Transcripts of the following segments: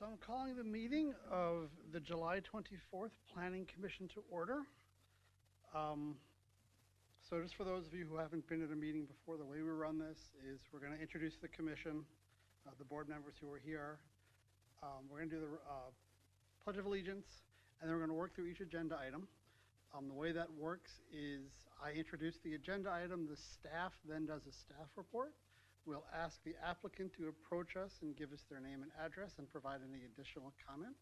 So I'm calling the meeting of the July 24th Planning Commission to order. So just for those of you who haven't been at a meeting before, the way we run this is we're going to introduce the commission, the board members who are here. We're going to do the Pledge of Allegiance, and then we're going to work through each agenda item. The way that works is I introduce the agenda item, the staff then does a staff report. We'll ask the applicant to approach us and give us their name and address and provide any additional comment.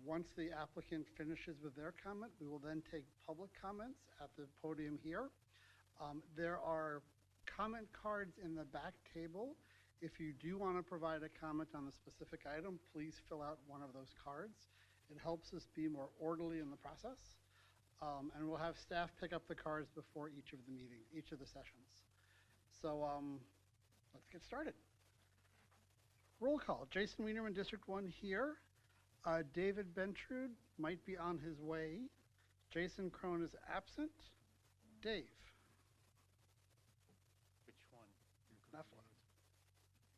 Once the applicant finishes with their comment, we will then take public comments at the podium here. There are comment cards in the back table. If you do want to provide a comment on a specific item, please fill out one of those cards. It helps us be more orderly in the process. And we'll have staff pick up the cards before each of the sessions. So let's get started. Roll call. Jason Wienerman, District 1 here. David Bentrude might be on his way. Jason Crone is absent. Dave. Which one? Nafla.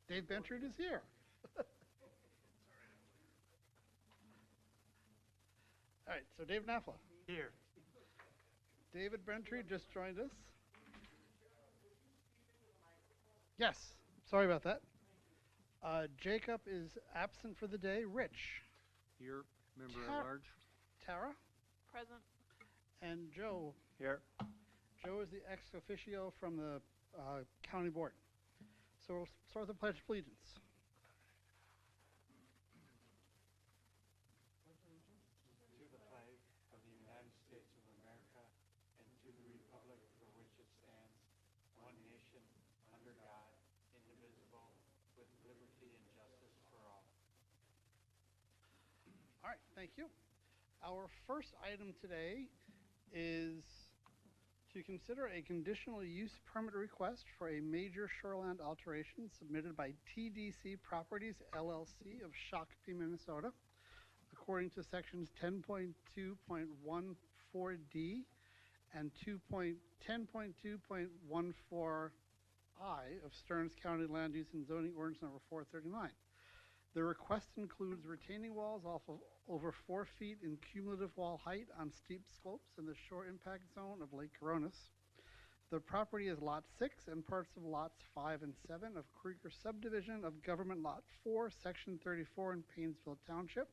Dave Bentrude is here. All right, so Dave Nafla. Here. David Bentrude just joined us. Yes, sorry about that. Jacob is absent for the day. Rich. Here, member at large. Tara. Present. And Joe. Here. Joe is the ex officio from the county board. So we'll start the Pledge of Allegiance. To the flag of the United States of America and to the republic for which it stands, one nation, under God, indivisible, with liberty and justice for all. All right, thank you. Our first item today is to consider a conditional use permit request for a major shoreland alteration submitted by TDC Properties LLC of Shakopee, Minnesota, according to sections 10.2.14D and 10.2.14I of Stearns County Land Use and Zoning Ordinance number 439. The request includes retaining walls over 4 feet in cumulative wall height on steep slopes in the shore impact zone of Lake Coronis. The property is Lot 6 and parts of Lots 5 and 7 of Krieger Subdivision of Government Lot 4, Section 34 in Paynesville Township.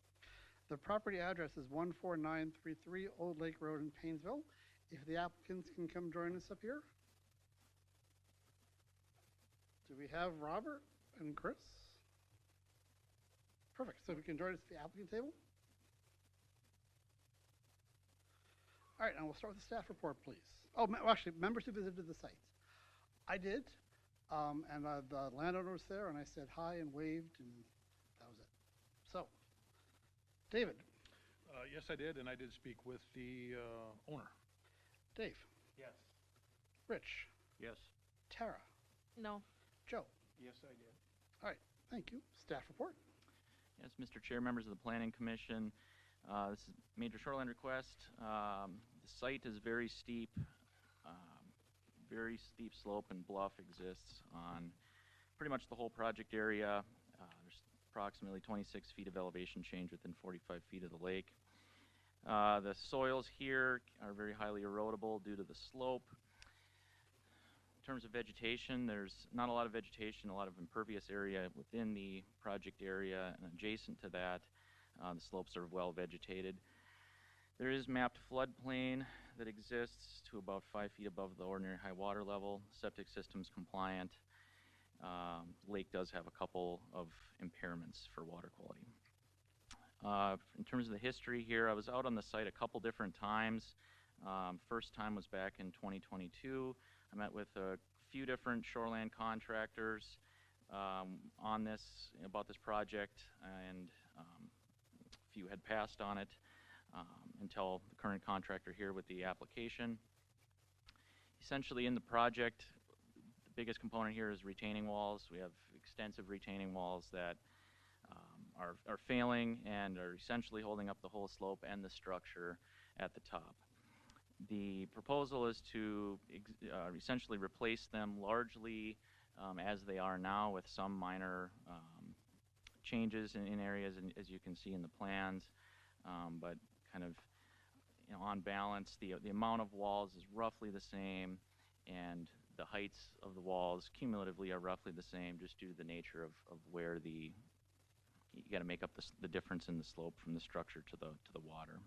The property address is 14933 Old Lake Road in Paynesville. If the applicants can come join us up here. Do we have Robert and Chris? Perfect. So we can join us at the applicant table. All right, and we'll start with the staff report, please. Oh, well, actually, members who visited the sites. I did, and the landowner was there, and I said hi and waved, and that was it. So, David. Yes, I did, and I did speak with the owner. Dave. Yes. Rich. Yes. Tara. No. Joe. Yes, I did. All right, thank you. Staff report. Yes, Mr. Chair, members of the Planning Commission. This is a major shoreline request. The site is very steep slope and bluff exists on pretty much the whole project area. There's approximately 26 feet of elevation change within 45 feet of the lake. The soils here are very highly erodible due to the slope. In terms of vegetation, there's not a lot of vegetation, a lot of impervious area within the project area, and adjacent to that, the slopes are well vegetated. There is mapped floodplain that exists to about 5 feet above the ordinary high water level. Septic system's compliant. Lake does have a couple of impairments for water quality. In terms of the history here, I was out on the site a couple different times. First time was back in 2022. I met with a few different shoreland contractors about this project, and a few had passed on it until the current contractor here with the application. Essentially in the project, the biggest component here is retaining walls. We have extensive retaining walls that are failing and are essentially holding up the whole slope and the structure at the top. The proposal is to essentially replace them largely as they are now, with some minor changes in areas, as you can see in the plans, but kind of, on balance, the amount of walls is roughly the same, and the heights of the walls cumulatively are roughly the same, just due to the nature of where you got to make up the difference in the slope from the structure to the water.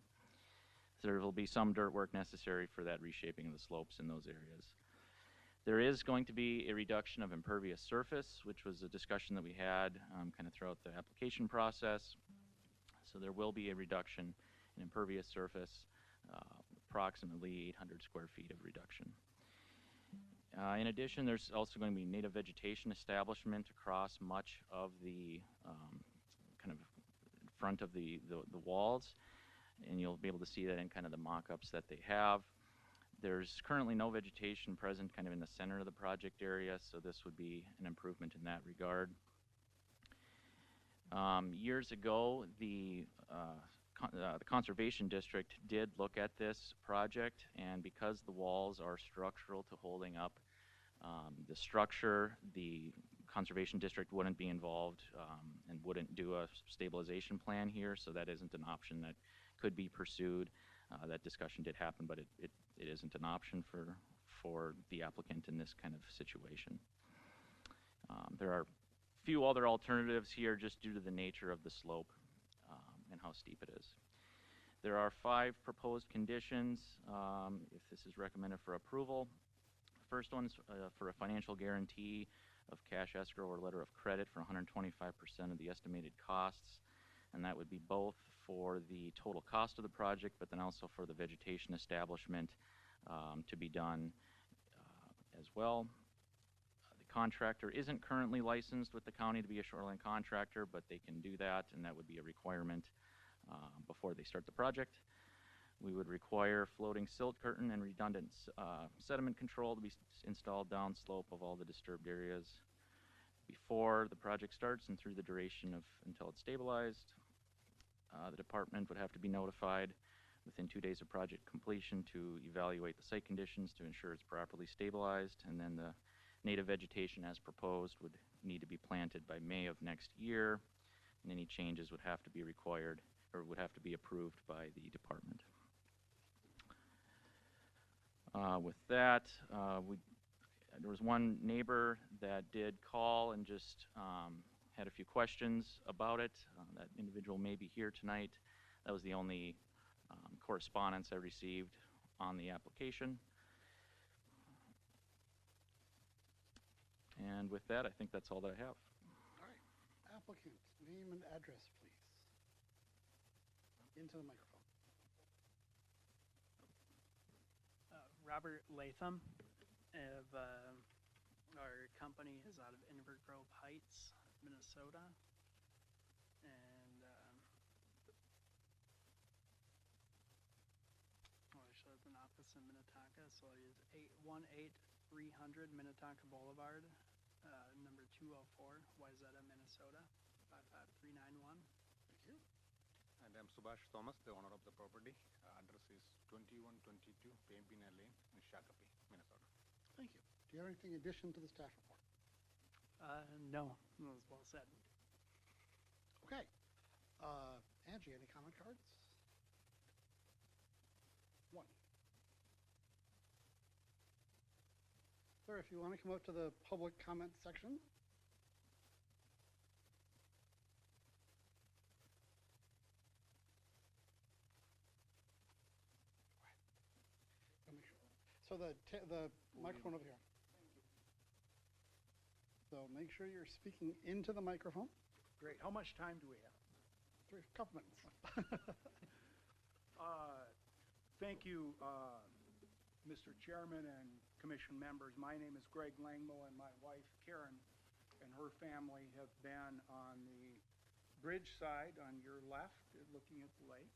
So there will be some dirt work necessary for that reshaping of the slopes in those areas. There is going to be a reduction of impervious surface, which was a discussion that we had kind of throughout the application process. So there will be a reduction in impervious surface, approximately 800 square feet of reduction. In addition, there's also going to be native vegetation establishment across much of the kind of front of the walls, and you'll be able to see that in kind of the mock-ups that they have. There's currently no vegetation present kind of in the center of the project area, so this would be an improvement in that regard. Years ago, the Conservation District did look at this project, and because the walls are structural to holding up the structure, the Conservation District wouldn't be involved and wouldn't do a stabilization plan here, so that isn't an option that could be pursued. That discussion did happen, but it isn't an option for the applicant in this kind of situation. There are few other alternatives here just due to the nature of the slope and how steep it is. There are 5 proposed conditions if this is recommended for approval. The first one is for a financial guarantee of cash escrow or letter of credit for 125% of the estimated costs, and that would be both for the total cost of the project, but then also for the vegetation establishment to be done as well. The contractor isn't currently licensed with the county to be a shoreline contractor, but they can do that, and that would be a requirement before they start the project. We would require floating silt curtain and redundant sediment control to be installed downslope of all the disturbed areas before the project starts and through the duration until it's stabilized. The department would have to be notified within 2 days of project completion to evaluate the site conditions to ensure it's properly stabilized, and then the native vegetation as proposed would need to be planted by May of next year, and any changes would have to be required or would have to be approved by the department. With that, there was one neighbor that did call and just had a few questions about it. That individual may be here tonight. That was the only correspondence I received on the application. And with that, I think that's all that I have. All right. Applicant, name and address, please. Into the microphone. Robert Latham. Our company is out of Inver Grove Heights, Minnesota. And actually, it's an office in Minnetonka, so it is 18300 Minnetonka Boulevard, number 204, Wayzata, Minnesota, 55391. Thank you. And I'm Subhash Thomas, the owner of the property. Address is 2122 Pembina Lane in Shakopee, Minnesota. Thank you. Do you have anything in addition to the staff report? No, that was well said. Okay. Angie, any comment cards? One. Sir, if you want to come up to the public comment section. So the microphone over here. So make sure you're speaking into the microphone. Great. How much time do we have? Couple minutes. Thank you, Mr. Chairman and Commission members. My name is Greg Langmo, and my wife, Karen, and her family have been on the bridge side on your left, looking at the lake,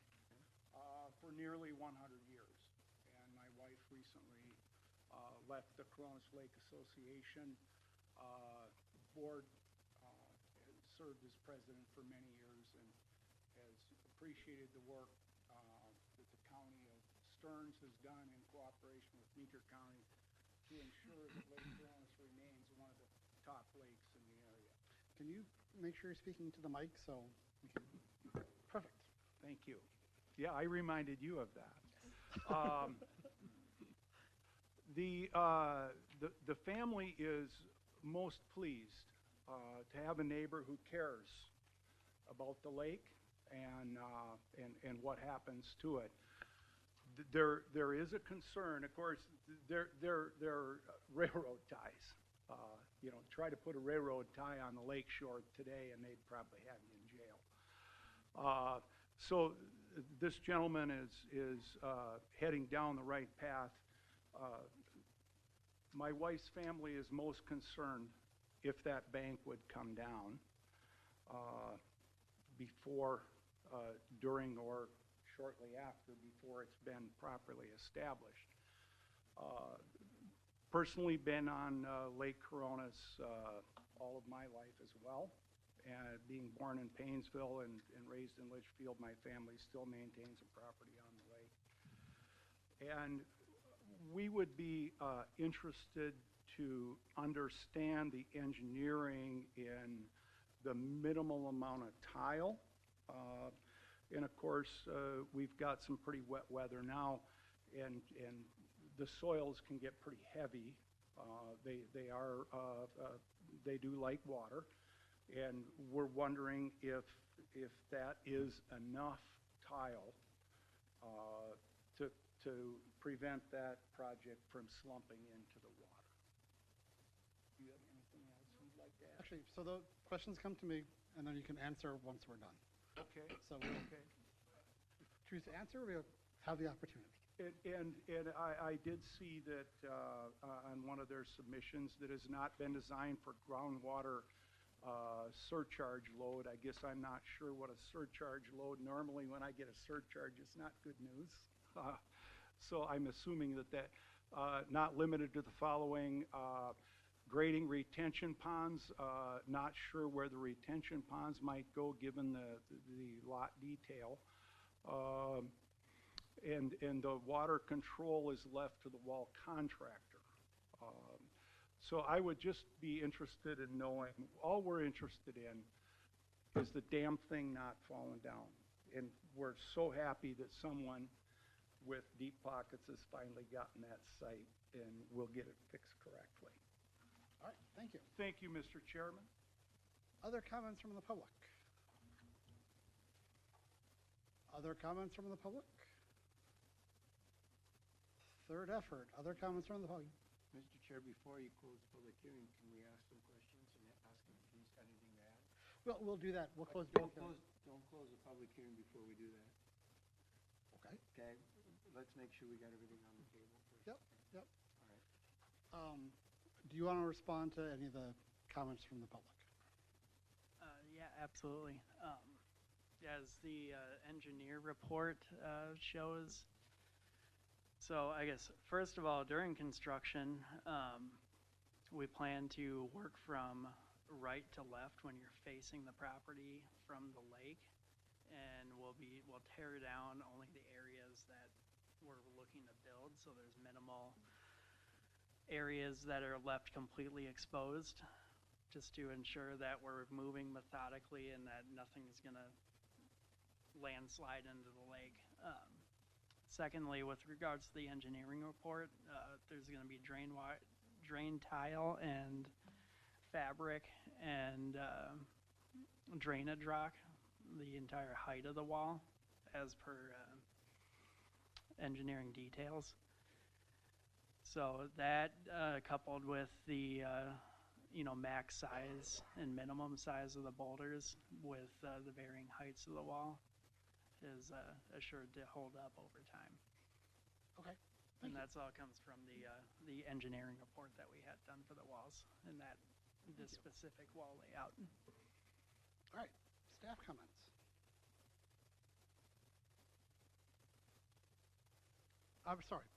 for nearly 100 years. And my wife recently left the Coronas Lake Association board, served as president for many years, and has appreciated the work that the county of Stearns has done in cooperation with Meeker County to ensure that Lake Coronas remains one of the top lakes in the area. Can you make sure you're speaking to the mic so we can, perfect. Thank you. Yeah, I reminded you of that. The family is most pleased to have a neighbor who cares about the lake and what happens to it. There is a concern, of course, there are railroad ties. You know, try to put a railroad tie on the lake shore today and they'd probably have you in jail. So this gentleman is heading down the right path. My wife's family is most concerned if that bank would come down before, during, or shortly after, before it's been properly established. Personally been on Lake Coronas all of my life as well. And being born in Paynesville and raised in Litchfield, my family still maintains a property on the lake. And we would be interested to understand the engineering in the minimal amount of tile. And of course, we've got some pretty wet weather now, and the soils can get pretty heavy. They do like water. And we're wondering if that is enough tile to prevent that project from slumping into the water. Do you have anything else you'd like to add? Actually, so the questions come to me, and then you can answer once we're done. Okay. So we'll choose to answer, we'll have the opportunity. And I did see that on one of their submissions that has not been designed for groundwater surcharge load. I guess I'm not sure what a surcharge load. Normally when I get a surcharge, it's not good news. So I'm assuming that not limited to the following: grading retention ponds. Not sure where the retention ponds might go given the lot detail. And the water control is left to the wall contractor. So I would just be interested in knowing, all we're interested in is the damn thing not falling down. And we're so happy that someone with deep pockets has finally gotten that site and will get it fixed correctly. All right, thank you. Thank you, Mr. Chairman. Other comments from the public? Other comments from the public? Third effort, other comments from the public? Mr. Chair, before you close the public hearing, can we ask some questions and ask him if he's got anything to add? Well, we'll do that. We'll close. Don't close the public hearing before we do that. Okay. Okay, let's make sure we got everything on the table first. Yep, yep. All right. Do you want to respond to any of the comments from the public? Yeah, absolutely. As the engineer report shows, so I guess first of all, during construction, we plan to work from right to left when you're facing the property from the lake, and we'll tear down only the areas that we're looking to build, so there's minimal areas that are left completely exposed, just to ensure that we're moving methodically and that nothing's gonna landslide into the lake. Secondly, with regards to the engineering report, there's going to be drain tile and fabric and drainage rock the entire height of the wall as per engineering details. So that coupled with the max size and minimum size of the boulders with the varying heights of the wall is assured to hold up over time. Okay. And that's all comes from the engineering report that we had done for the walls and this specific wall layout. All right, staff comments. I'm sorry,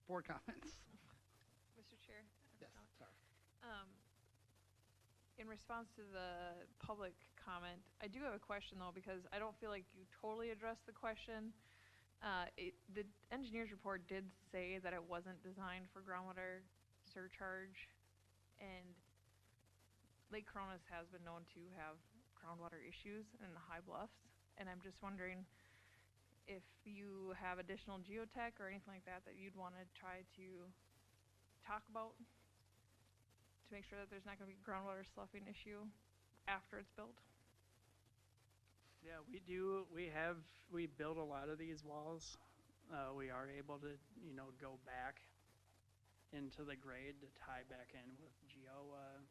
board comments. Mr. Chair? I have a Yes, comment. sorry. In response to the public comment, I do have a question though, because I don't feel like you totally addressed the question. The engineer's report did say that it wasn't designed for groundwater surcharge, and Lake Coronas has been known to have groundwater issues in the high bluffs. And I'm just wondering if you have additional geotech or anything like that that you'd want to try to talk about to make sure that there's not going to be groundwater sloughing issue after it's built. Yeah, we build a lot of these walls. We are able to, go back into the grade to tie back in with geotile.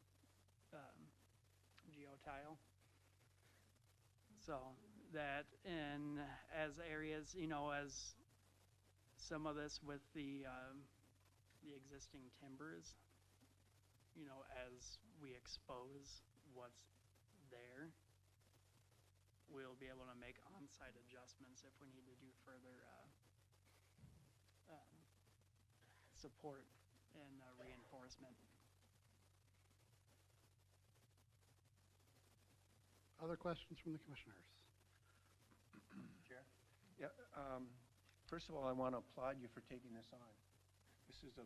So that, and as areas, as some of this with the existing timbers, as we expose what's there, we'll be able to make on-site adjustments if we need to do further support and reinforcement. Other questions from the commissioners? Chair? Yeah, first of all, I want to applaud you for taking this on. This is a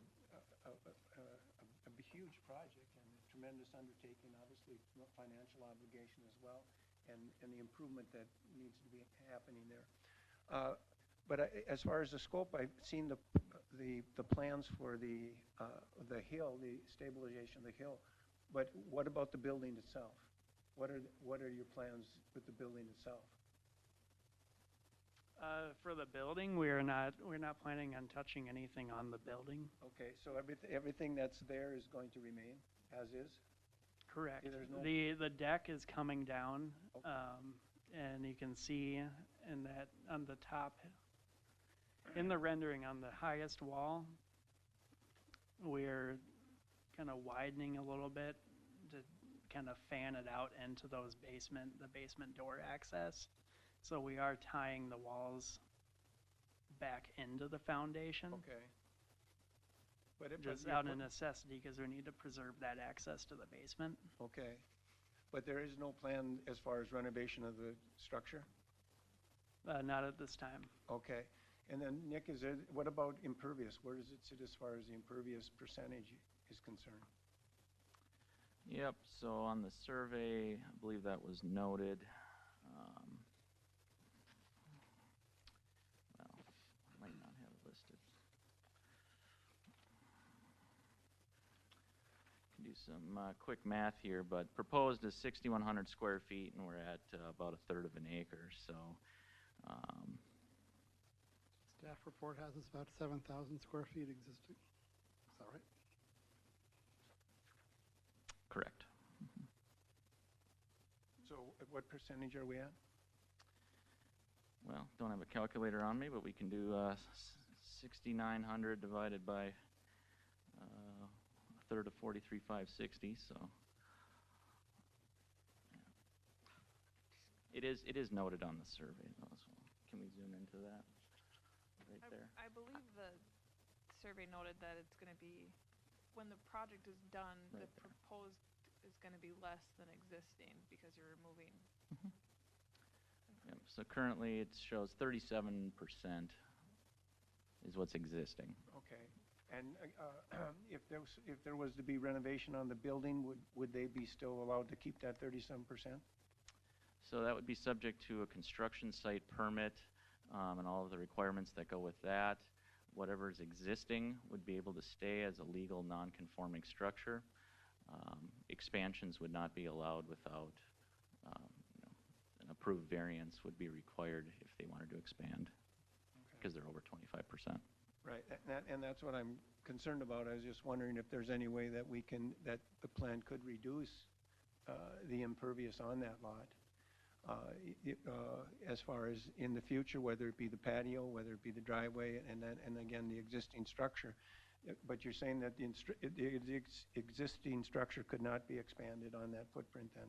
huge project and a tremendous undertaking, obviously financial obligation as well, and the improvement that needs to be happening there. But as far as the scope, I've seen the plans for the hill, the stabilization of the hill. But what about the building itself? What are your plans with the building itself? For the building, we're not planning on touching anything on the building. Okay, so everything that's there is going to remain as is? Correct. Yeah, there's no- The deck is coming down, Okay. and you can see in that on the top, in the rendering on the highest wall, we're kind of widening a little bit to kind of fan it out into the basement door access. So we are tying the walls back into the foundation. Okay. Just out of necessity because we need to preserve that access to the basement. Okay. But there is no plan as far as renovation of the structure? Not at this time. Okay. And then, Nick, what about impervious? Where does it sit as far as the impervious percentage is concerned? Yep, so on the survey, I believe that was noted. Well, I might not have it listed. Can do some quick math here, but proposed is 6,100 square feet, and we're at about a third of an acre, so Staff report has us about 7,000 square feet existing. Is that right? correct. So what percentage are we at? Well, don't have a calculator on me, but we can do 6,900 divided by a third of 43,560. So yeah. It is noted on the survey though. So can we zoom into that right there? I believe the survey noted that it's going to be, when the project is done, Right the there. proposed is going to be less than existing because you're removing. Yep. So currently it shows 37% is what's existing. Okay. And if there was to be renovation on the building, would they be still allowed to keep that 37%? So that would be subject to a construction site permit and all of the requirements that go with that. Whatever is existing would be able to stay as a legal non-conforming structure. Expansions would not be allowed without an approved variance would be required if they wanted to expand because they're over 25%. Right, and that's what I'm concerned about. I was just wondering if there's any way that that the plan could reduce the impervious on that lot. As far as in the future, whether it be the patio, whether it be the driveway, and again, the existing structure. But you're saying that the existing structure could not be expanded on that footprint then?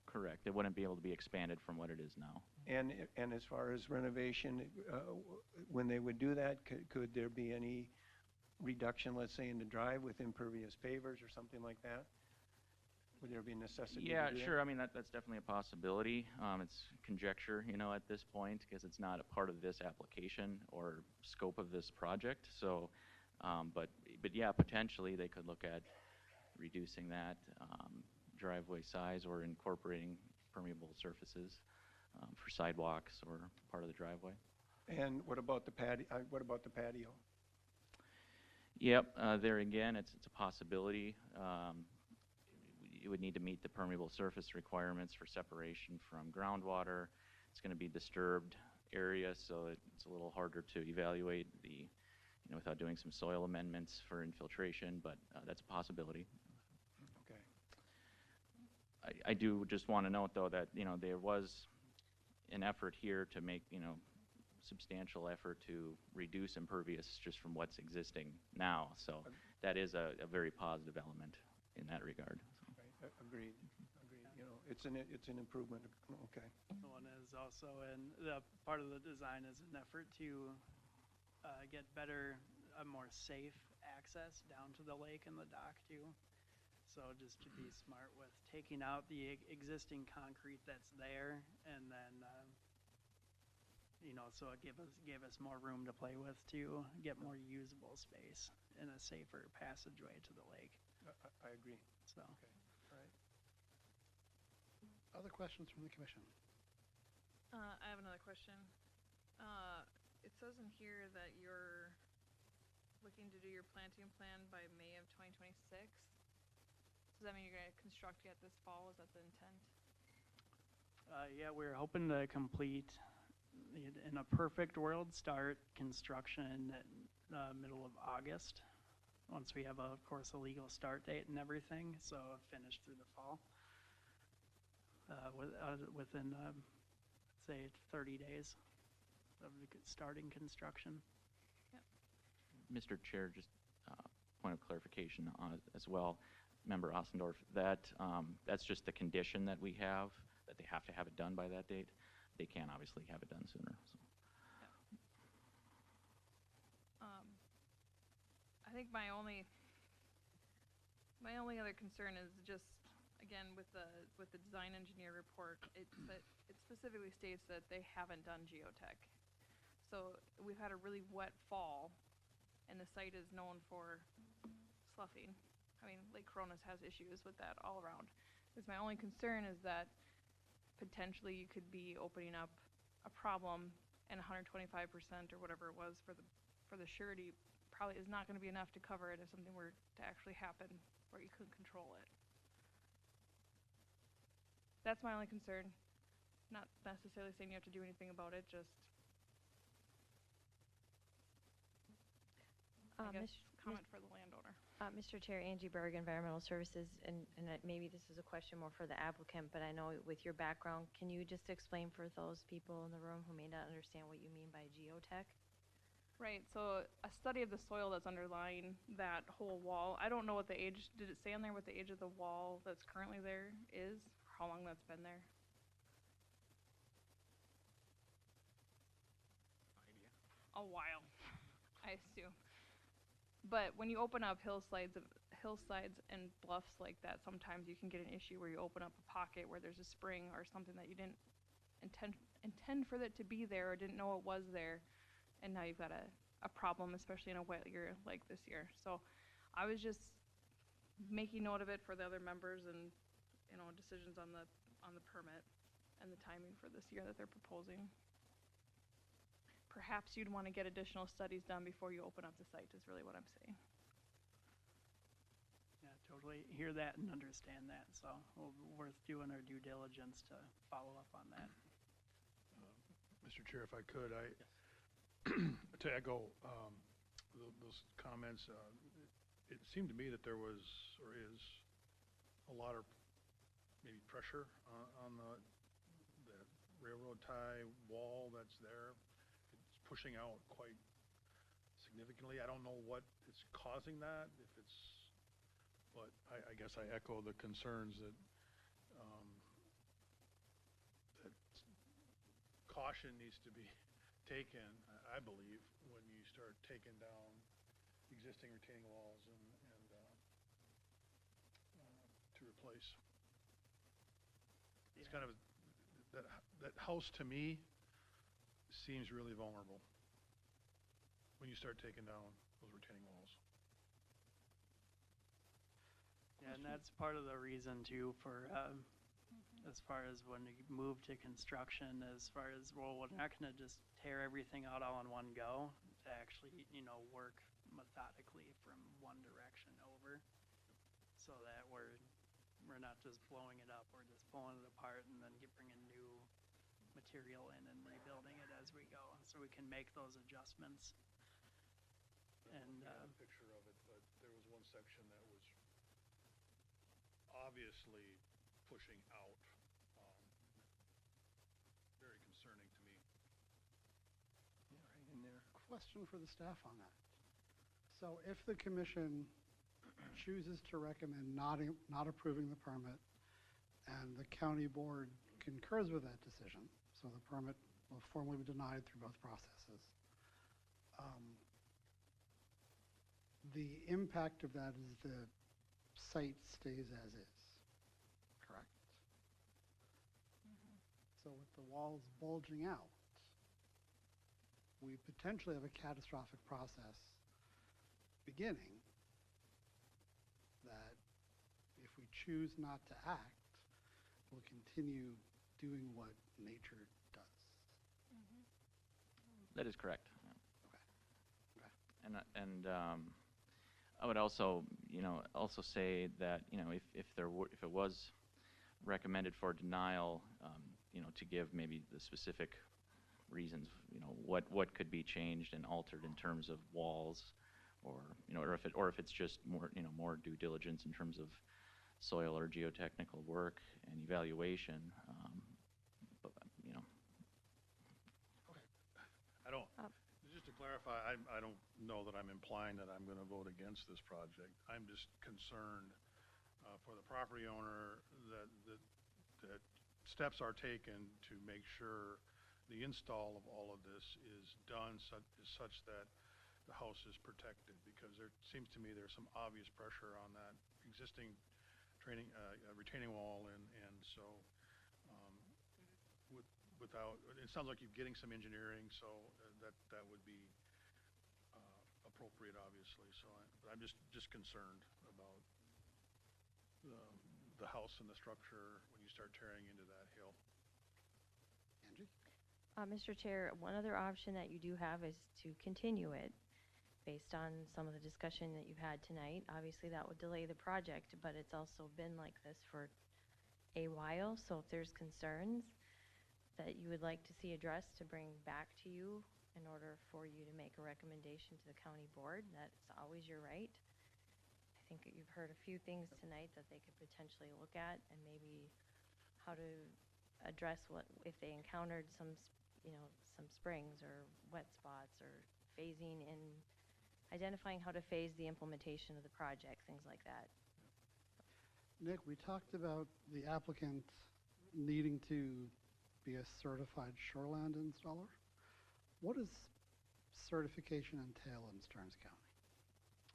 Correct. It wouldn't be able to be expanded from what it is now. And as far as renovation, when they would do that, could there be any reduction, let's say, in the drive with impervious pavers or something like that? Would there be a necessity Yeah, to do sure. I mean, that's definitely a possibility. It's conjecture, at this point, because it's not a part of this application or scope of this project. So, but yeah, potentially they could look at reducing that driveway size or incorporating permeable surfaces for sidewalks or part of the driveway. And what about the patio? Yep, there again, it's a possibility. You would need to meet the permeable surface requirements for separation from groundwater. It's going to be disturbed area, so it's a little harder to evaluate without doing some soil amendments for infiltration, but that's a possibility. Okay. I do just want to note, though, that, there was an effort here to make, substantial effort to reduce impervious just from what's existing now. So that is a very positive element in that regard. So. Right. Agreed. It's an improvement. Okay. The one is also, the part of the design is an effort to get a more safe access down to the lake and the dock too. So just to be smart with taking out the existing concrete that's there, and then so it gave us more room to play with to get more usable space and a safer passageway to the lake. I agree. So. Okay. All right. Other questions from the commission? I have another question. It says in here that you're looking to do your planting plan by May of 2026. Does that mean you're going to construct yet this fall? Is that the intent? Yeah, we're hoping to complete, in a perfect world, start construction at middle of August, once we have, of course, a legal start date and everything, so finish through the fall. Within, say, 30 days of starting construction. Mr. Chair, just point of clarification as well. Member Ossendorf, that's just the condition that we have, that they have to have it done by that date. They can obviously have it done sooner. So. I think my only other concern is just, again, with the design engineer report, it specifically states that they haven't done geotech. So we've had a really wet fall, and the site is known for sloughing. I mean, Lake Coronas has issues with that all around. Because my only concern is that potentially you could be opening up a problem, and 125% or whatever it was for the surety probably is not going to be enough to cover it if something were to actually happen where you couldn't control it. That's my only concern. Not necessarily saying you have to do anything about it, just I guess comment for the landowner. Mr. Chair, Angie Berg, Environmental Services, and maybe this is a question more for the applicant, but I know with your background, can you just explain for those people in the room who may not understand what you mean by geotech? Right, so a study of the soil that's underlying that whole wall. I don't know what the age, did it say on there what the age of the wall that's currently there is? How long that's been there? A while, I assume. But when you open up hillsides and bluffs like that, sometimes you can get an issue where you open up a pocket where there's a spring or something that you didn't intend for it to be there or didn't know it was there, and now you've got a problem, especially in a wet year like this year. So I was just making note of it for the other members and decisions on the permit and the timing for this year that they're proposing. Perhaps you'd want to get additional studies done before you open up the site is really what I'm saying. Yeah, totally hear that and understand that, so worth doing our due diligence to follow up on that. Mr. Chair, if I could, to echo those comments, it seemed to me that there was or is a lot of maybe pressure on the railroad tie wall that's there. It's pushing out quite significantly. I don't know what is causing that, but I guess I echo the concerns that that caution needs to be taken, I believe, when you start taking down existing retaining walls and to replace. It's kind of that house to me seems really vulnerable when you start taking down those retaining walls. Yeah, and that's part of the reason too for, as far as when you move to construction, as far as, well, we're not gonna just tear everything out all in one go, to actually, work methodically from one direction over, so that we're not just blowing it up, we're just pulling it apart and then bringing new material in and rebuilding it as we go, so we can make those adjustments. And, I have a picture of it, but there was one section that was obviously pushing out. Very concerning to me. Yeah, right in there. Question for the staff on that. So if the commission chooses to recommend not approving the permit and the county board concurs with that decision, so the permit will formally be denied through both processes, the impact of that is the site stays as is, correct? So with the walls bulging out, we potentially have a catastrophic process beginning that if we choose not to act, will continue doing what nature does. That is correct. Yeah. Okay. And I would also, also say that, if it was recommended for denial, to give maybe the specific reasons, what could be changed and altered in terms of walls, or if it's just more, more due diligence in terms of soil or geotechnical work and evaluation. But, I don't, just to clarify, I don't know that I'm implying that I'm going to vote against this project. I'm just concerned for the property owner that steps are taken to make sure the install of all of this is done such that the house is protected, because there seems to me there's some obvious pressure on that existing retaining wall, and so without, it sounds like you're getting some engineering, so that would be appropriate, obviously. So I'm just concerned about the house and the structure when you start tearing into that hill. Angie? Mr. Chair, one other option that you do have is to continue it based on some of the discussion that you've had tonight. Obviously, that would delay the project, but it's also been like this for a while. So if there's concerns that you would like to see addressed, to bring back to you in order for you to make a recommendation to the county board, that's always your right. I think that you've heard a few things tonight that they could potentially look at, and maybe how to address what if they encountered some springs or wet spots, or phasing in, identifying how to phase the implementation of the project, things like that. Nick, we talked about the applicant needing to be a certified shoreland installer. What does certification entail in Stearns County?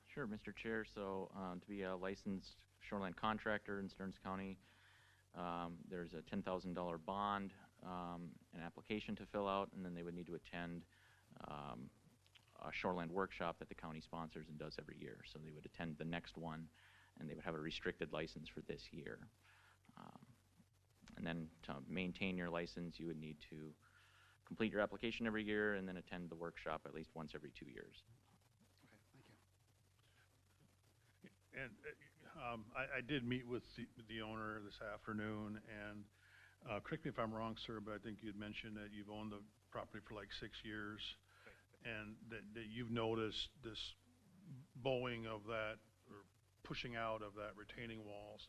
Sure, Mr. Chair. So to be a licensed shoreline contractor in Stearns County, there's a $10,000 bond, an application to fill out, and then they would need to attend a shoreline workshop that the county sponsors and does every year. So they would attend the next one, and they would have a restricted license for this year. And then to maintain your license, you would need to complete your application every year and then attend the workshop at least once every 2 years. Okay, thank you. And I did meet with the owner this afternoon, and correct me if I'm wrong, sir, but I think you'd mentioned that you've owned the property for like 6 years, and that you've noticed this bowing of that, or pushing out of that retaining walls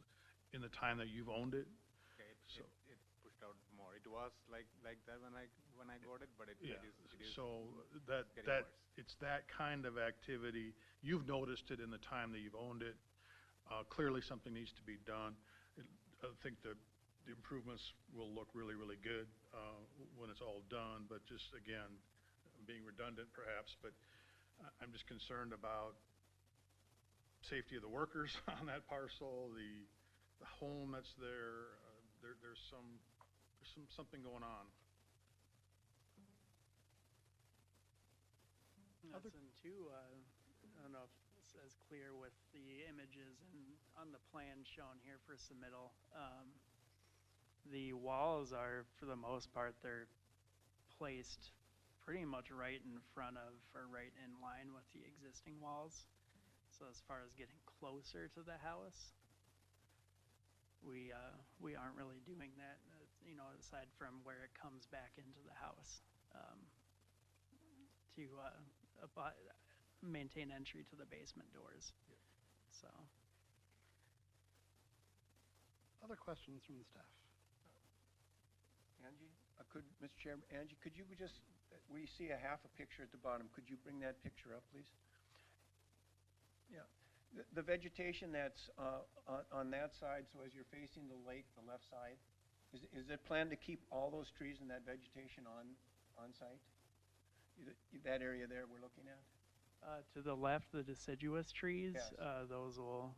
in the time that you've owned it. Okay, So- it pushed out more. It was like that when I got it, but it Yeah, is so getting that worse. it's that kind of activity. You've noticed it in the time that you've owned it. Clearly, something needs to be done. I think the improvements will look really, really good when it's all done, but just, again, being redundant perhaps, but I'm just concerned about safety of the workers on that parcel, the home that's there. There's something going on. That's in too, I don't know if as clear with the images and on the plan shown here for submittal. The walls are, for the most part, they're placed pretty much right in front of, or right in line with the existing walls. So as far as getting closer to the house, we aren't really doing that, aside from where it comes back into the house, to maintain entry to the basement doors. So, Other questions from the staff? Angie, Mr. Chairman, Angie, could you just, we see a half a picture at the bottom. Could you bring that picture up, please? Yeah. The vegetation that's on that side, so as you're facing the lake, the left side, is it planned to keep all those trees and that vegetation on site? That area there we're looking at? to the left, the deciduous trees, Yes. those will,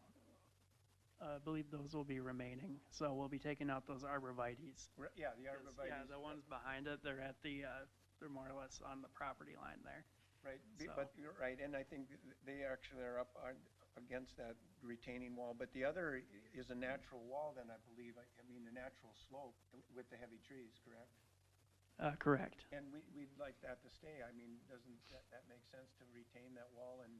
I believe those will be remaining. So we'll be taking out those arborvitaes. Yeah, the 'Cause, arborvitae. Yeah, the ones behind it, they're at the, they're more or less on the property line there. Right, So- but you're right, and I think they actually are up against that retaining wall. But the other is a natural wall then, I believe, I mean, a natural slope with the heavy trees, correct? Correct. And we'd like that to stay. I mean, doesn't that make sense to retain that wall and,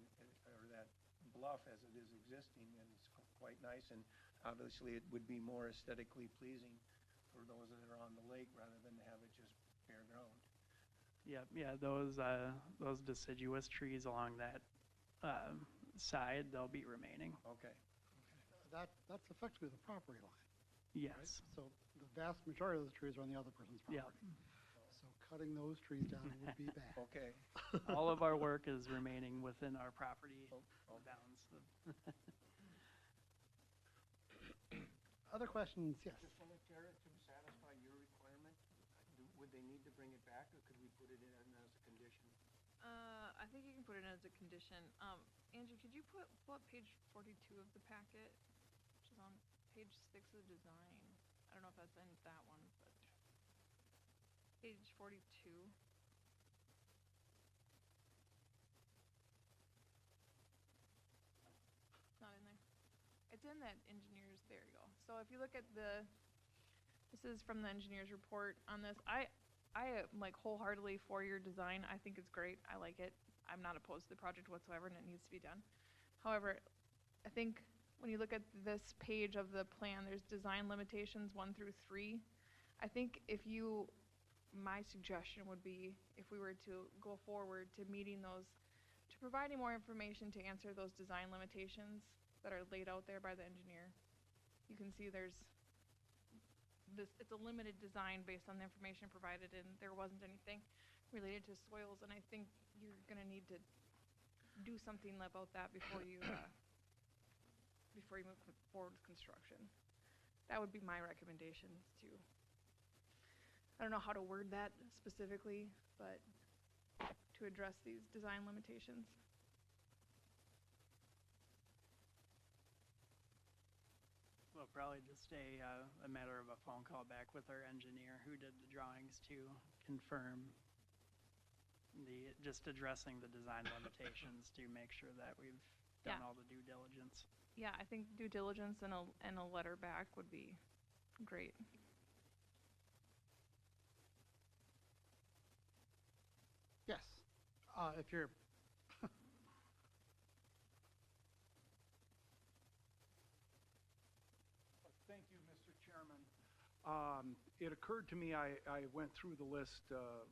or that bluff as it is existing? And it's quite nice, and obviously it would be more aesthetically pleasing for those that are on the lake rather than to have it just bare ground. Yeah, those deciduous trees along that, side, they'll be remaining. Okay. That's effectively the property line, right? Yes. So the vast majority of those trees are on the other person's Yeah. property. So cutting those trees down would be bad. Okay. All of our work is remaining within our property bounds. Other questions? Yes. Just want to, Tara, to satisfy your requirement, would they need to bring it back, or could we put it in as a condition? I think you can put it as a condition. Angie, could you pull up page 42 of the packet, which is on page 6 of design? I don't know if that's in that one, but page 42. It's not in there. It's in that engineers, there you go. So if you look at this is from the engineer's report on this. I am like wholeheartedly for your design. I think it's great. I like it. I'm not opposed to the project whatsoever, and it needs to be done. However, I think when you look at this page of the plan, there's design limitations 1 through 3. I think my suggestion would be, if we were to go forward to meeting those, to providing more information to answer those design limitations that are laid out there by the engineer. You can see it's a limited design based on the information provided, and there wasn't anything related to soils, and I think you're gonna need to do something about that before you move forward with construction. That would be my recommendation I don't know how to word that specifically, but to address these design limitations. Well, probably just a matter of a phone call back with our engineer who did the drawings to confirm just addressing the design limitations to make sure that we've done Yeah. all the due diligence. Yeah, I think due diligence and a letter back would be great. Yes. If you're, Thank you, Mr. Chairman. It occurred to me, I went through the list,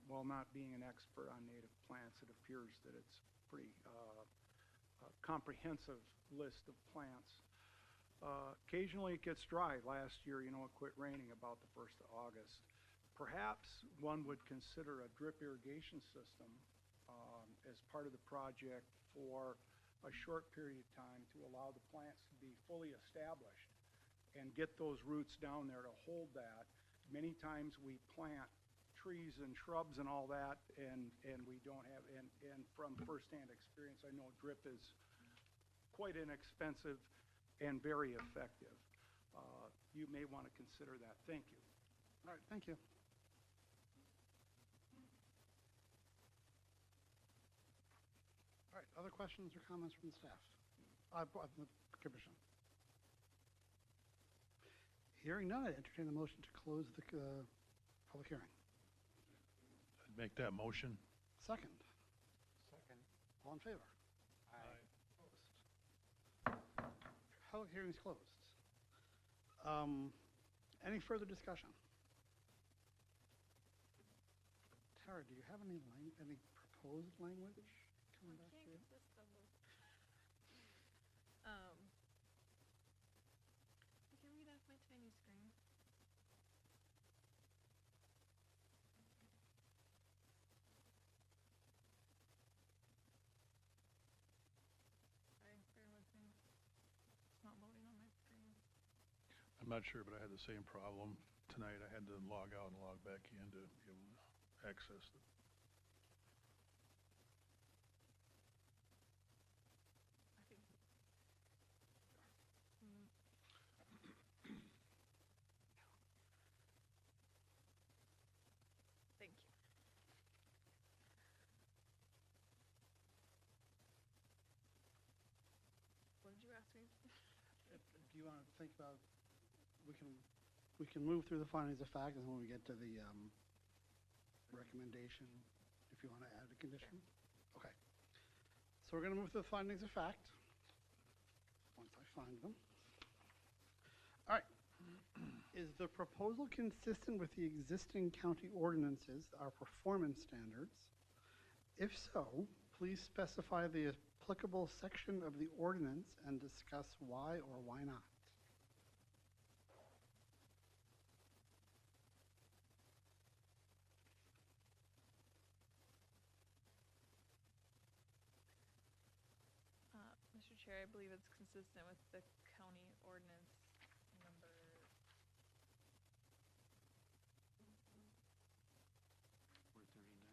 while not being an expert on native plants, it appears that it's pretty comprehensive list of plants. Occasionally it gets dry. Last year, it quit raining about the 1st of August. Perhaps one would consider a drip irrigation system as part of the project for a short period of time to allow the plants to be fully established and get those roots down there to hold that. Many times we plant trees and shrubs and all that, and we don't have, and from firsthand experience, I know drip is quite inexpensive and very effective. You may want to consider that. Thank you. all right, thank you. All right, other questions or comments from the staff? the commission. Hearing none, I entertain the motion to close the public hearing. I'd make that motion. Second, Second. all in favor? Aye. Public hearing is closed. Any further discussion? Tara, do you have any proposed language coming back to you? I can read off my tiny screen. Sorry, bear with me. It's not loading on my screen. I'm not sure, but I had the same problem tonight. I had to log out and log back in to be able to access it. I think. Mm. Thank you. What did you ask me? Do you want to think about, we can move through the findings of fact, and when we get to the recommendation, if you want to add a condition? Okay. So we're going to move to the findings of fact, once I find them. All right. Is the proposal consistent with the existing county ordinances, our performance standards? If so, please specify the applicable section of the ordinance and discuss why or why not. Mr. Chair, I believe it's consistent with the county ordinance number. 439.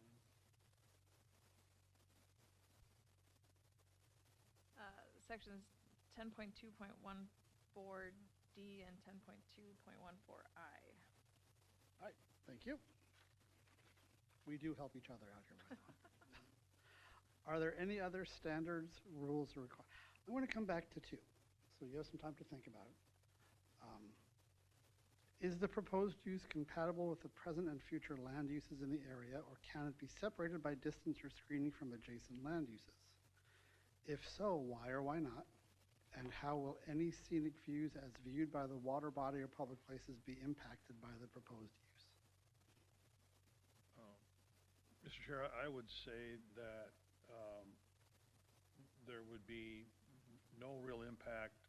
Sections 10.2.14D and 10.2.14I. All right, thank you. We do help each other out here, by the way. Are there any other standards, rules, or requirements? I want to come back to 2, so you have some time to think about it. Is the proposed use compatible with the present and future land uses in the area, or can it be separated by distance or screening from adjacent land uses? If so, why or why not? And how will any scenic views as viewed by the water body or public places be impacted by the proposed use? Mr. Chair, I would say that there would be no real impact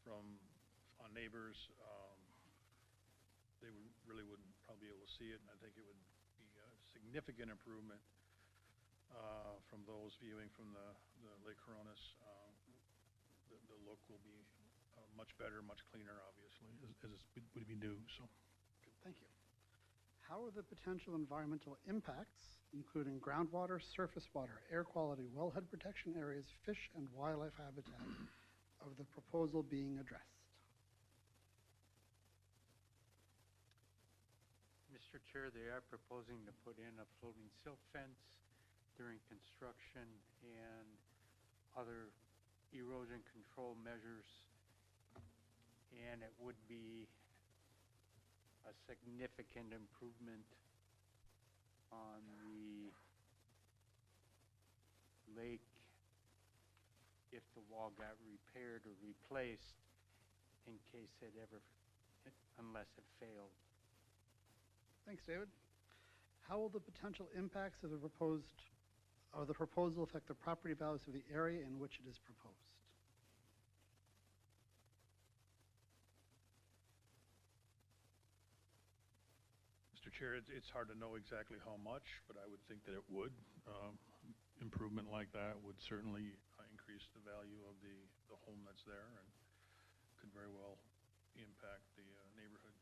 on neighbors. They really wouldn't probably be able to see it, and I think it would be a significant improvement from those viewing from the Lake Coronis. The look will be much better, much cleaner, obviously, as it would be new. So, Good, thank you. How are the potential environmental impacts, including groundwater, surface water, air quality, wellhead protection areas, fish and wildlife habitat, of the proposal being addressed? Mr. Chair, they are proposing to put in a floating silt fence during construction and other erosion control measures, and it would be a significant improvement on the lake if the wall got repaired or replaced in case unless it failed. Thanks, David. How will the potential impacts of the proposal affect the property values of the area in which it is proposed? Mr. Chair, it's hard to know exactly how much, but I would think that it would. Improvement like that would certainly increase the value of the home that's there and could very well impact the neighborhood.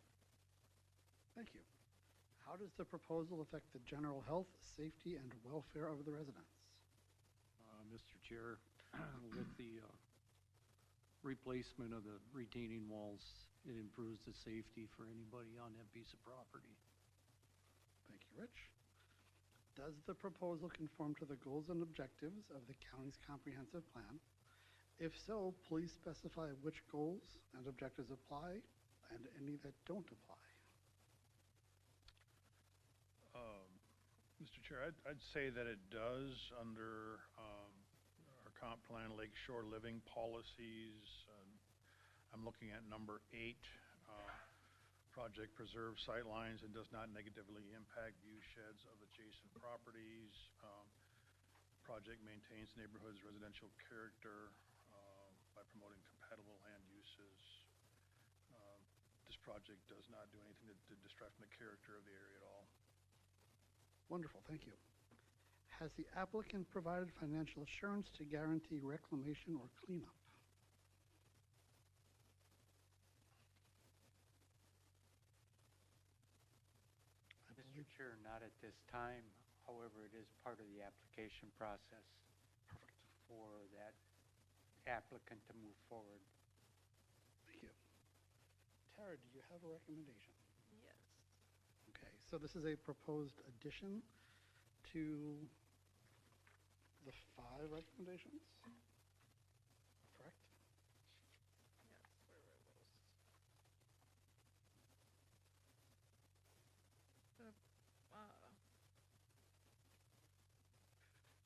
Thank you. How does the proposal affect the general health, safety, and welfare of the residents? Mr. Chair, with the replacement of the retaining walls, it improves the safety for anybody on that piece of property. Thank you, Rich. Does the proposal conform to the goals and objectives of the county's comprehensive plan? If so, please specify which goals and objectives apply and any that don't apply. Mr. Chair, I'd say that it does under our comp plan, Lake Shore Living policies. I'm looking at number 8. Project preserves sightlines and does not negatively impact view sheds of adjacent properties. Project maintains neighborhood's residential character by promoting compatible land uses. This project does not do anything to distract from the character of the area at all. Wonderful, thank you. Has the applicant provided financial assurance to guarantee reclamation or cleanup? Mr. Chair, not at this time. However, it is part of the application process. Perfect. For that applicant to move forward. Thank you. Tara, do you have a recommendation? Yes. Okay, so this is a proposed addition to the 5 recommendations, correct? Yes, where were those?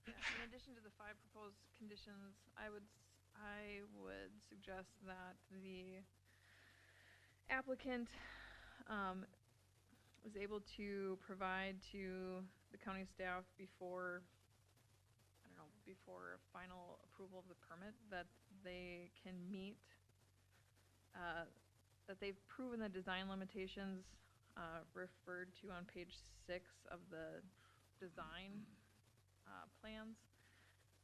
Yeah, in addition to the 5 proposed conditions, I would suggest that the applicant is able to provide to the county staff before, before final approval of the permit, that they can meet, that they've proven the design limitations referred to on page 6 of the design plans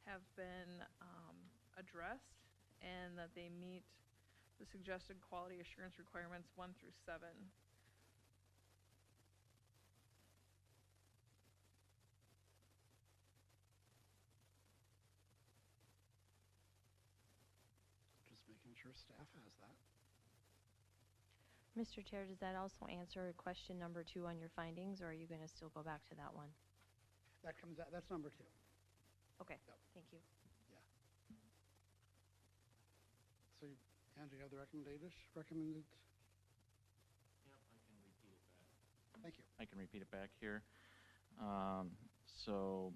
have been addressed, and that they meet the suggested quality assurance requirements 1 through 7. Just making sure staff has that. Mr. Chair, does that also answer question number 2 on your findings, or are you going to still go back to that one? That comes out, that's number 2. Okay, Yep. thank you. Yeah. So, Andrew, you have the recommended? Recommended? Yep, I can repeat it back. Thank you. I can repeat it back here. So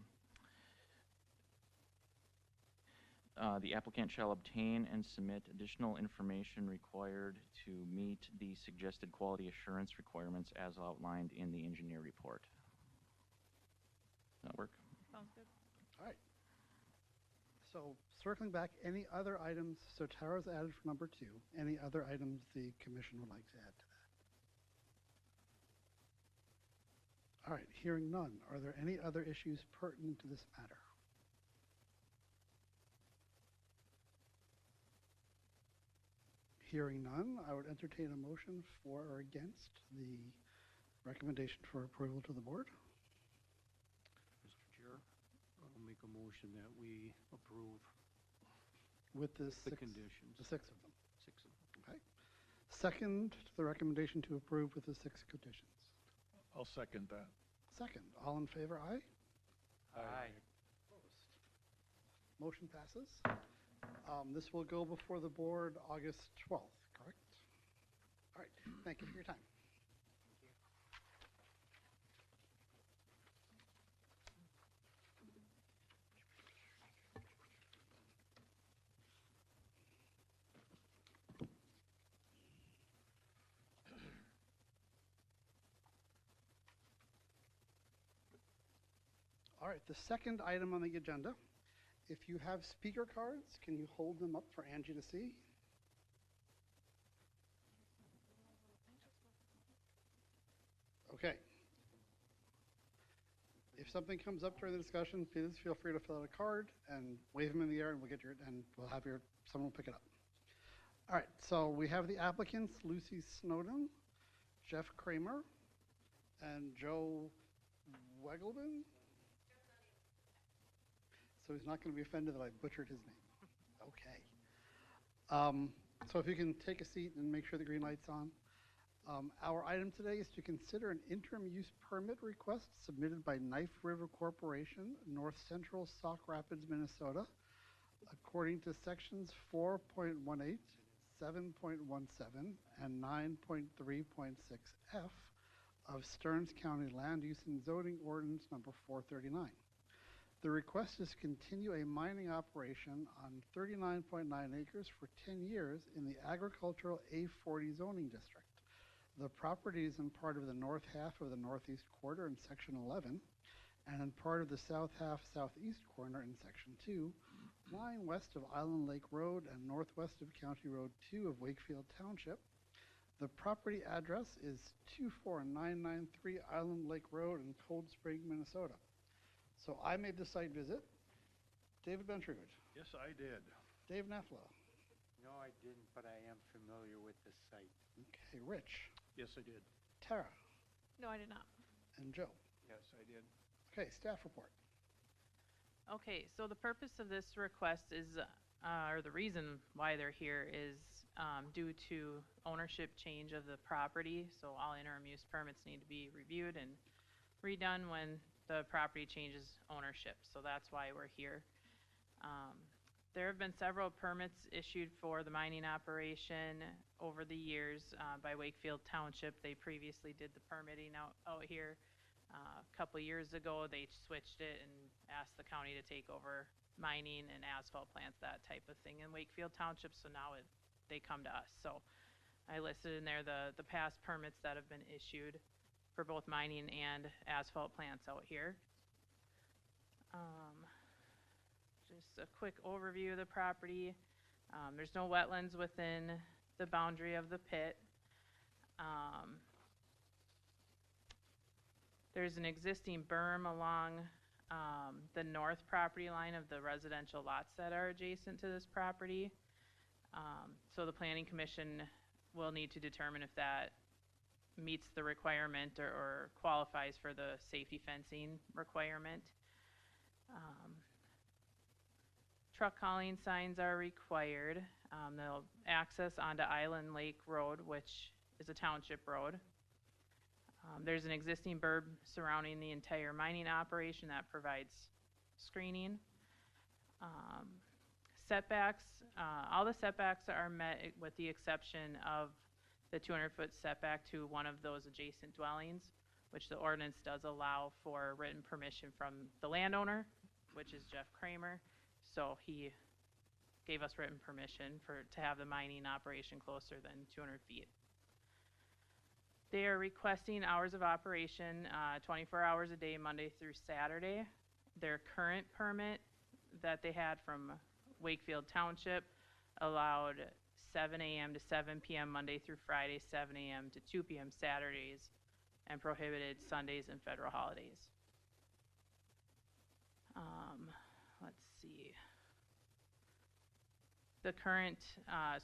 the applicant shall obtain and submit additional information required to meet the suggested quality assurance requirements as outlined in the engineer report. Does that work? Sounds good. All right. So circling back, any other items? So Tara's added for number 2. Any other items the commission would like to add to that? All right, hearing none. Are there any other issues pertinent to this matter? Hearing none, I would entertain a motion for or against the recommendation for approval to the board. Mr. Chair, I'll make a motion that we approve With the the 6, conditions. the 6 of them. 6 of them. Okay. Second to the recommendation to approve with the 6 conditions. I'll second that. Second, all in favor, aye? Aye. Opposed? Motion passes. This will go before the board August 12th, correct? All right, thank you for your time. All right, the second item on the agenda, if you have speaker cards, can you hold them up for Angie to see? Okay. If something comes up during the discussion, please feel free to fill out a card and wave them in the air, and we'll have someone will pick it up. All right, so we have the applicants, Lucy Snowden, Jeff Kramer, and Joe Wegelman. So he's not going to be offended that I butchered his name. Okay. So if you can take a seat and make sure the green light's on. Our item today is to consider an interim use permit request submitted by Knife River Corporation, North Central Sauk Rapids, Minnesota, according to sections 4.18, 7.17, and 9.3.6F of Stearns County Land Use and Zoning Ordinance number 439. The request is to continue a mining operation on 39.9 acres for 10 years in the agricultural A40 zoning district. The property is in part of the north half of the northeast quarter in section 11 and in part of the south half southeast corner in section 2, lying west of Island Lake Road and northwest of County Road 2 of Wakefield Township. The property address is 24993 Island Lake Road in Cold Spring, Minnesota. So I made the site visit. David Bentrud. Yes, I did. Dave Nefla. No, I didn't, but I am familiar with the site. Okay, Rich. Yes, I did. Tara. No, I did not. And Joe. Yes, I did. Okay, staff report. Okay, so the purpose of this request is, or the reason why they're here is due to ownership change of the property. So all interim use permits need to be reviewed and redone when the property changes ownership. So that's why we're here. There have been several permits issued for the mining operation over the years by Wakefield Township. They previously did the permitting out here. A couple years ago, they switched it and asked the county to take over mining and asphalt plants, that type of thing in Wakefield Township. So now they come to us. So I listed in there the past permits that have been issued for both mining and asphalt plants out here. Just a quick overview of the property. There's no wetlands within the boundary of the pit. There's an existing berm along the north property line of the residential lots that are adjacent to this property. So the Planning Commission will need to determine if that meets the requirement or qualifies for the safety fencing requirement. Truck calling signs are required. They'll access onto Island Lake Road, which is a township road. There's an existing berm surrounding the entire mining operation that provides screening. Setbacks, all the setbacks are met with the exception of the 200-foot setback to one of those adjacent dwellings, which the ordinance does allow for written permission from the landowner, which is Jeff Kramer. So he gave us written permission to have the mining operation closer than 200 feet. They are requesting hours of operation, 24 hours a day, Monday through Saturday. Their current permit that they had from Wakefield Township allowed 7 a.m. to 7 p.m. Monday through Friday, 7 a.m. to 2 p.m. Saturdays, and prohibited Sundays and federal holidays. Let's see. The current,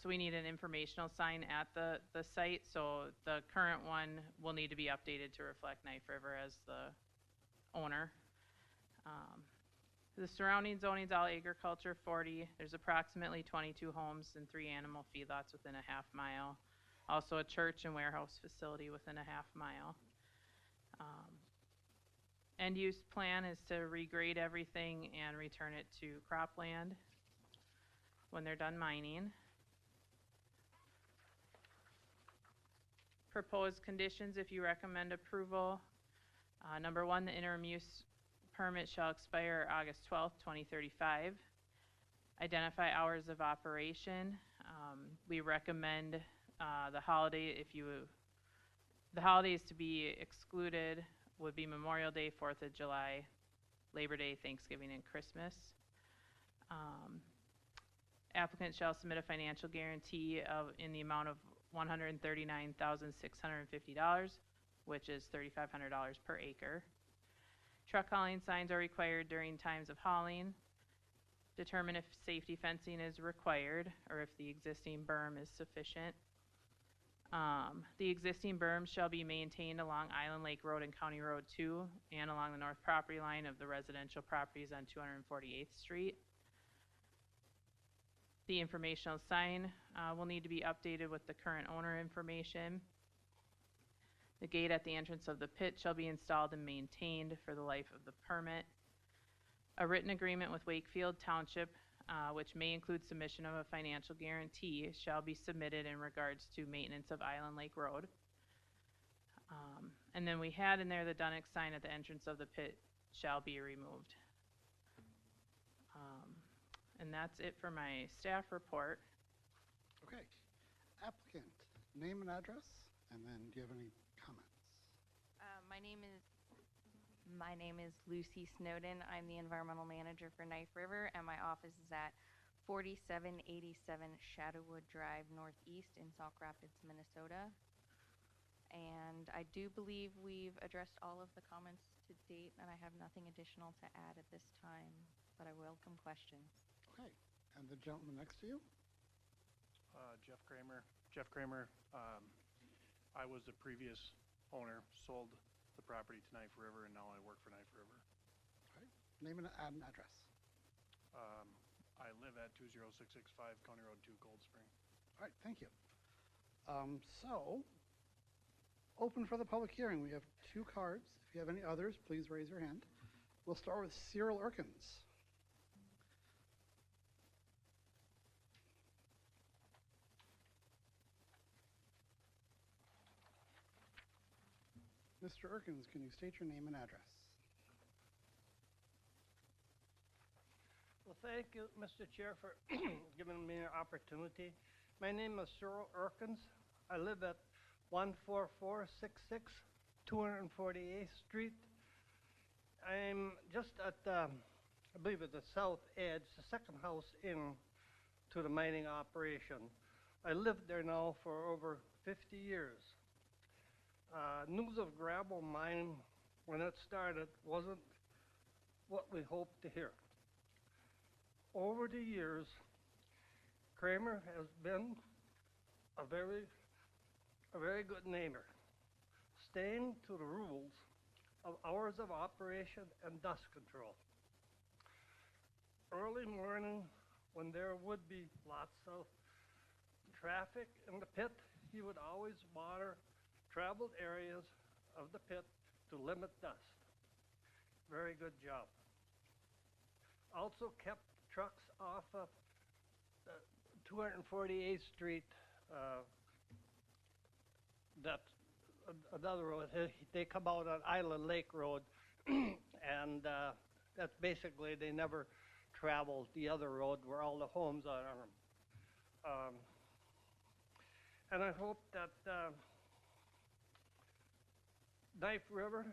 so we need an informational sign at the site, so the current one will need to be updated to reflect Knife River as the owner. The surrounding zoning's all agriculture 40. There's approximately 22 homes and 3 animal feedlots within a half mile. Also a church and warehouse facility within a half mile. End use plan is to regrade everything and return it to cropland when they're done mining. Proposed conditions if you recommend approval. Number 1, the interim use permit shall expire August 12th, 2035. Identify hours of operation. We recommend the holidays to be excluded would be Memorial Day, 4th of July, Labor Day, Thanksgiving, and Christmas. Applicant shall submit a financial guarantee in the amount of $139,650, which is $3,500 per acre. Truck hauling signs are required during times of hauling. Determine if safety fencing is required or if the existing berm is sufficient. The existing berm shall be maintained along Island Lake Road and County Road 2 and along the north property line of the residential properties on 248th Street. The informational sign will need to be updated with the current owner information. The gate at the entrance of the pit shall be installed and maintained for the life of the permit. A written agreement with Wakefield Township which may include submission of a financial guarantee, shall be submitted in regards to maintenance of Island Lake Road. And then we had in there the Dunnick sign at the entrance of the pit shall be removed. And that's it for my staff report. Okay. Applicant, name and address, and then do you have any comments? My name is Lucy Snowden. I'm the environmental manager for Knife River, and my office is at 4787 Shadowwood Drive Northeast in Sauk Rapids, Minnesota. And I do believe we've addressed all of the comments to date, and I have nothing additional to add at this time, but I welcome questions. Okay. And the gentleman next to you? Jeff Kramer. I was the previous owner, sold the property to Knife River, and now I work for Knife River. Okay. Name and address. I live at 20665 County Road 2, Cold Spring. All right, thank you. So, open for the public hearing. We have 2 cards. If you have any others, please raise your hand. We'll start with Cyril Erkins. Mr. Erkins, can you state your name and address? Well, thank you, Mr. Chair, for giving me an opportunity. My name is Cyril Erkins. I live at 14466 248th Street. I'm just at, I believe at the south edge, the second house in to the mining operation. I lived there now for over 50 years. News of gravel mine, when it started, wasn't what we hoped to hear. Over the years, Kramer has been a very good neighbor, staying to the rules of hours of operation and dust control. Early morning, when there would be lots of traffic in the pit, he would always water traveled areas of the pit to limit dust. Very good job. Also kept trucks off of 248th Street, that's another road. They come out on Island Lake Road, and that's basically, they never traveled the other road where all the homes are on them. And I hope that Knife River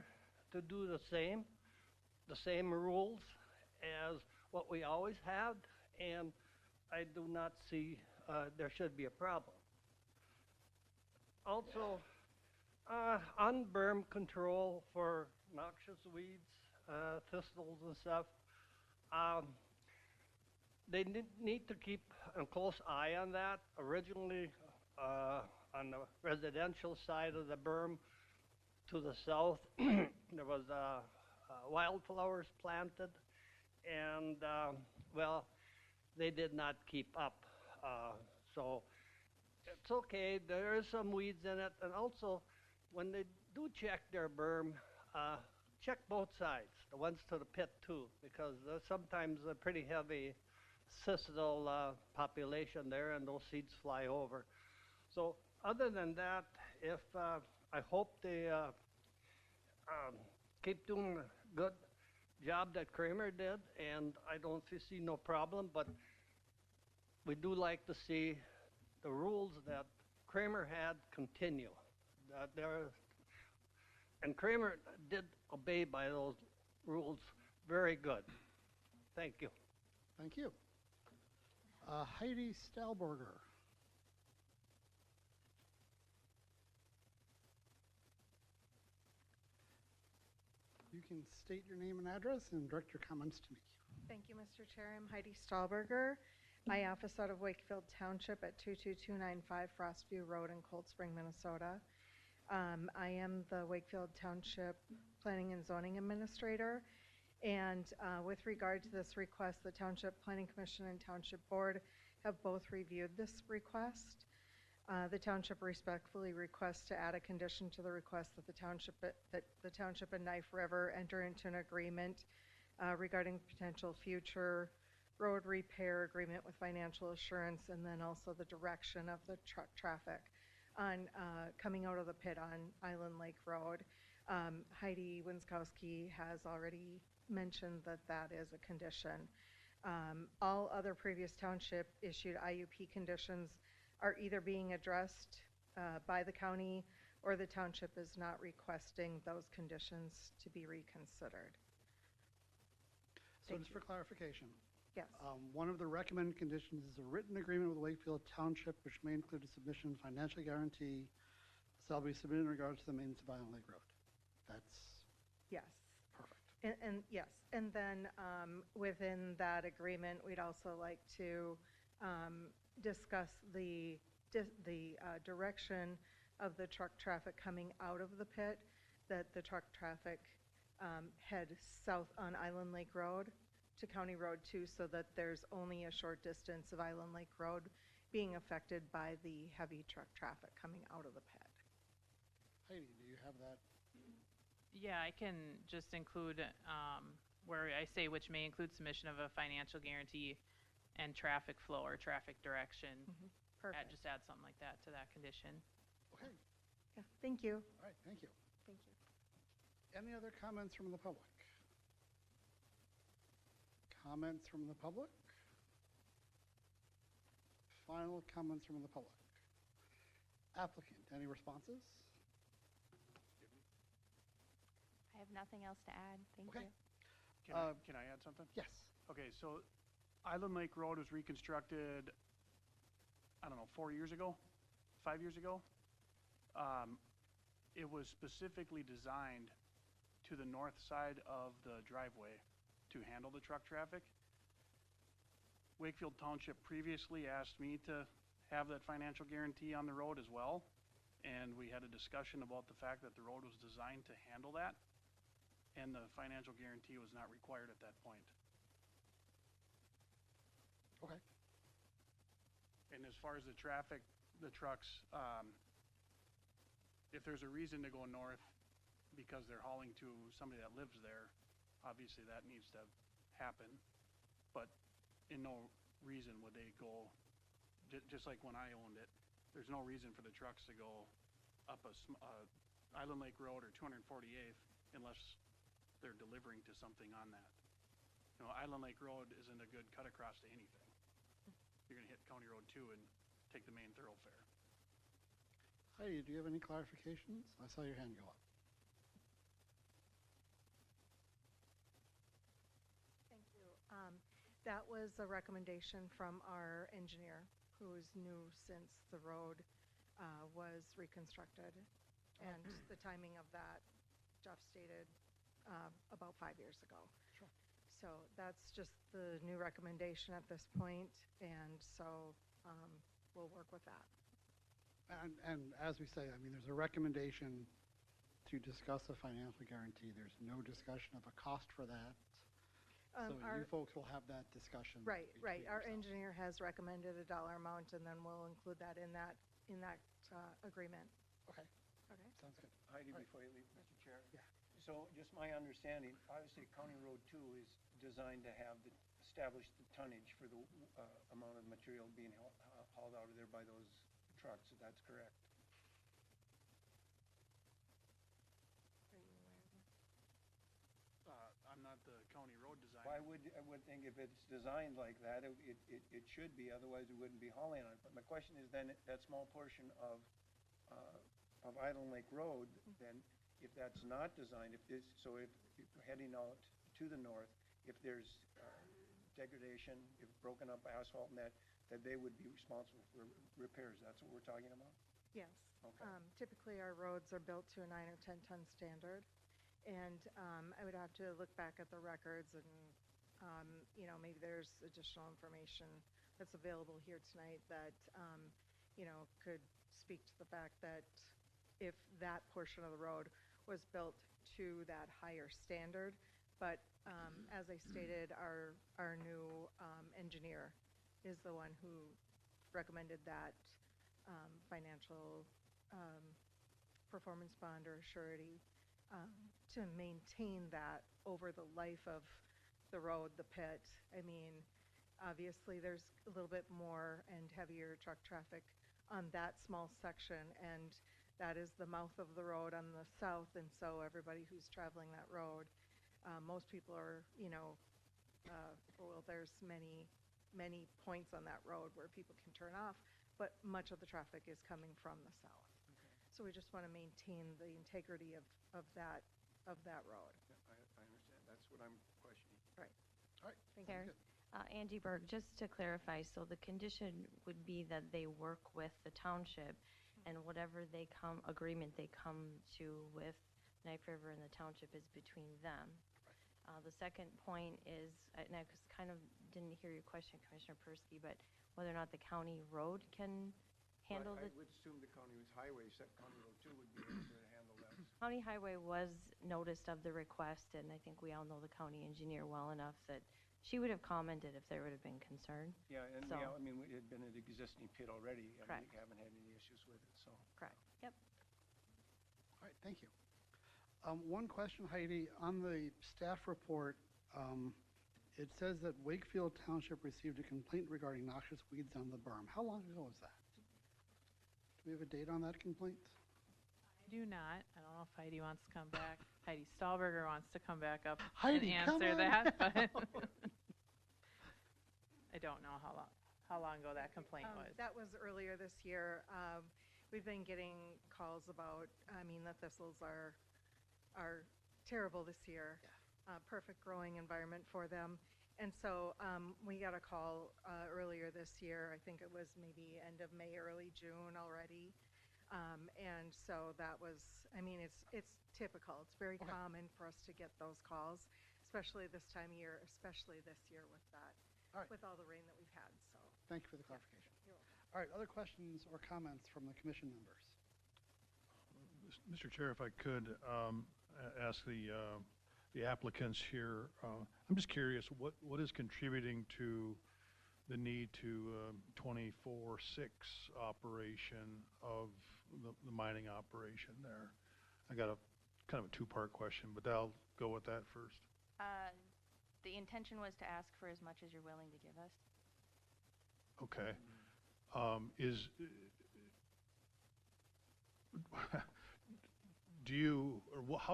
to do the same rules as what we always had, and I do not see there should be a problem. Also, on berm control for noxious weeds, thistles and stuff, they need to keep a close eye on that. Originally, on the residential side of the berm, to the south, there was wildflowers planted, and well, they did not keep up. So it's okay. There is some weeds in it, and also when they do check their berm, check both sides, the ones to the pit too, because there's sometimes a pretty heavy cicadal population there, and those seeds fly over. So other than that, if I hope they keep doing the good job that Kramer did, and I don't see no problem, but we do like to see the rules that Kramer had continue. And Kramer did obey by those rules very good. Thank you. Thank you. Heidi Stahlberger. You can state your name and address and direct your comments to me. Thank you, Mr. Chair. I'm Heidi Stahlberger. I office out of Wakefield Township at 22295 Frostview Road in Cold Spring, Minnesota. I am the Wakefield Township Planning and Zoning Administrator. And with regard to this request, the Township Planning Commission and Township Board have both reviewed this request. The township respectfully requests to add a condition to the request that the township and Knife River enter into an agreement regarding potential future road repair agreement with financial assurance, and then also the direction of the truck traffic on, coming out of the pit on Island Lake Road. Heidi Winskowski has already mentioned that that is a condition. All other previous township issued IUP conditions are either being addressed by the county, or the township is not requesting those conditions to be reconsidered. So just for clarification, Yes. one of the recommended conditions is a written agreement with Wakefield Township, which may include a submission of financial guarantee shall be submitted in regards to the maintenance of Island Lake Road. That's Yes. perfect. And yes, and then within that agreement, we'd also like to discuss the direction of the truck traffic coming out of the pit, that the truck traffic head south on Island Lake Road to County Road 2, so that there's only a short distance of Island Lake Road being affected by the heavy truck traffic coming out of the pit. Heidi, do you have that? Yeah, I can just include, where I say which may include submission of a financial guarantee and traffic flow or traffic direction. Perfect. Just add something like that to that condition. Okay. Yeah, thank you. All right, thank you. Thank you. Any other comments from the public? Comments from the public? Final comments from the public? Applicant, any responses? I have nothing else to add. Thank Okay. you. Can I add something? Yes. Okay, so Island Lake Road was reconstructed, I don't know, 4 years ago, 5 years ago. It was specifically designed to the north side of the driveway to handle the truck traffic. Wakefield Township previously asked me to have that financial guarantee on the road as well, and we had a discussion about the fact that the road was designed to handle that, and the financial guarantee was not required at that point. Okay. And as far as the traffic, the trucks, if there's a reason to go north because they're hauling to somebody that lives there, obviously that needs to happen. But in no reason would they go, just like when I owned it, there's no reason for the trucks to go up Island Lake Road or 248th unless they're delivering to something on that. You know, Island Lake Road isn't a good cut across to anything. You're gonna hit County Road 2 and take the main thoroughfare. Heidi, do you have any clarifications? I saw your hand go up. Thank you. That was a recommendation from our engineer, who is new since the road was reconstructed. And the timing of that, Jeff stated, about 5 years ago. Sure. So that's just the new recommendation at this point, and so we'll work with that. And as we say, I mean, there's a recommendation to discuss a financial guarantee. There's no discussion of a cost for that. So you folks will have that discussion. Right. between Our yourselves. engineer has recommended a dollar amount, and then we'll include that in that agreement. Okay. Okay. Sounds good. Heidi, All right. before you leave, Mr. Chair. Yeah. So just my understanding, obviously County Road 2 is designed to have establish the tonnage for the amount of material being hauled out of there by those trucks. That's correct. I'm not the county road designer. Well, I would think if it's designed like that, it should be, otherwise we wouldn't be hauling on it. But my question is then, that small portion of Island Lake Road, then if that's not designed, if you're heading out to the north, if there's degradation, if broken up asphalt and that they would be responsible for repairs. That's what we're talking about? Yes. Okay. Typically, our roads are built to a 9 or 10-ton standard. And I would have to look back at the records and, maybe there's additional information that's available here tonight that, could speak to the fact that if that portion of the road was built to that higher standard. But as I stated, our new engineer is the one who recommended that financial performance bond or surety to maintain that over the life of the road, the pit. I mean, Obviously, there's a little bit more and heavier truck traffic on that small section, and that is the mouth of the road on the south, and so everybody who's traveling that road, most people are, well, there's many points on that road where people can turn off, but much of the traffic is coming from the south. So we just want to maintain the integrity of that road. Yeah, I understand. That's what I'm questioning. Right. All right. Thank Chair, you. Angie Berg, just to clarify, so the condition would be that they work with the township and whatever agreement they come to with Knife River and the township is between them. The second point is, and I kind of didn't hear your question, Commissioner Persky, but whether or not the county road can handle I the. would assume the county highway, County Road 2 would be able to handle that. County highway was noticed of the request, and I think we all know the county engineer well enough that she would have commented if there would have been concern. Yeah, and So- yeah, I mean, it had been an existing pit already. I mean, Correct. we haven't had any issues with it, so. Correct. Yep. All right, thank you. One question, Heidi, on the staff report, it says that Wakefield Township received a complaint regarding noxious weeds on the berm. How long ago was that? Do we have a date on that complaint? I do not. I don't know if Heidi wants to come back. Heidi Stahlberger wants to come back up Heidi, and come answer on that, but down. I don't know how long ago that complaint was. That was earlier this year. We've been getting calls about, the thistles are terrible this year. Perfect growing environment for them. And so we got a call earlier this year. I think it was maybe end of May, early June already. And so that was, it's typical. It's very common for us to get those calls, especially this time of year, especially this year with that, All right. with all the rain that we've had. So Thank you for the clarification. you're welcome. All right, other questions or comments from the commission members? Mr. Chair, if I could ask the applicants here, I'm just curious, what is contributing to the need to 24/6 operation of the mining operation there? I got a kind of a two-part question, but I'll go with that first. The intention was to ask for as much as you're willing to give us. Okay. How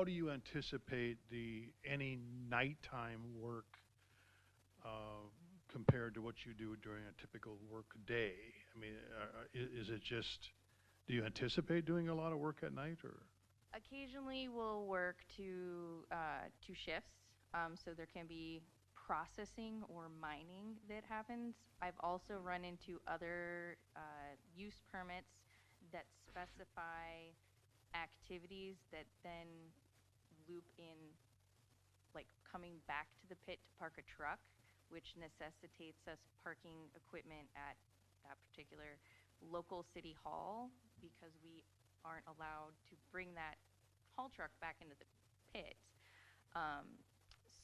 do you anticipate any nighttime work compared to what you do during a typical work day? I mean, is it just, do you anticipate doing a lot of work at night, or? Occasionally, we'll work two shifts, so there can be processing or mining that happens. I've also run into other use permits that specify activities that then loop in, like coming back to the pit to park a truck, which necessitates us parking equipment at that particular local city hall because we aren't allowed to bring that haul truck back into the pit.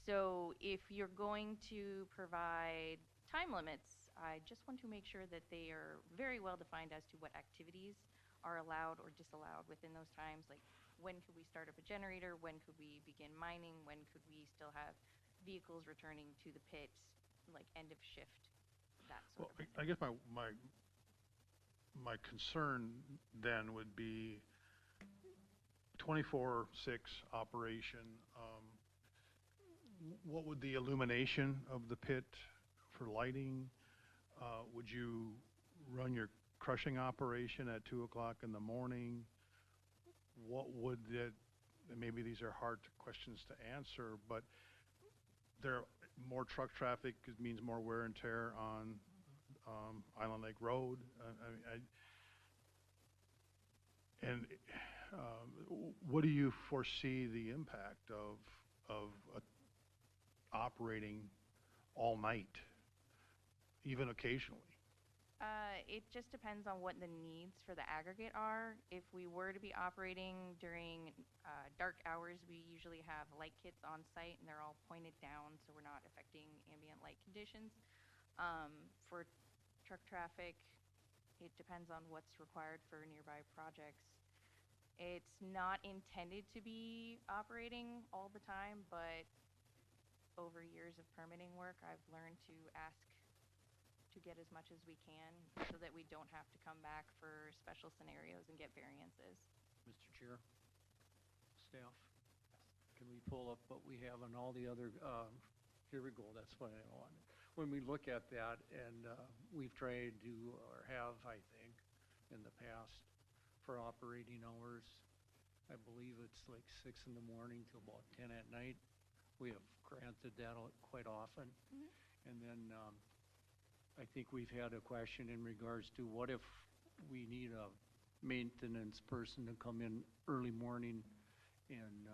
So if you're going to provide time limits, I just want to make sure that they are very well defined as to what activities are allowed or disallowed within those times. Like, when could we start up a generator? When could we begin mining? When could we still have vehicles returning to the pit, like end of shift, that sort of thing. I guess my concern then would be 24/6 operation. What would the illumination of the pit for lighting? Would you run your crushing operation at 2 o'clock in the morning? What would that, and maybe these are hard questions to answer, but more truck traffic means more wear and tear on Island Lake Road. What do you foresee the impact of operating all night, even occasionally? It just depends on what the needs for the aggregate are. If we were to be operating during dark hours, we usually have light kits on site and they're all pointed down so we're not affecting ambient light conditions. For truck traffic, it depends on what's required for nearby projects. It's not intended to be operating all the time, but over years of permitting work, I've learned to ask to get as much as we can so that we don't have to come back for special scenarios and get variances. Mr. Chair, staff, can we pull up what we have on all the other, here we go, that's what I wanted. When we look at that, and we've tried to, or have, I think, in the past, for operating hours, I believe it's like 6 in the morning till about 10 at night. We have granted that quite often. And then I think we've had a question in regards to what if we need a maintenance person to come in early morning and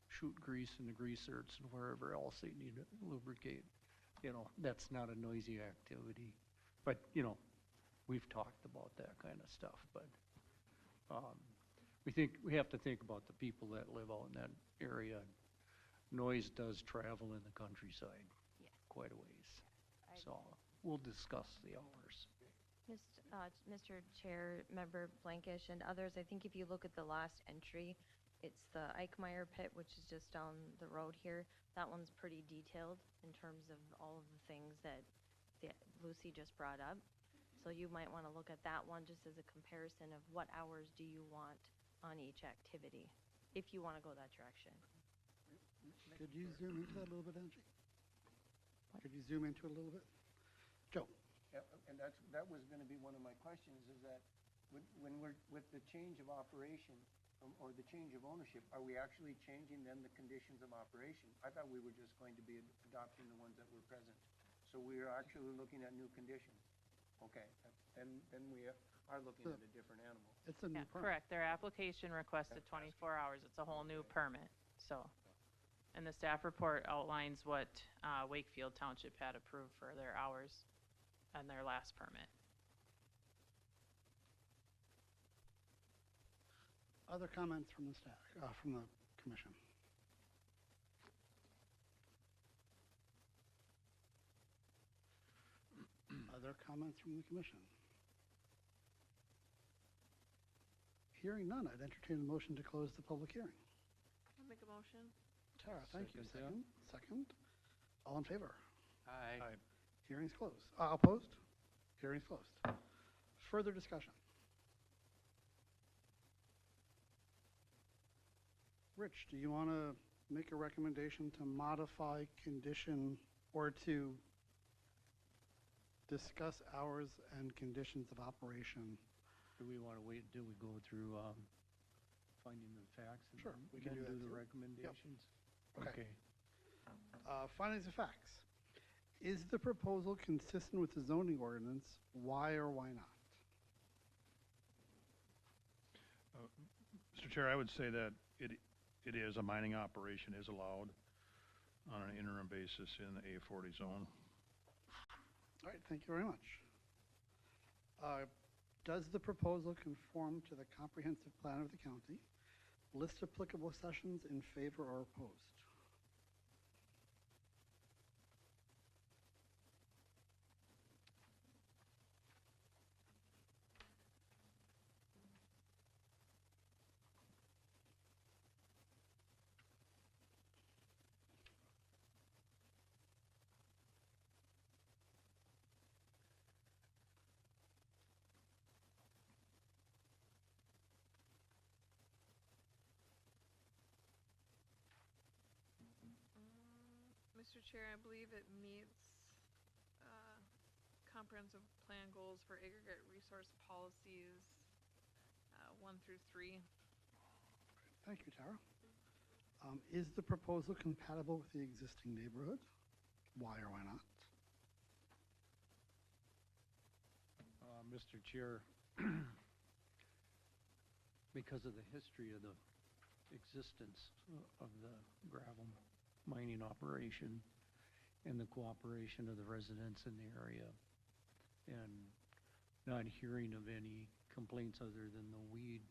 shoot grease in the greasers and wherever else they need to lubricate. You know, that's not a noisy activity. But, you know, we've talked about that kind of stuff, but we have to think about the people that live out in that area. Noise does travel in the countryside quite a ways. So we'll discuss the hours. Mr. Chair, Member Blankish and others, I think if you look at the last entry, it's the Eichmeyer pit, which is just down the road here. That one's pretty detailed in terms of all of the things that Lucy just brought up. So you might want to look at that one just as a comparison of what hours do you want on each activity, if you want to go that direction. Could you zoom into that a little bit, Angie? Could you zoom into it a little bit? Joe? Yeah, and that was going to be one of my questions, is that when we're with the change of operation or the change of ownership, are we actually changing then the conditions of operation? I thought we were just going to be adopting the ones that were present. So we are actually looking at new conditions. Okay, then we are looking at a different animal. It's a new permit. Correct. Their application requested 24 hours. It's a whole new permit, so. And the staff report outlines what Wakefield Township had approved for their hours on their last permit. Other comments from the staff, from the commission? Other comments from the commission? Hearing none, I'd entertain a motion to close the public hearing. I'll make a motion. Tara, thank you. Second, Second. All in favor? Aye. Hearing's closed. Opposed? Hearing's closed. Further discussion? Rich, do you want to make a recommendation to modify condition or to discuss hours and conditions of operation? Do we want to wait until we go through finding the facts? And Sure, we can then do that the too. recommendations? Okay. Findings of facts. Is the proposal consistent with the zoning ordinance? Why or why not? Mr. Chair, I would say that it is, a mining operation is allowed on an interim basis in the A40 zone. All right, thank you very much. Does the proposal conform to the comprehensive plan of the county? List applicable sessions in favor or opposed. Mr. Chair, I believe it meets comprehensive plan goals for aggregate resource policies 1 through 3. Thank you, Tara. Is the proposal compatible with the existing neighborhood? Why or why not? Mr. Chair, because of the history of the existence of the gravel mining operation and the cooperation of the residents in the area, and not hearing of any complaints other than the weed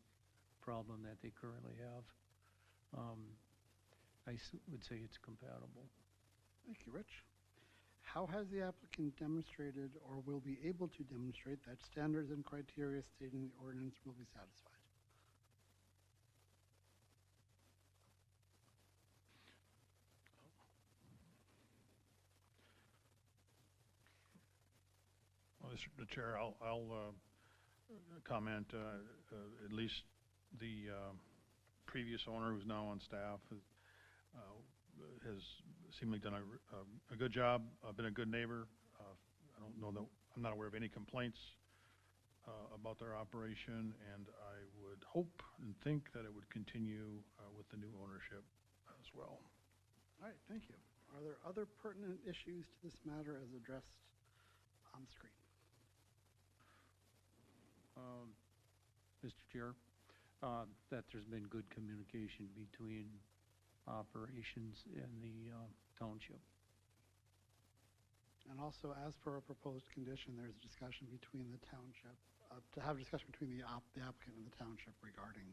problem that they currently have, I would say it's compatible. Thank you, Rich. How has the applicant demonstrated or will be able to demonstrate that standards and criteria stated in the ordinance will be satisfied? Mr. Chair, I'll comment, at least the previous owner who's now on staff has seemingly done a good job, been a good neighbor. I don't know that, I'm not aware of any complaints about their operation, and I would hope and think that it would continue with the new ownership as well. All right, thank you. Are there other pertinent issues to this matter as addressed on screen? Mr. Chair, that there's been good communication between operations and the township. And also, as per a proposed condition, there's a discussion between the township, to have a discussion between the applicant and the township regarding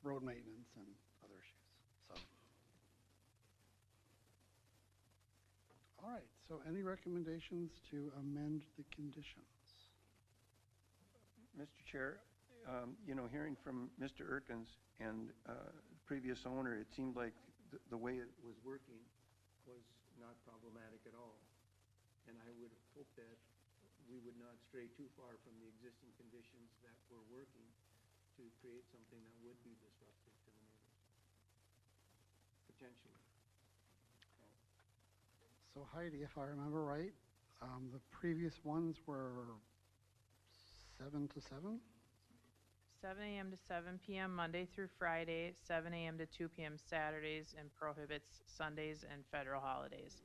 road maintenance and other issues, so. All right, so any recommendations to amend the conditions? Mr. Chair, hearing from Mr. Erkins and previous owner, it seemed like the way it was working was not problematic at all. And I would hope that we would not stray too far from the existing conditions that were working to create something that would be disruptive to the neighbors, potentially. So Heidi, if I remember right, the previous ones were 7 to 7? 7 a.m. to 7 p.m. Monday through Friday, 7 a.m. to 2 p.m. Saturdays, and prohibits Sundays and federal holidays.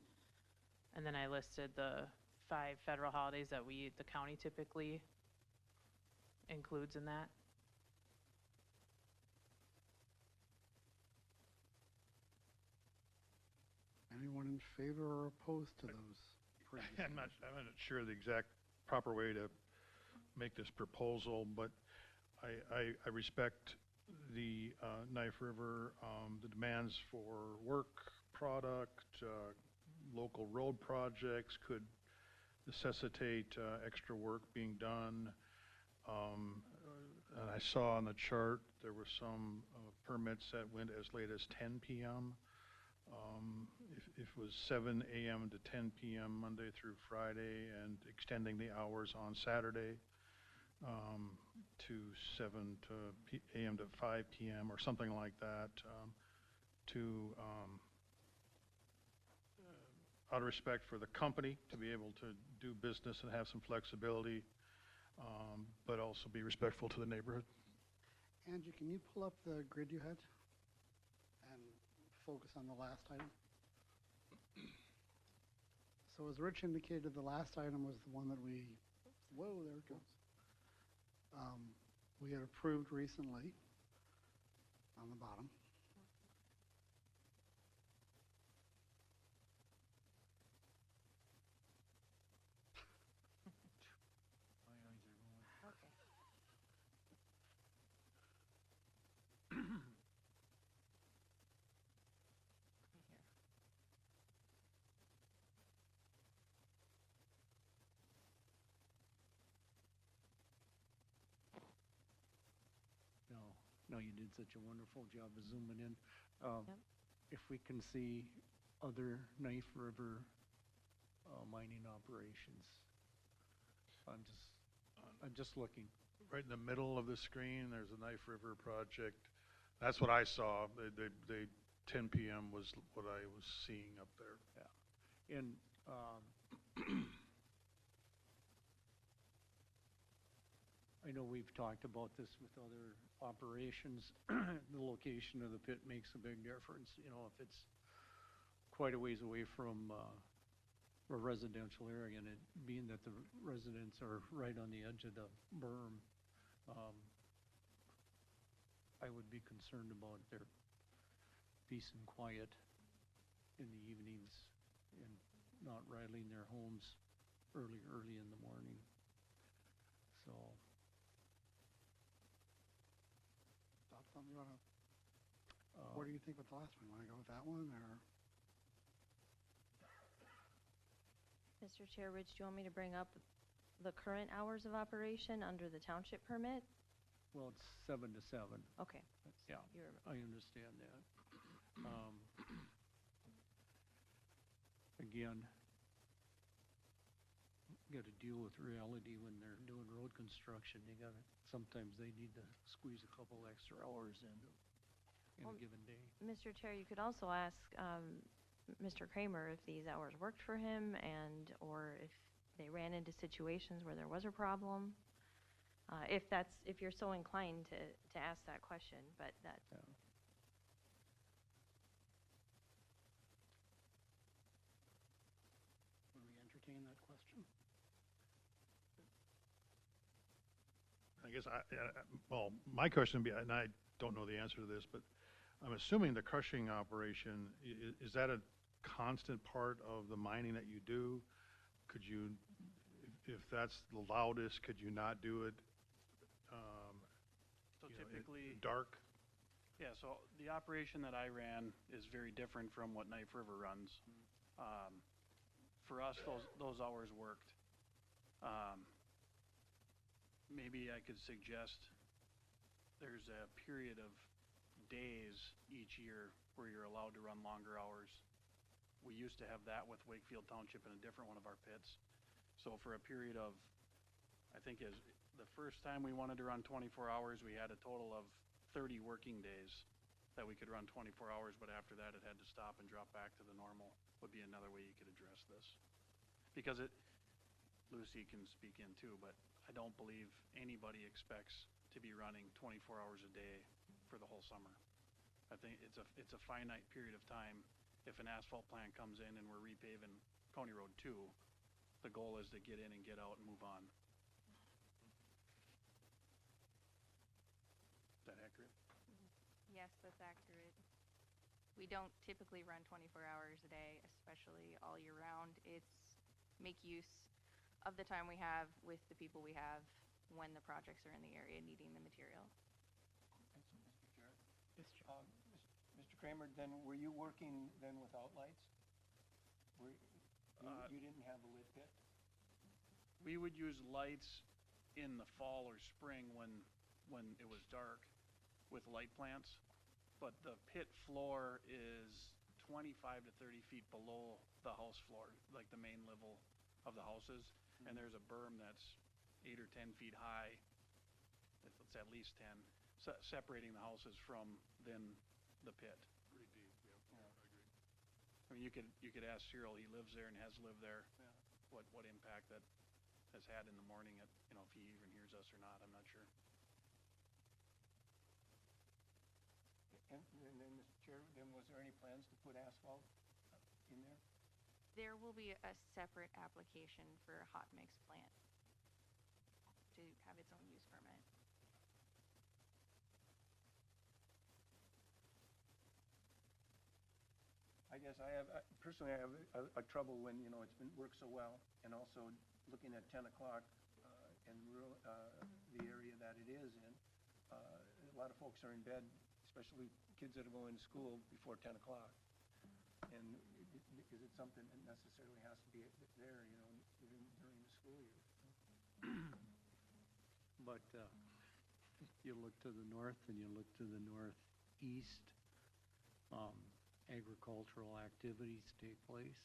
And then I listed the 5 federal holidays that the county typically includes in that. Anyone in favor or opposed to those? I'm not sure the exact proper way to make this proposal, but I respect the Knife River, the demands for work product, local road projects could necessitate extra work being done. And I saw on the chart there were some permits that went as late as 10 p.m. If it was 7 a.m. to 10 p.m. Monday through Friday and extending the hours on Saturday to 7 a.m. to 5 p.m. or something like that, out of respect for the company to be able to do business and have some flexibility, but also be respectful to the neighborhood. Angie, can you pull up the grid you had and focus on the last item? So as Rich indicated, the last item was the one that whoa, there it goes. We had approved recently on the bottom. No, you did such a wonderful job of zooming in. Yep. If we can see other Knife River mining operations. I'm just looking. Right in the middle of the screen, there's a Knife River project. That's what I saw. They 10 p.m. was what I was seeing up there. Yeah. And I know we've talked about this with other operations. The location of the pit makes a big difference. If it's quite a ways away from a residential area, and it being that the residents are right on the edge of the berm, I would be concerned about their peace and quiet in the evenings and not rattling their homes early in the morning. So. Thoughts on what do you think with the last one? Want to go with that one or? Mr. Chair, Rich, do you want me to bring up the current hours of operation under the township permit? Well, it's 7 to 7. Okay. Yeah, I understand that. Again, gotta deal with reality when they're doing road construction. Sometimes they need to squeeze a couple extra hours in a Well, given day. Mr. Chair, you could also ask Mr. Kramer if these hours worked for him or if they ran into situations where there was a problem. If you're so inclined to ask that question, but that. Would we entertain that question? I guess well, my question would be, and I don't know the answer to this, but I'm assuming the crushing operation, is that a constant part of the mining that you do? Could you, if that's the loudest, could you not do it? So you know, typically, dark? yeah, so the operation that I ran is very different from what Knife River runs. For us, those hours worked. Maybe I could suggest there's a period of days each year where you're allowed to run longer hours. We used to have that with Wakefield Township in a different one of our pits. So for a period of, I think is the first time we wanted to run 24 hours, we had a total of 30 working days that we could run 24 hours, but after that it had to stop and drop back to the normal, would be another way you could address this. Because Lucy can speak in too, but I don't believe anybody expects to be running 24 hours a day for the whole summer. I think it's a finite period of time. If an asphalt plant comes in and we're repaving County Road 2, the goal is to get in and get out and move on. Is that accurate? Yes, that's accurate. We don't typically run 24 hours a day, especially all year round. It's make use of the time we have with the people we have when the projects are in the area needing the material. Mr. Chair. Mr. Kramer, then were you working then without lights? You didn't have a lit pit? We would use lights in the fall or spring when it was dark with light plants, but the pit floor is 25 to 30 feet below the house floor, like the main level of the houses, and there's a berm that's 8 or 10 feet high, it's at least 10, separating the houses from then the pit. Pretty deep, yeah. I agree. I mean, you could ask Cyril, he lives there and has lived there, what impact that has had in the morning at, if he even hears us or not, I'm not sure. And then, Mr. Chair, then was there any plans to put asphalt in there? There will be a separate application for a hot mix plant to have its own use permit. I guess personally I have a trouble when, it's worked so well, and also looking at 10 o'clock and the area that it is in. A lot of folks are in bed, especially kids that are going to school before 10 o'clock. And is it something that necessarily has to be there, even during the school year? But you look to the north and you look to the northeast, agricultural activities take place.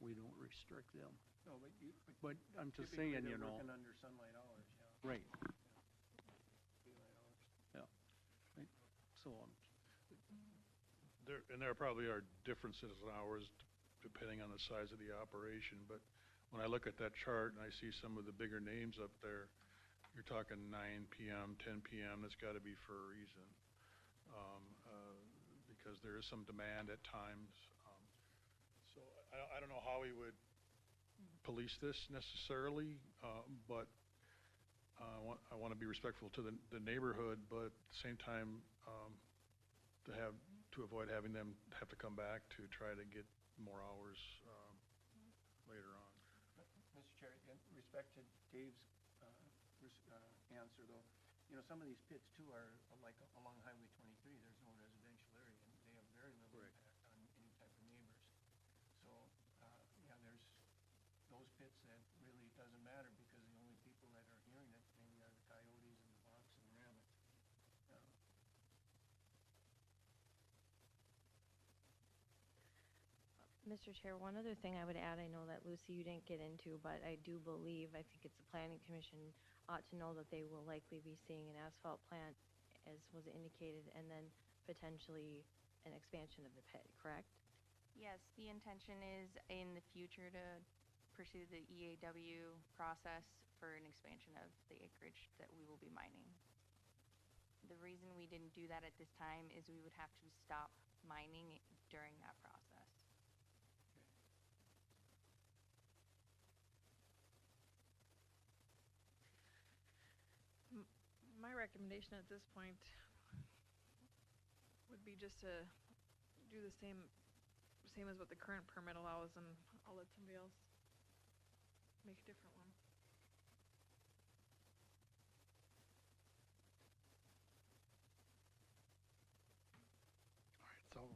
We don't restrict them. No, But I'm just typically saying, they're working under sunlight hours, yeah. Right. Daylight hours. Yeah. Right. So, There probably are differences in hours depending on the size of the operation, but when I look at that chart and I see some of the bigger names up there, you're talking 9 p.m., 10 p.m., that's got to be for a reason. Because there is some demand at times. So I don't know how we would police this necessarily, but I want to be respectful to the neighborhood, but at the same time, to avoid having them have to come back to try to get more hours later on. Mr. Chair, in respect to Dave's answer, though, some of these pits too are like along Highway 23. There's no residential area, and they have very little impact on any type of neighbors. So, yeah, there's those pits that really doesn't matter because the only people that are hearing it maybe are the coyotes and the fox and the rabbit. Mr. Chair, one other thing I would add, I know that Lucy, you didn't get into, but I do believe, I think it's the planning commission ought to know that they will likely be seeing an asphalt plant, as was indicated, and then potentially an expansion of the pit, correct? Yes, the intention is in the future to pursue the EAW process for an expansion of the acreage that we will be mining. The reason we didn't do that at this time is we would have to stop mining during that process. My recommendation at this point would be just to do the same as what the current permit allows, and I'll let somebody else make a different one. All right, so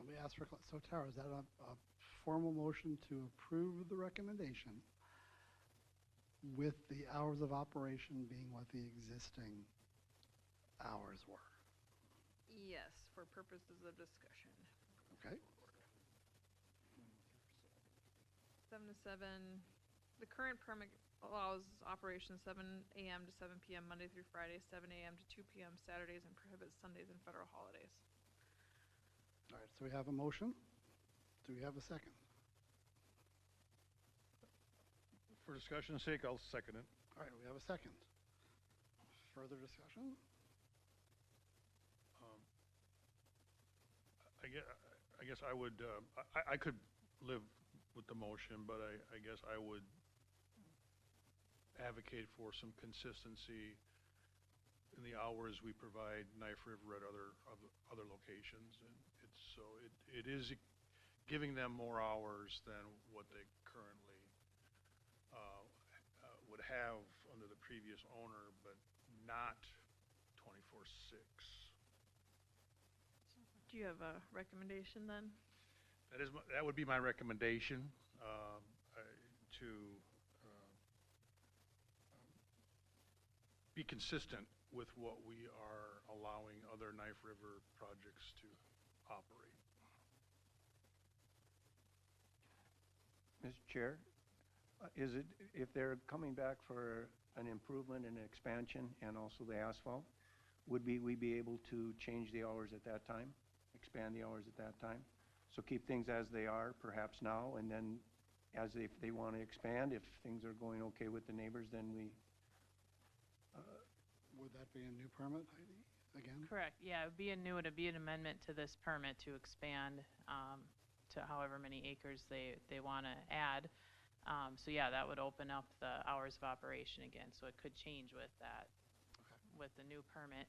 let me ask for, so Tara, is that a formal motion to approve the recommendation with the hours of operation being what the existing hours were? Yes, for purposes of discussion. Okay? 7 to 7. The current permit allows operation 7 a.m. to 7 p.m. Monday through Friday, 7 a.m. to 2 p.m. Saturdays, and prohibits Sundays and federal holidays. All right, so we have a motion. Do we have a second? For discussion's sake, I'll second it. All right, we have a second. Further discussion? I guess I would, I could live with the motion, but I guess I would advocate for some consistency in the hours we provide Knife River at other locations. And it is giving them more hours than what they currently would have under the previous owner, but not 24/6. Do you have a recommendation then? That would be my recommendation, to be consistent with what we are allowing other Knife River projects to operate. Mr. Chair, is it, if they're coming back for an improvement and expansion and also the asphalt, would we be able to change the hours at that time? Expand the hours at that time? So keep things as they are, perhaps now, and then as if they want to expand, if things are going okay with the neighbors, then we... Would that be a new permit, Heidi, again? Correct, yeah, it'd be an amendment to this permit to expand to however many acres they want to add. So yeah, that would open up the hours of operation again, so it could change with that, with the new permit.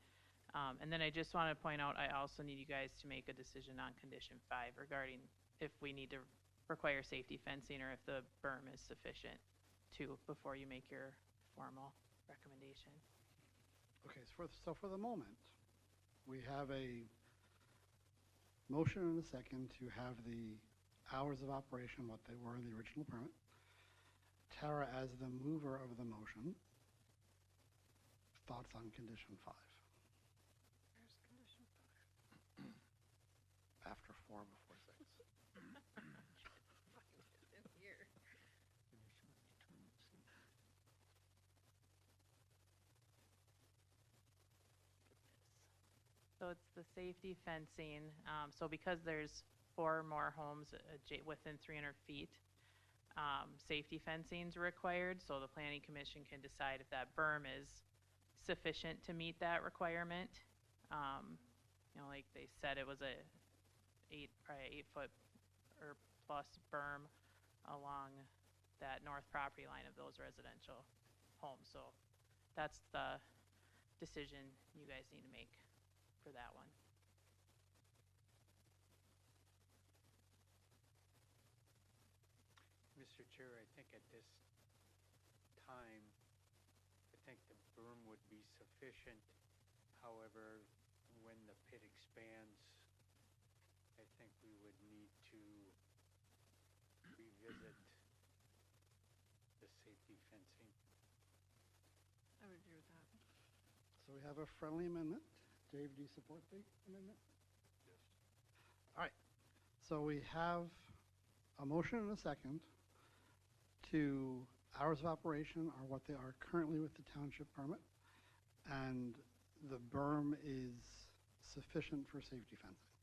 And then I just want to point out, I also need you guys to make a decision on condition 5 regarding if we need to require safety fencing or if the berm is sufficient too, before you make your formal recommendation. Okay, so for the moment, we have a motion and a second to have the hours of operation what they were in the original permit. Tara, as the mover of the motion, thoughts on condition 5? Where's condition 5? After 4, before 6. In here. So it's the safety fencing. So because there's 4 more homes within 300 feet, safety fencing's required. So the planning commission can decide if that berm is sufficient to meet that requirement. You know, like they said, it was probably 8 foot or plus berm along that north property line of those residential homes. So that's the decision you guys need to make for that one. Mr. Chair, I think at this time, I think the berm would be sufficient. However, when the pit expands, I think we would need to revisit the safety fencing. I would agree with that. So we have a friendly amendment. Dave, do you support the amendment? Yes. All right. So we have a motion and a second to hours of operation are what they are currently with the township permit, and the berm is sufficient for safety fencing.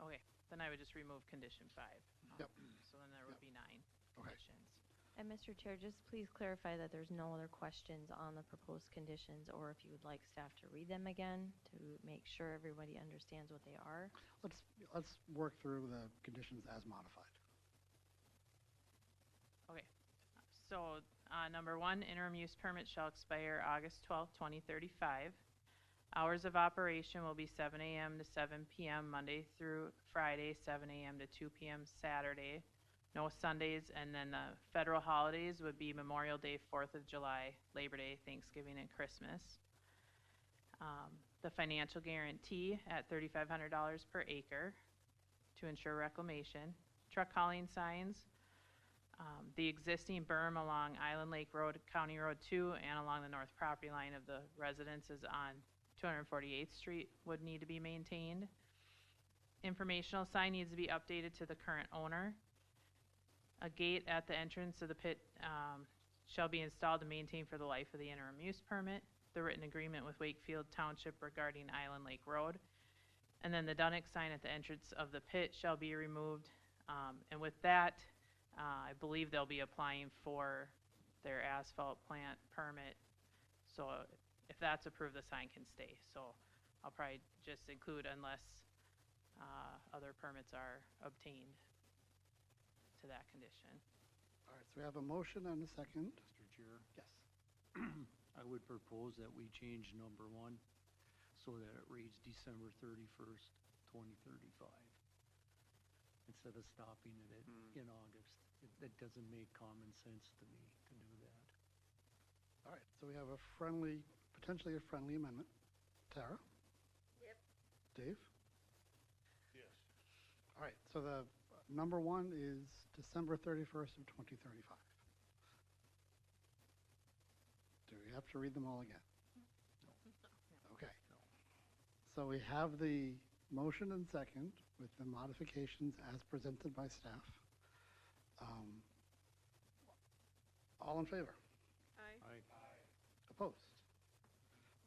Okay, then I would just remove condition 5. Yep. So then there would be 9 Okay. conditions. And Mr. Chair, just please clarify that there's no other questions on the proposed conditions, or if you would like staff to read them again to make sure everybody understands what they are. Let's work through the conditions as modified. Okay, so number 1, interim use permit shall expire August 12th, 2035. Hours of operation will be 7 a.m. to 7 p.m. Monday through Friday, 7 a.m. to 2 p.m. Saturday. No Sundays, and then the federal holidays would be Memorial Day, 4th of July, Labor Day, Thanksgiving, and Christmas. The financial guarantee at $3,500 per acre to ensure reclamation. Truck hauling signs. The existing berm along Island Lake Road, County Road 2, and along the north property line of the residences on 248th Street would need to be maintained. Informational sign needs to be updated to the current owner. A gate at the entrance of the pit shall be installed and maintained for the life of the interim use permit. The written agreement with Wakefield Township regarding Island Lake Road. And then the Dunnick sign at the entrance of the pit shall be removed. And with that, I believe they'll be applying for their asphalt plant permit. So if that's approved, the sign can stay. So I'll probably just include unless other permits are obtained to that condition. All right, so we have a motion and a second. Mr. Chair, Yes. I would propose that we change number 1 so that it reads December 31st, 2035. Instead of stopping it in August. That doesn't make common sense to me to do that. All right, so we have a potentially a friendly amendment. Tara? Yep. Dave? Yes. All right, so the number 1 is December 31st of 2035. Do we have to read them all again? Okay. So we have the motion and second with the modifications as presented by staff. All in favor? Aye. Opposed?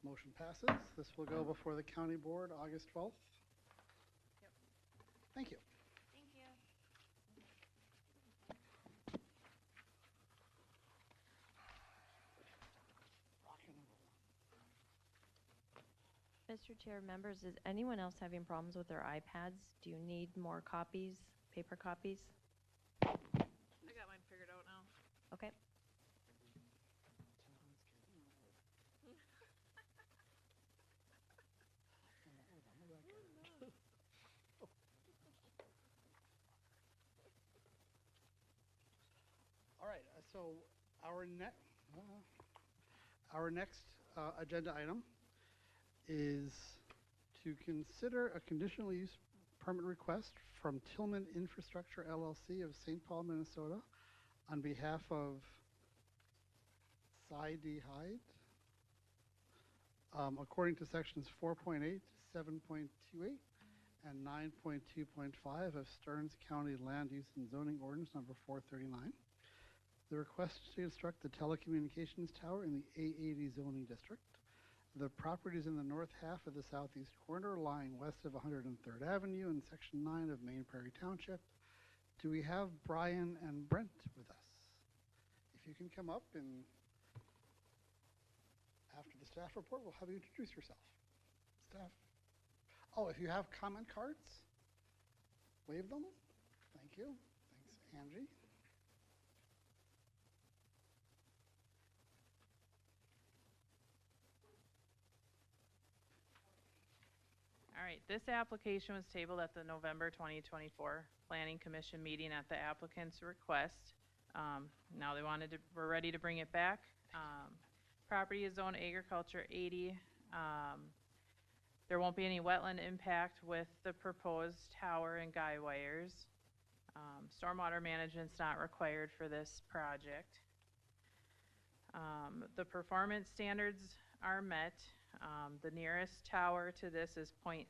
Motion passes. This will go before the county board August 12th. Yep. Thank you. Thank you. Mr. Chair, members, is anyone else having problems with their iPads? Do you need more copies, paper copies? I got mine figured out now. Okay. All right, so our next agenda item is to consider a conditional use permit request from Tillman Infrastructure LLC of St. Paul, Minnesota, on behalf of Cy D. Hyde, according to sections 4.8, 7.28, and 9.2.5 of Stearns County Land Use and Zoning Ordinance number 439. The request is to construct the telecommunications tower in the A80 zoning district. The property is in the north half of the southeast corner, lying west of 103rd Avenue in Section 9 of Main Prairie Township. Do we have Brian and Brent with us? If you can come up, and after the staff report, we'll have you introduce yourself. Staff. Oh, if you have comment cards, wave them. Thank you. Thanks, Angie. All right, this application was tabled at the November 2024 Planning Commission meeting at the applicant's request. Now we're ready to bring it back. Property is zoned agriculture 80. There won't be any wetland impact with the proposed tower and guy wires. Stormwater management's not required for this project. The performance standards are met. The nearest tower to this is 0.6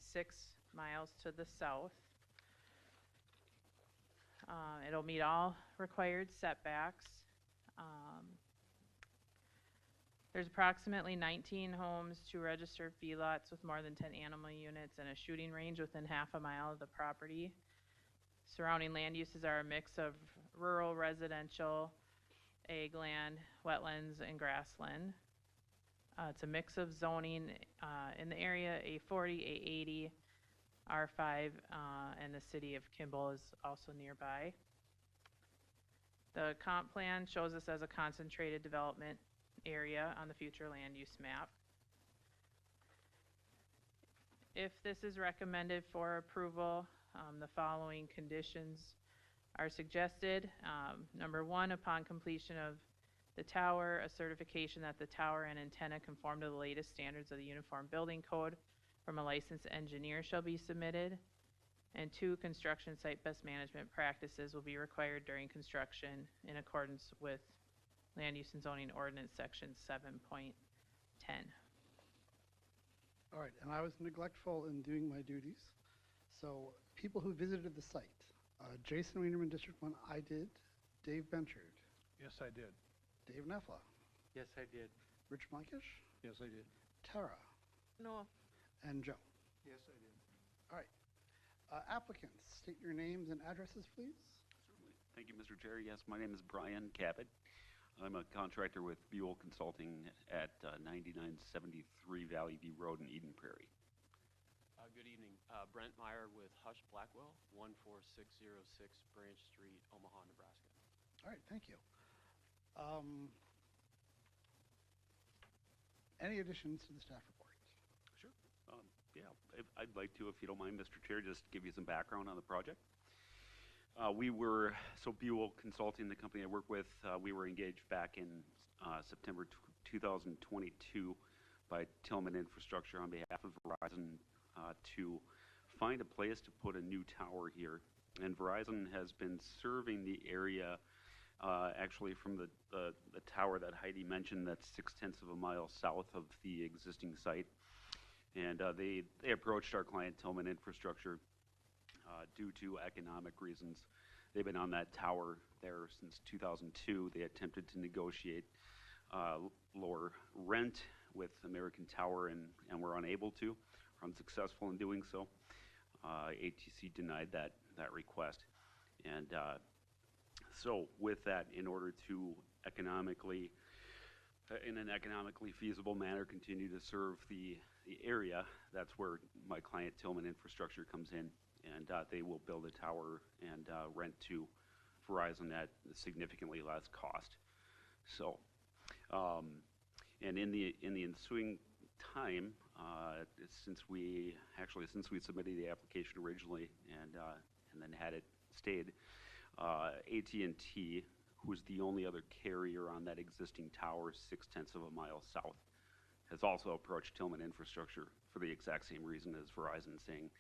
miles to the south. It'll meet all required setbacks. There's approximately 19 homes, 2 registered feedlots with more than 10 animal units, and a shooting range within half a mile of the property. Surrounding land uses are a mix of rural, residential, ag land, wetlands, and grassland. It's a mix of zoning in the area, A40, A80, R5, and the city of Kimball is also nearby. The comp plan shows this as a concentrated development area on the future land use map. If this is recommended for approval, the following conditions are suggested. Number 1, upon completion of the tower, a certification that the tower and antenna conform to the latest standards of the Uniform Building Code from a licensed engineer shall be submitted. And 2, construction site best management practices will be required during construction in accordance with Land Use and Zoning Ordinance Section 7.10. All right, and I was neglectful in doing my duties. So people who visited the site, Jason Wienerman, District 1, I did. Dave Benchard. Yes, I did. Dave Nefla. Yes, I did. Rich Mikesh. Yes, I did. Tara. No. And Joe. Yes, I did. All right. Applicants, state your names and addresses, please. Certainly. Thank you, Mr. Chair. Yes, my name is Brian Cabot. I'm a contractor with Buell Consulting at 9973 Valley View Road in Eden Prairie. Good evening. Brent Meyer with Hush Blackwell, 14606 Branch Street, Omaha, Nebraska. All right, thank you. Any additions to the staff report? Sure. Yeah, I'd like to, if you don't mind, Mr. Chair, just give you some background on the project. Buell Consulting, the company I work with, we were engaged back in September 2022 by Tillman Infrastructure on behalf of Verizon to find a place to put a new tower here. And Verizon has been serving the area actually from the tower that Heidi mentioned that's 0.6 of a mile south of the existing site. And they approached our client, Tillman Infrastructure, due to economic reasons. They've been on that tower there since 2002. They attempted to negotiate lower rent with American Tower and were unable to, or unsuccessful in doing so. ATC denied that request. And so with that, in order to economically, in an economically feasible manner, continue to serve the area, that's where my client Tillman Infrastructure comes in. And they will build a tower and rent to Verizon at significantly less cost. So, and in the ensuing time, since we submitted the application originally and then had it stayed, AT&T, who's the only other carrier on that existing tower 0.6 of a mile south, has also approached Tillman Infrastructure for the exact same reason as Verizon, saying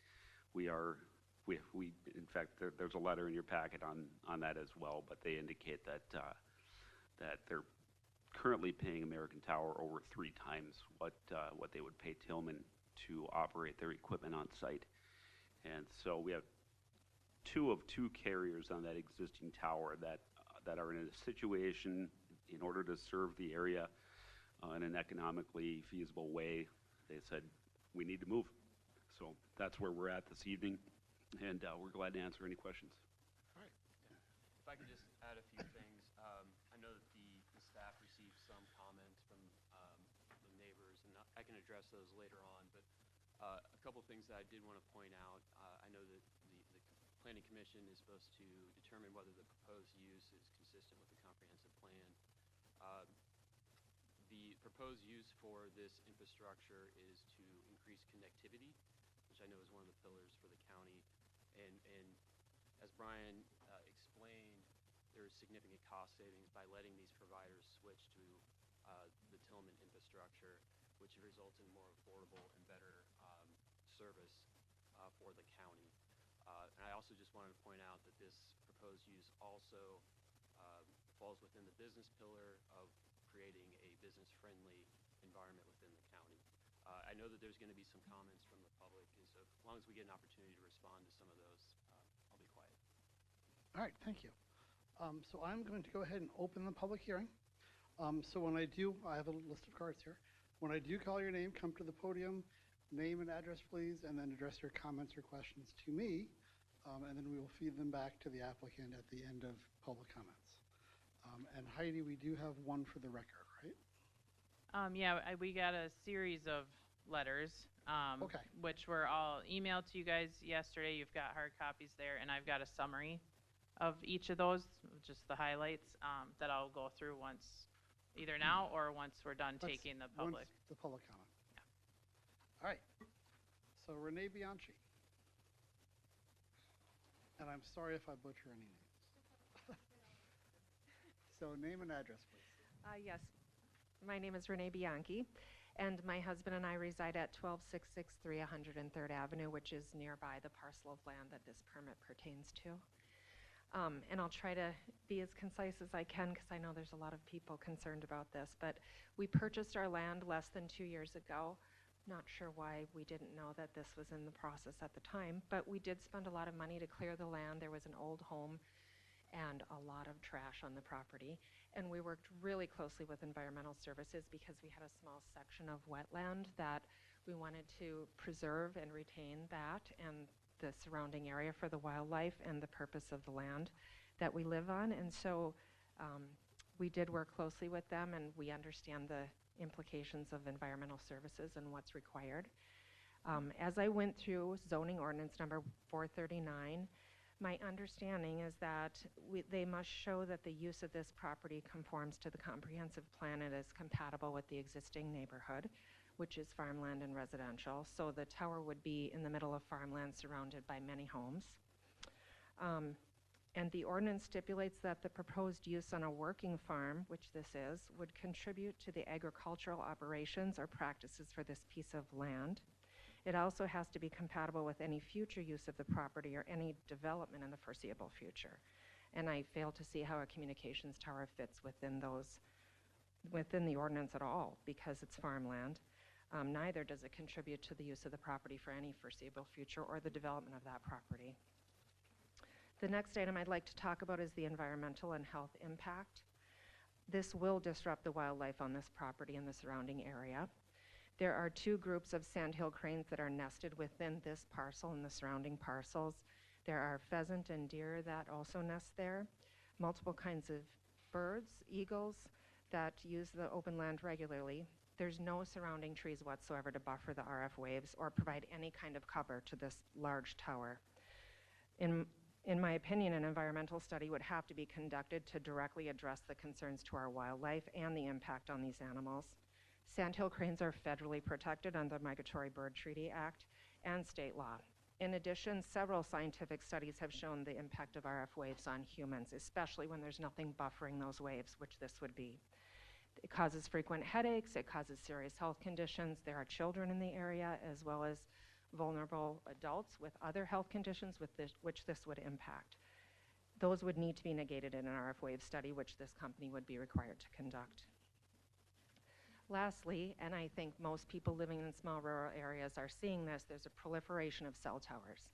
we in fact, there's a letter in your packet on that as well, but they indicate that they're currently paying American Tower over 3 times what they would pay Tillman to operate their equipment on site. And so we have 2 of 2 carriers on that existing tower that are in a situation, in order to serve the area in an economically feasible way, they said, we need to move. So that's where we're at this evening, and we're glad to answer any questions. All right. If I could just add a few things. I know that the staff received some comments from the neighbors, and I can address those later on, but a couple things that I did want to point out. I know that the Planning Commission is supposed to determine whether the proposed use is consistent with the comprehensive plan. The proposed use for this infrastructure is to increase connectivity, which I know is one of the pillars for the county. And as Brian explained, there's significant cost savings by letting these providers switch to the Tillman infrastructure, which results in more affordable and better service for the county. And I also just wanted to point out that this proposed use also falls within the business pillar of creating a business-friendly environment within the county. I know that there's going to be some comments from the public, and so as long as we get an opportunity to respond to some of those, I'll be quiet. All right, thank you. So I'm going to go ahead and open the public hearing. So when I do, I have a list of cards here. When I do call your name, come to the podium, name and address, please, and then address your comments or questions to me, and then we will feed them back to the applicant at the end of public comments. And Heidi, we do have one for the record, right? Yeah, we got a series of letters, Okay. which were all emailed to you guys yesterday. You've got hard copies there, and I've got a summary of each of those, just the highlights, that I'll go through once, either now or once we're done taking the public. Once the public comment. All right. So Renee Bianchi. And I'm sorry if I butcher any names. So name and address, please. Yes, my name is Renee Bianchi, and my husband and I reside at 12663 103rd Avenue, which is nearby the parcel of land that this permit pertains to. And I'll try to be as concise as I can because I know there's a lot of people concerned about this, but we purchased our land less than 2 years ago. Not sure why we didn't know that this was in the process at the time, but we did spend a lot of money to clear the land. There was an old home and a lot of trash on the property. And we worked really closely with environmental services because we had a small section of wetland that we wanted to preserve and retain that and the surrounding area for the wildlife and the purpose of the land that we live on. And so we did work closely with them, and we understand the implications of environmental services and what's required. As I went through zoning ordinance number 439, my understanding is that they must show that the use of this property conforms to the comprehensive plan and is compatible with the existing neighborhood, which is farmland and residential. So the tower would be in the middle of farmland surrounded by many homes. And the ordinance stipulates that the proposed use on a working farm, which this is, would contribute to the agricultural operations or practices for this piece of land. It also has to be compatible with any future use of the property or any development in the foreseeable future. And I fail to see how a communications tower fits within the ordinance at all because it's farmland. Neither does it contribute to the use of the property for any foreseeable future or the development of that property. The next item I'd like to talk about is the environmental and health impact. This will disrupt the wildlife on this property and the surrounding area. There are 2 groups of sandhill cranes that are nested within this parcel and the surrounding parcels. There are pheasant and deer that also nest there, multiple kinds of birds, eagles, that use the open land regularly. There's no surrounding trees whatsoever to buffer the RF waves or provide any kind of cover to this large tower. In my opinion, an environmental study would have to be conducted to directly address the concerns to our wildlife and the impact on these animals. Sandhill cranes are federally protected under the Migratory Bird Treaty Act and state law. In addition, several scientific studies have shown the impact of RF waves on humans, especially when there's nothing buffering those waves, which this would be. It causes frequent headaches, it causes serious health conditions. There are children in the area as well as vulnerable adults with other health conditions which this would impact. Those would need to be negated in an RF wave study, which this company would be required to conduct. Lastly, and I think most people living in small rural areas are seeing this, there's a proliferation of cell towers.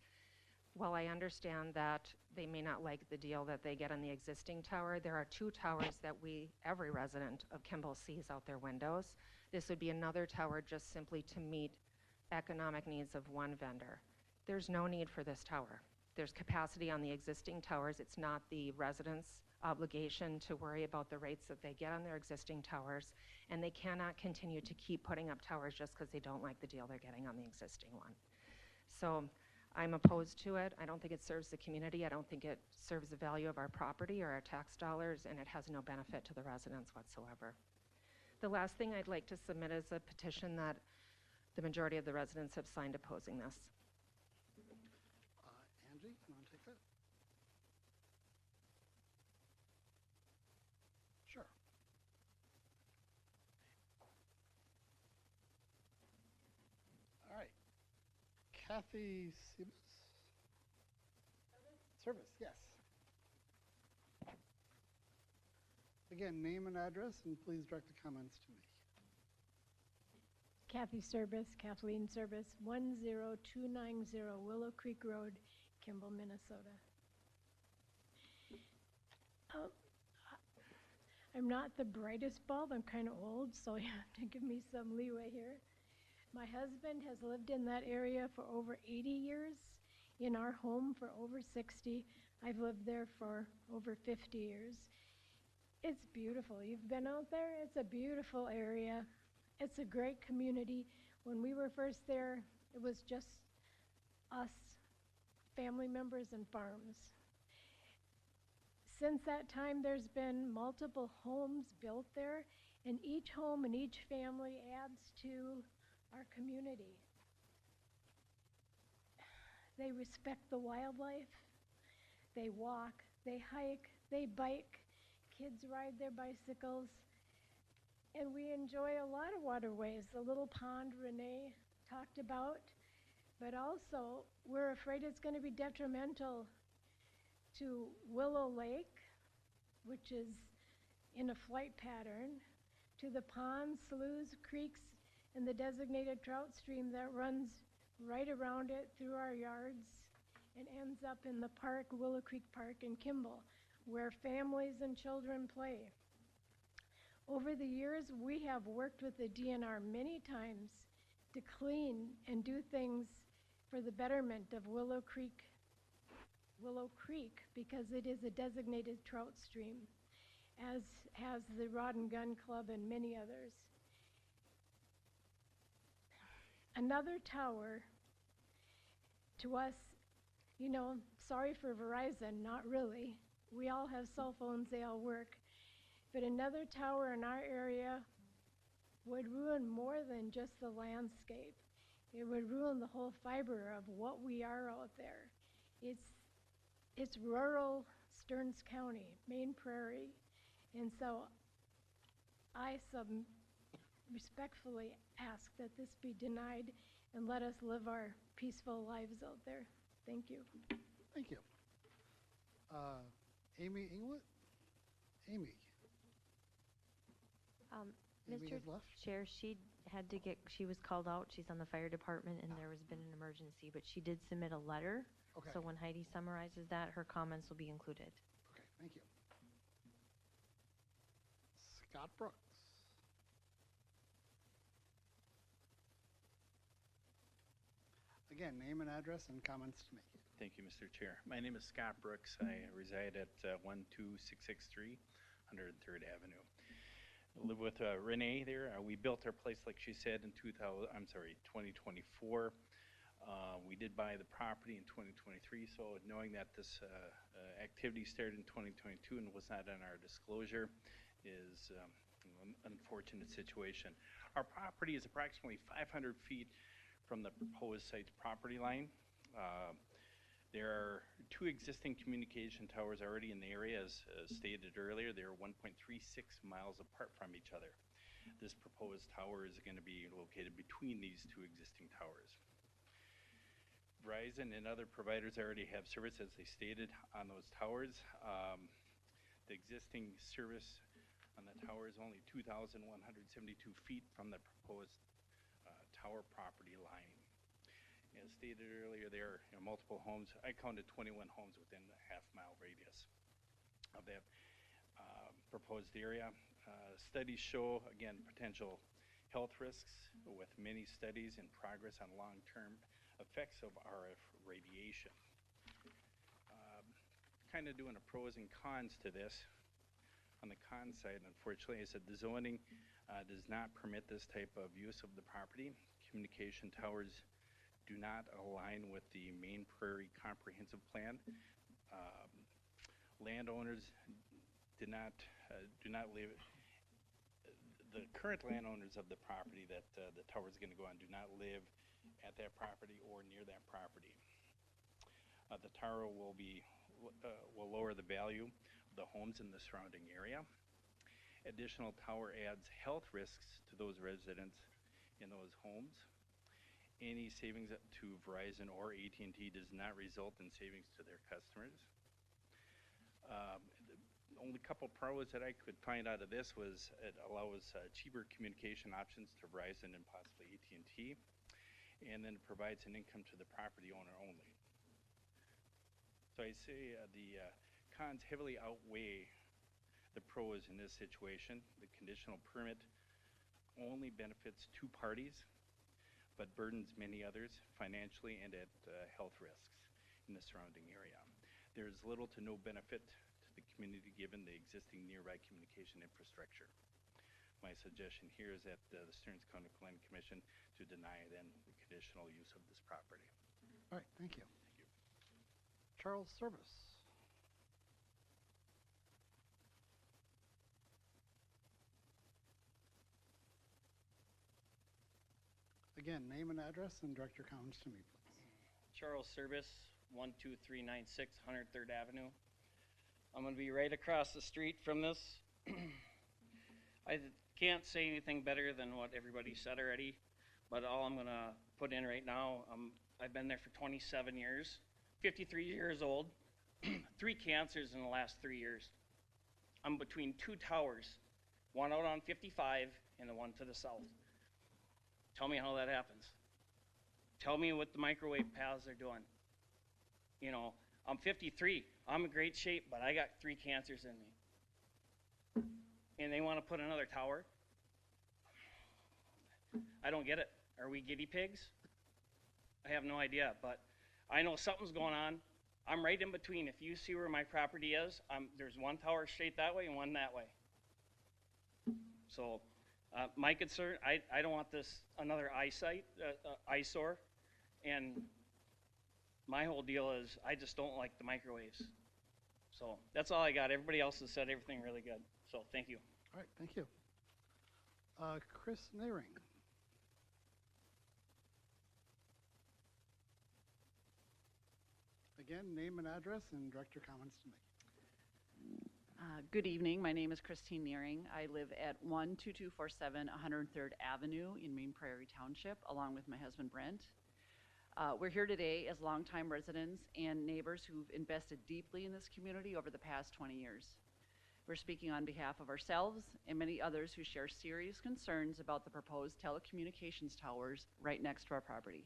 While I understand that they may not like the deal that they get on the existing tower, there are 2 towers that every resident of Kimball sees out their windows. This would be another tower just simply to meet economic needs of one vendor. There's no need for this tower. There's capacity on the existing towers. It's not the residents' obligation to worry about the rates that they get on their existing towers, and they cannot continue to keep putting up towers just because they don't like the deal they're getting on the existing one. So I'm opposed to it. I don't think it serves the community. I don't think it serves the value of our property or our tax dollars, and it has no benefit to the residents whatsoever. The last thing I'd like to submit is a petition that the majority of the residents have signed opposing this. Angie, you want to take that? Sure. All right. Kathy Service, yes. Again, name and address, and please direct the comments to me. Kathy Service, Kathleen Service, 10290 Willow Creek Road, Kimball, Minnesota. Uh, I'm not the brightest bulb. I'm kind of old, so you have to give me some leeway here. My husband has lived in that area for over 80 years, in our home for over 60. I've lived there for over 50 years. It's beautiful. You've been out there? It's a beautiful area. It's a great community. When we were first there, it was just us, family members and farms. Since that time, there's been multiple homes built there, and each home and each family adds to our community. They respect the wildlife. They walk, they hike, they bike. Kids ride their bicycles. And we enjoy a lot of waterways. The little pond Renee talked about. But also, we're afraid it's going to be detrimental to Willow Lake, which is in a flight pattern, to the ponds, sloughs, creeks, and the designated trout stream that runs right around it through our yards and ends up in the park, Willow Creek Park in Kimball, where families and children play. Over the years, we have worked with the DNR many times to clean and do things for the betterment of Willow Creek, because it is a designated trout stream, as has the Rod and Gun Club and many others. Another tower, to us, you know, sorry for Verizon, not really. We all have cell phones, they all work. But another tower in our area would ruin more than just the landscape. It would ruin the whole fiber of what we are out there. It's rural Stearns County, Maine Prairie. And so I respectfully ask that this be denied and let us live our peaceful lives out there. Thank you. Thank you. Amy Inglet? Amy. Amy Mr. has left? Chair, she was called out. She's on the fire department and there has been an emergency, but she did submit a letter. Okay. So when Heidi summarizes that, her comments will be included. Okay, thank you. Scott Brooks. Again, name and address and comments to make. Thank you, Mr. Chair. My name is Scott Brooks. I reside at 12663 103rd Avenue. I live with Renee there. We built our place, like she said, in 2024. We did buy the property in 2023, so knowing that this activity started in 2022 and was not on our disclosure is an unfortunate situation. Our property is approximately 500 feet from the proposed site's property line. There are two existing communication towers already in the area, as stated earlier. They are 1.36 miles apart from each other. This proposed tower is going to be located between these two existing towers. Verizon and other providers already have service, as they stated, on those towers. The existing service on the tower is only 2,172 feet from the proposed tower property line. As stated earlier, there are multiple homes. I counted 21 homes within a half-mile radius of that proposed area. Studies show, again, potential health risks, with many studies in progress on long-term effects of RF radiation. Kind of doing a pros and cons to this. On the con side, unfortunately, I said the zoning does not permit this type of use of the property. Communication towers do not align with the Maine Prairie Comprehensive Plan. Landowners do not live. The current landowners of the property that the tower is going to go on do not live at that property or near that property. The tower will lower the value of the homes in the surrounding area. Additional tower adds health risks to those residents in those homes. Any savings to Verizon or AT&T does not result in savings to their customers. The only couple pros that I could find out of this was it allows cheaper communication options to Verizon and possibly AT&T, and then it provides an income to the property owner only. So I say the cons heavily outweigh The pros in this situation, the conditional permit only benefits two parties, but burdens many others financially and at health risks in the surrounding area. There is little to no benefit to the community given the existing nearby communication infrastructure. My suggestion here is that the Stearns County Planning Commission to deny then the conditional use of this property. All right, thank you. Charles Service. Again, name and address and direct your comments to me, please. Charles Service, 12396 103rd Avenue. I'm going to be right across the street from this. I can't say anything better than what everybody said already, but all I'm going to put in right now, I've been there for 27 years, 53 years old, 3 cancers in the last 3 years. I'm between 2 towers, one out on 55 and the one to the south. Tell me how that happens. Tell me what the microwave paths are doing. You know, I'm 53. I'm in great shape, but I got 3 cancers in me. And they want to put another tower? I don't get it. Are we guinea pigs? I have no idea, but I know something's going on. I'm right in between. If you see where my property is, there's one tower straight that way and one that way. So my concern, I don't want this another eyesore, and my whole deal is I just don't like the microwaves. So that's all I got. Everybody else has said everything really good. So thank you. All right, thank you. Chris Nehring. Again, name and address and direct your comments to me. Good evening. My name is Christine Nearing. I live at 12247 103rd Avenue in Main Prairie Township, along with my husband Brent. We're here today as longtime residents and neighbors who've invested deeply in this community over the past 20 years. We're speaking on behalf of ourselves and many others who share serious concerns about the proposed telecommunications towers right next to our property.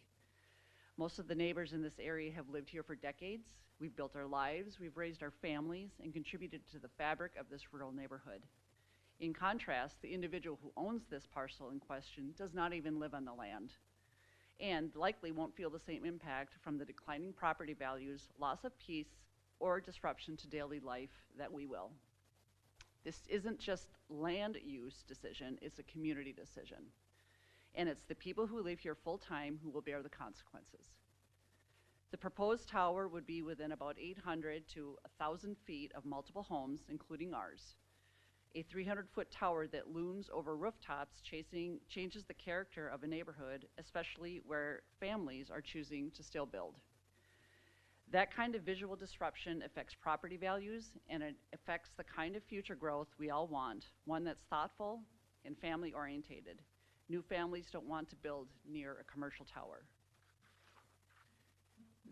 Most of the neighbors in this area have lived here for decades. We've built our lives, we've raised our families, and contributed to the fabric of this rural neighborhood. In contrast, the individual who owns this parcel in question does not even live on the land, and likely won't feel the same impact from the declining property values, loss of peace, or disruption to daily life that we will. This isn't just land use decision, it's a community decision. And it's the people who live here full-time who will bear the consequences. The proposed tower would be within about 800 to 1,000 feet of multiple homes, including ours. A 300-foot tower that looms over rooftops changes the character of a neighborhood, especially where families are choosing to still build. That kind of visual disruption affects property values, and it affects the kind of future growth we all want, one that's thoughtful and family-orientated. New families don't want to build near a commercial tower.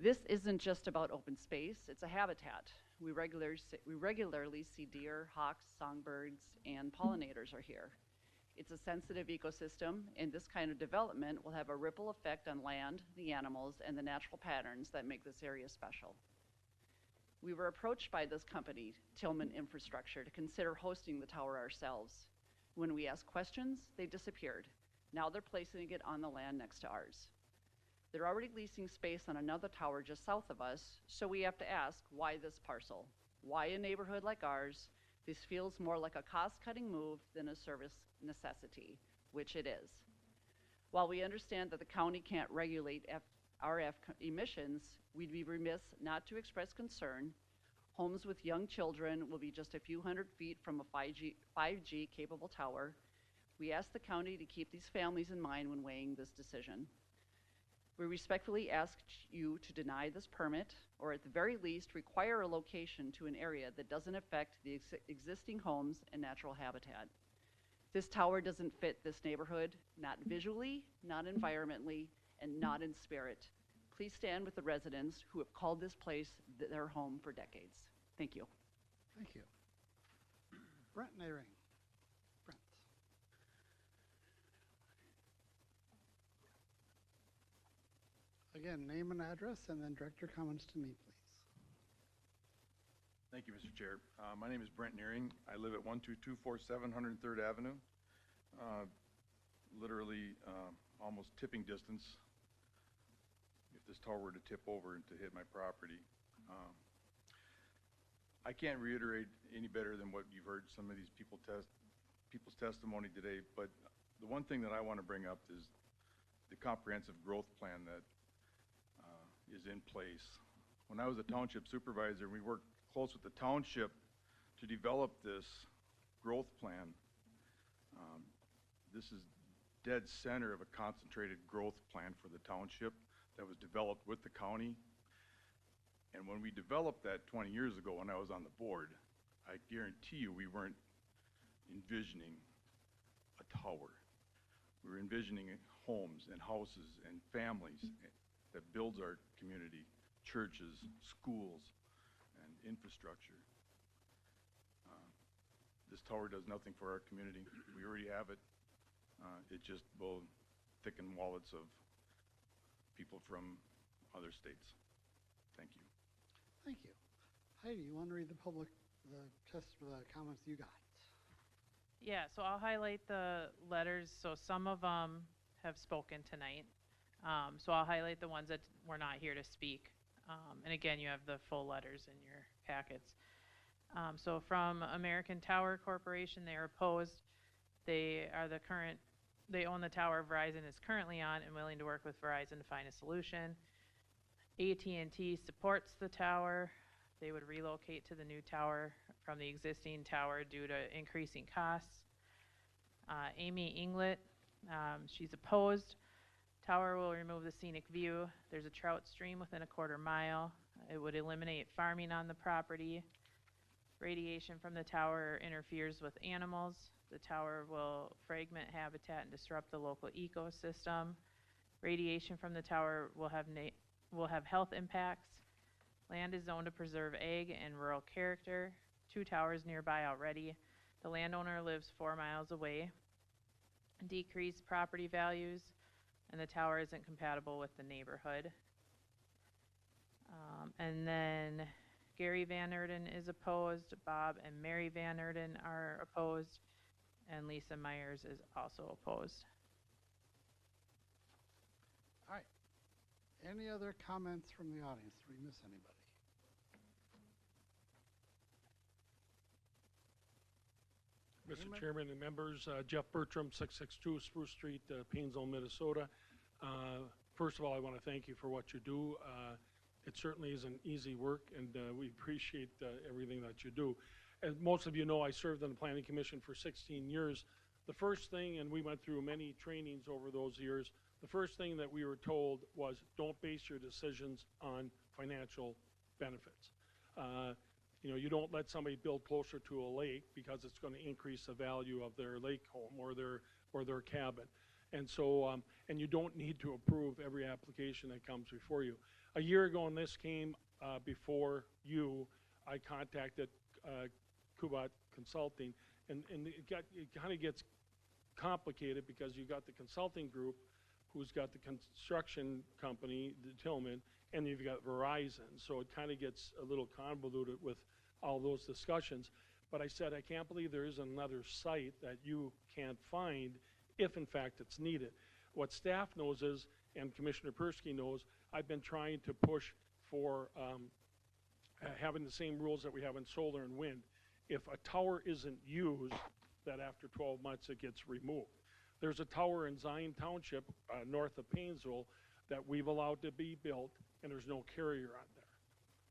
This isn't just about open space, it's a habitat. We regularly see deer, hawks, songbirds, and pollinators are here. It's a sensitive ecosystem, and this kind of development will have a ripple effect on land, the animals, and the natural patterns that make this area special. We were approached by this company, Tillman Infrastructure, to consider hosting the tower ourselves. When we asked questions, they disappeared. Now they're placing it on the land next to ours. They're already leasing space on another tower just south of us, so we have to ask, why this parcel? Why a neighborhood like ours? This feels more like a cost-cutting move than a service necessity, which it is. While we understand that the county can't regulate RF emissions, we'd be remiss not to express concern. Homes with young children will be just a few hundred feet from a 5G capable tower. We ask the county to keep these families in mind when weighing this decision. We respectfully ask you to deny this permit, or at the very least require a location to an area that doesn't affect the existing homes and natural habitat. This tower doesn't fit this neighborhood, not visually, not environmentally, and not in spirit. Please stand with the residents who have called this place their home for decades. Thank you. Thank you. Brent Nehring. Brent. Again, name and address, and then direct your comments to me, please. Thank you, Mr. Chair. My name is Brent Nearing. I live at 12247 103rd Avenue. Literally almost tipping distance if this tower were to tip over and to hit my property. I can't reiterate any better than what you've heard some of these people's testimony today, but the one thing that I want to bring up is the comprehensive growth plan that is in place. When I was a township supervisor, we worked close with the township to develop this growth plan. This is dead center of a concentrated growth plan for the township that was developed with the county. And when we developed that 20 years ago when I was on the board, I guarantee you we weren't envisioning a tower. We were envisioning homes and houses and families that builds our community, churches, schools, and infrastructure. This tower does nothing for our community. We already have it. It just will thicken wallets of people from other states. Thank you. Thank you. Heidi, you want to read the comments you got? Yeah, so I'll highlight the letters. So some of them have spoken tonight. So I'll highlight the ones that were not here to speak. And again, you have the full letters in your packets. So from American Tower Corporation, they are opposed. They own the tower Verizon is currently on and willing to work with Verizon to find a solution. AT&T supports the tower. They would relocate to the new tower from the existing tower due to increasing costs. Amy Inglet, she's opposed. Tower will remove the scenic view. There's a trout stream within a quarter mile. It would eliminate farming on the property. Radiation from the tower interferes with animals. The tower will fragment habitat and disrupt the local ecosystem. Radiation from the tower will have health impacts. Land is zoned to preserve ag and rural character. 2 towers nearby already. The landowner lives 4 miles away. Decreased property values, and the tower isn't compatible with the neighborhood. And then Gary Van Erden is opposed. Bob and Mary Van Erden are opposed. And Lisa Myers is also opposed. All right. Any other comments from the audience? Did we miss anybody? Mr. Chairman and members, Jeff Bertram, 662 Spruce Street, Painesville, Minnesota. First of all, I want to thank you for what you do. It certainly isn't easy work, and we appreciate everything that you do. As most of you know, I served on the Planning Commission for 16 years. The first thing, and we went through many trainings over those years, the first thing that we were told was don't base your decisions on financial benefits. You don't let somebody build closer to a lake because it's going to increase the value of their lake home or their cabin. And so, and you don't need to approve every application that comes before you. A year ago, when this came before you, I contacted Kubat Consulting, and it kind of gets complicated because you've got the consulting group who's got the construction company, the Tillman, and you've got Verizon. So it kind of gets a little convoluted with all those discussions. But I said, I can't believe there is another site that you can't find if in fact it's needed. What staff knows is, and Commissioner Persky knows, I've been trying to push for having the same rules that we have in solar and wind. If a tower isn't used, that after 12 months it gets removed. There's a tower in Zion Township, north of Painesville, that we've allowed to be built, and there's no carrier on there.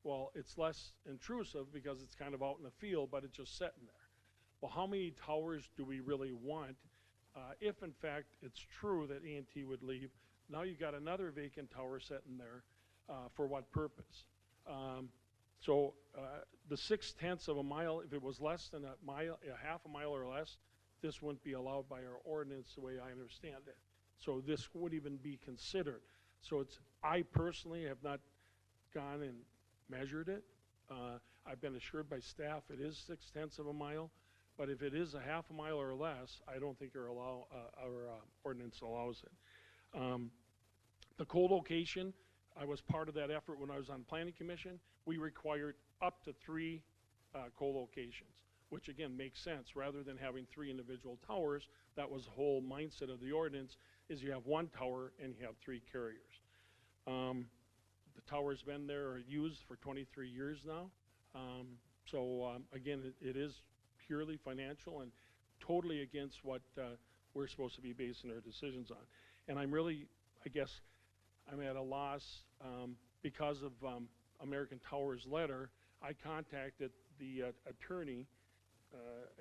Well, it's less intrusive because it's kind of out in the field, but it's just sitting there. Well, how many towers do we really want? If in fact it's true that A&T would leave, now you've got another vacant tower sitting there. For what purpose? So the 6/10 of a mile, if it was less than a mile, a half a mile or less, this wouldn't be allowed by our ordinance the way I understand it. So this wouldn't even be considered. So I personally have not gone and measured it. I've been assured by staff it is 6/10 of a mile, but if it is a half a mile or less, I don't think our ordinance allows it. The co-location, I was part of that effort when I was on Planning Commission. We required up to 3 co-locations, which again makes sense. Rather than having 3 individual towers, that was the whole mindset of the ordinance, is you have 1 tower and you have 3 carriers. The tower's been there or used for 23 years now. Again, it is purely financial and totally against what we're supposed to be basing our decisions on. And I'm really, I guess, I'm at a loss because of American Tower's letter. I contacted the attorney,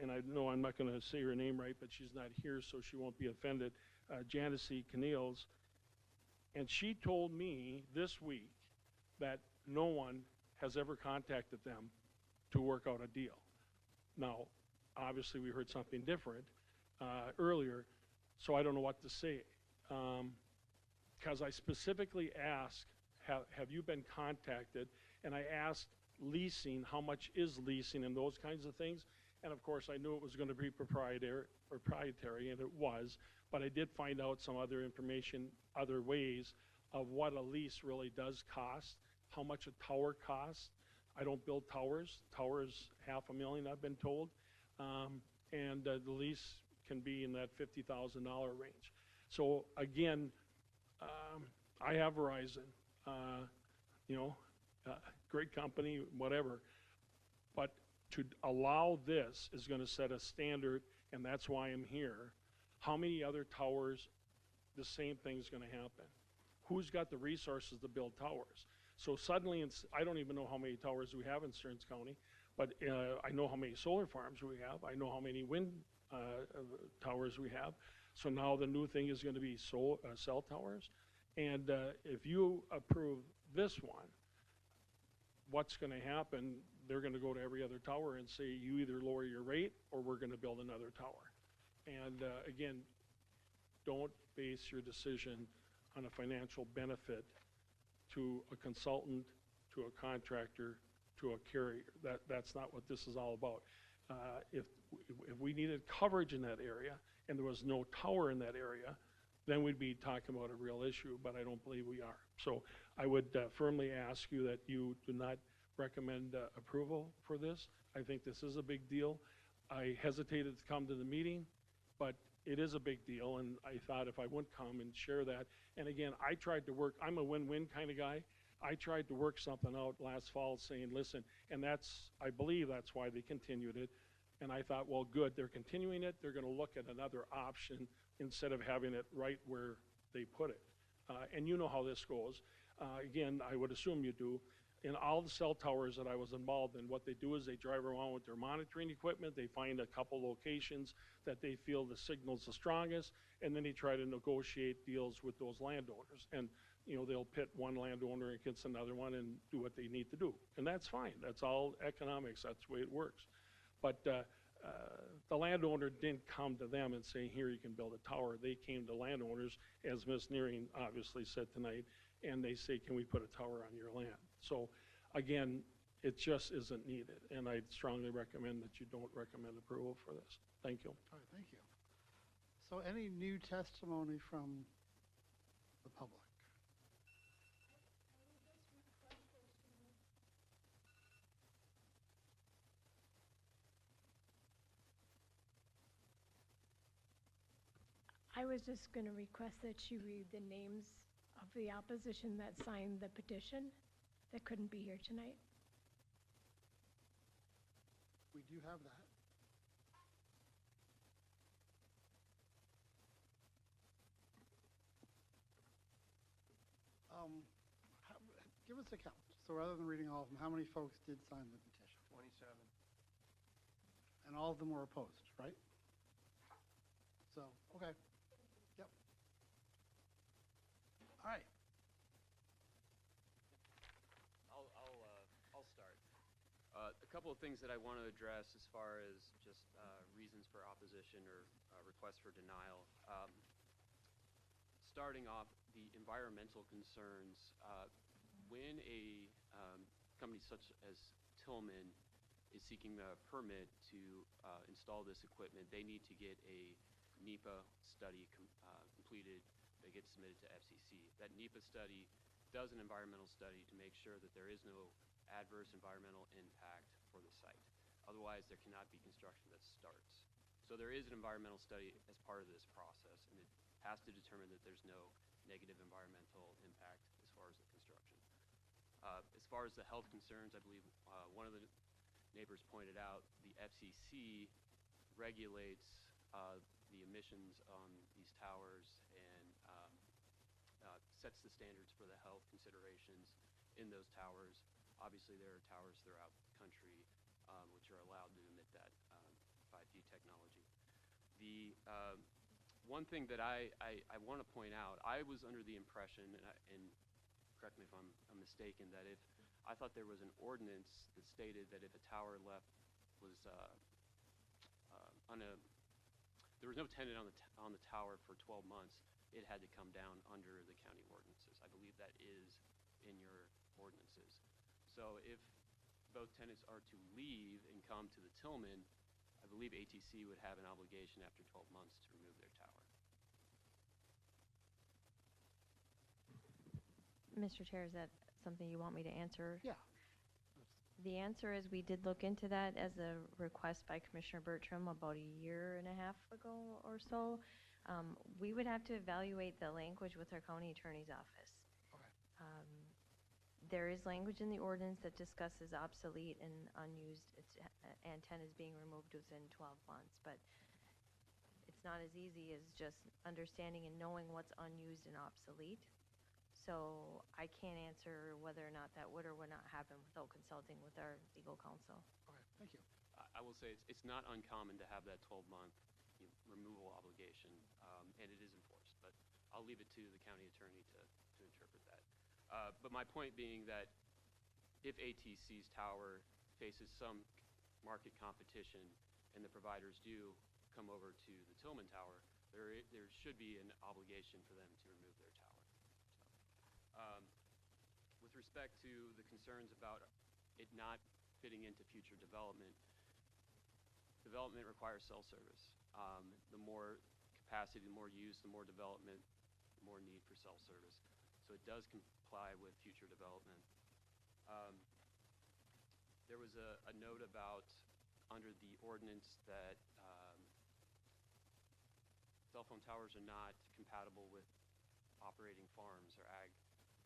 and I know I'm not going to say her name right, but she's not here, so she won't be offended, Janice Canales, and she told me this week that no one has ever contacted them to work out a deal. Now, obviously, we heard something different earlier, so I don't know what to say. Because I specifically asked, have you been contacted? And I asked leasing, how much is leasing and those kinds of things. And of course, I knew it was going to be proprietary, and it was. But I did find out some other information, other ways of what a lease really does cost, how much a tower costs. I don't build towers. Towers, $500,000, I've been told. And the lease can be in that $50,000 range. So again, I have Verizon, great company, whatever. But to allow this is going to set a standard, and that's why I'm here. How many other towers, the same thing's going to happen? Who's got the resources to build towers? So suddenly, I don't even know how many towers we have in Stearns County, but I know how many solar farms we have. I know how many wind towers we have. So now the new thing is going to be cell towers. And if you approve this one, what's going to happen? They're going to go to every other tower and say, you either lower your rate or we're going to build another tower. And again, don't base your decision on a financial benefit to a consultant, to a contractor, to a carrier. That's not what this is all about. If we needed coverage in that area and there was no tower in that area, then we'd be talking about a real issue, but I don't believe we are. So I would firmly ask you that you do not recommend approval for this. I think this is a big deal. I hesitated to come to the meeting, but it is a big deal, and I thought if I wouldn't come and share that, and again, I tried to work, I'm a win-win kind of guy. I tried to work something out last fall saying, listen, and I believe that's why they continued it. And I thought, well, good, they're continuing it. They're going to look at another option instead of having it right where they put it. And you know how this goes. Again, I would assume you do. In all the cell towers that I was involved in, what they do is they drive around with their monitoring equipment. They find a couple locations that they feel the signal's the strongest, and then they try to negotiate deals with those landowners. And they'll pit one landowner against another one and do what they need to do. And that's fine. That's all economics. That's the way it works. But the landowner didn't come to them and say, here, you can build a tower. They came to landowners, as Ms. Nearing obviously said tonight, and they say, can we put a tower on your land? So again, it just isn't needed. And I strongly recommend that you don't recommend approval for this. Thank you. All right, thank you. So any new testimony from the public? I was just going to request that you read the names of the opposition that signed the petition that couldn't be here tonight. We do have that. Give us a count. So rather than reading all of them, how many folks did sign the petition? 27. And all of them were opposed, right? So, okay. Yep. All right. I'll start. A couple of things that I want to address as far as just reasons for opposition or requests for denial. Starting off, the environmental concerns. When a company such as Tillman is seeking a permit to install this equipment, they need to get a NEPA study completed that gets submitted to FCC. That NEPA study does an environmental study to make sure that there is no adverse environmental impact for the site. Otherwise, there cannot be construction that starts. So there is an environmental study as part of this process, and it has to determine that there's no negative environmental impact as far as the construction. As far as the health concerns, I believe one of the neighbors pointed out the FCC regulates the emissions on these towers and sets the standards for the health considerations in those towers. Obviously, there are towers throughout the country which are allowed to emit that 5G technology. The one thing that I want to point out, I was under the impression, and correct me if I'm mistaken, that if I thought there was an ordinance that stated that if a tower left was there was no tenant on the tower for 12 months, it had to come down under the county ordinances. I believe that is in your ordinances. So if both tenants are to leave and come to the Tillman, I believe ATC would have an obligation after 12 months to remove their tower. Mr. Chair, is that something you want me to answer? Yeah. The answer is we did look into that as a request by Commissioner Bertram about a year and a half ago or so. We would have to evaluate the language with our county attorney's office. There is language in the ordinance that discusses obsolete and unused antennas being removed within 12 months, but it's not as easy as just understanding and knowing what's unused and obsolete. So I can't answer whether or not that would or would not happen without consulting with our legal counsel. Okay, thank you. I will say it's not uncommon to have that 12-month removal obligation, and it is enforced. But I'll leave it to the county attorney to interpret that. But my point being that if ATC's tower faces some market competition and the providers do come over to the Tillman Tower, there should be an obligation for them to remove their tower. With respect to the concerns about it not fitting into future development, development requires cell service. The more capacity, the more use, the more development, the more need for cell service. So it does comply with future development. There was a note about under the ordinance that cell phone towers are not compatible with operating farms or ag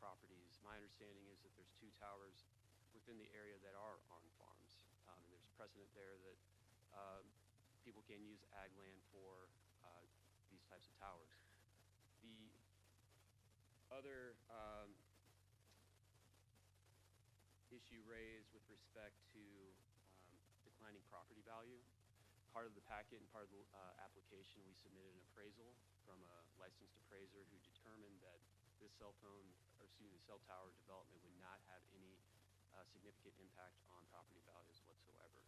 properties. My understanding is that there's 2 towers within the area that are on farms. And there's precedent there that people can use ag land for these types of towers. The other issue raised with respect to declining property value, part of the packet and part of the application, we submitted an appraisal from a licensed appraiser who determined that this cell tower development would not have any significant impact on property values whatsoever.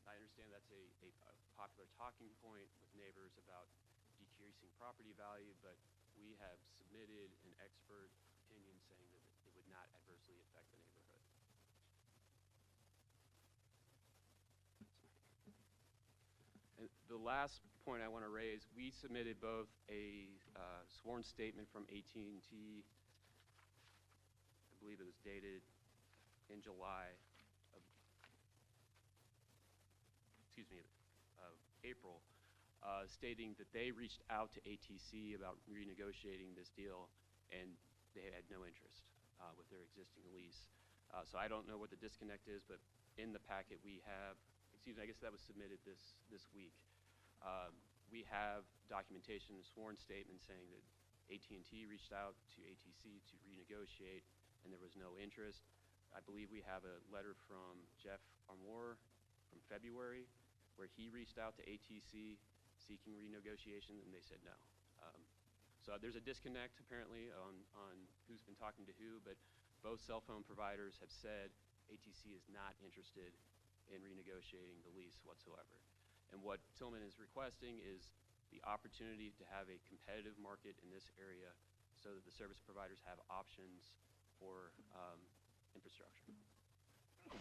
I understand that's a popular talking point with neighbors about decreasing property value, but we have submitted an expert opinion saying that it would not adversely affect the neighborhood. And the last point I want to raise, we submitted both a sworn statement from AT&T, I believe it was dated in July of, April, stating that they reached out to ATC about renegotiating this deal, and they had no interest with their existing lease. So I don't know what the disconnect is, but in the packet we have, I guess that was submitted this week. We have documentation, a sworn statement saying that AT&T reached out to ATC to renegotiate, and there was no interest. I believe we have a letter from Jeff Armour from February where he reached out to ATC seeking renegotiation, and they said no. So there's a disconnect apparently on who's been talking to who, but both cell phone providers have said ATC is not interested in renegotiating the lease whatsoever. And what Tillman is requesting is the opportunity to have a competitive market in this area so that the service providers have options for infrastructure. I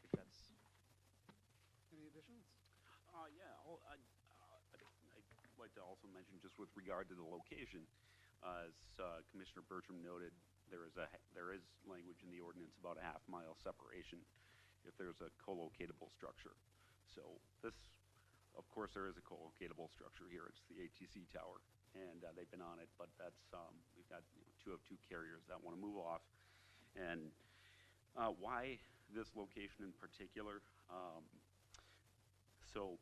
think that's... Any additions? Yeah, I'd like to also mention, just with regard to the location, as Commissioner Bertram noted, there is language in the ordinance about a half-mile separation if there's a co-locatable structure. So this, of course, there is a co-locatable structure here. It's the ATC tower, and they've been on it, but that's, we've got, you know, 2 of 2 carriers that want to move off. And why this location in particular? So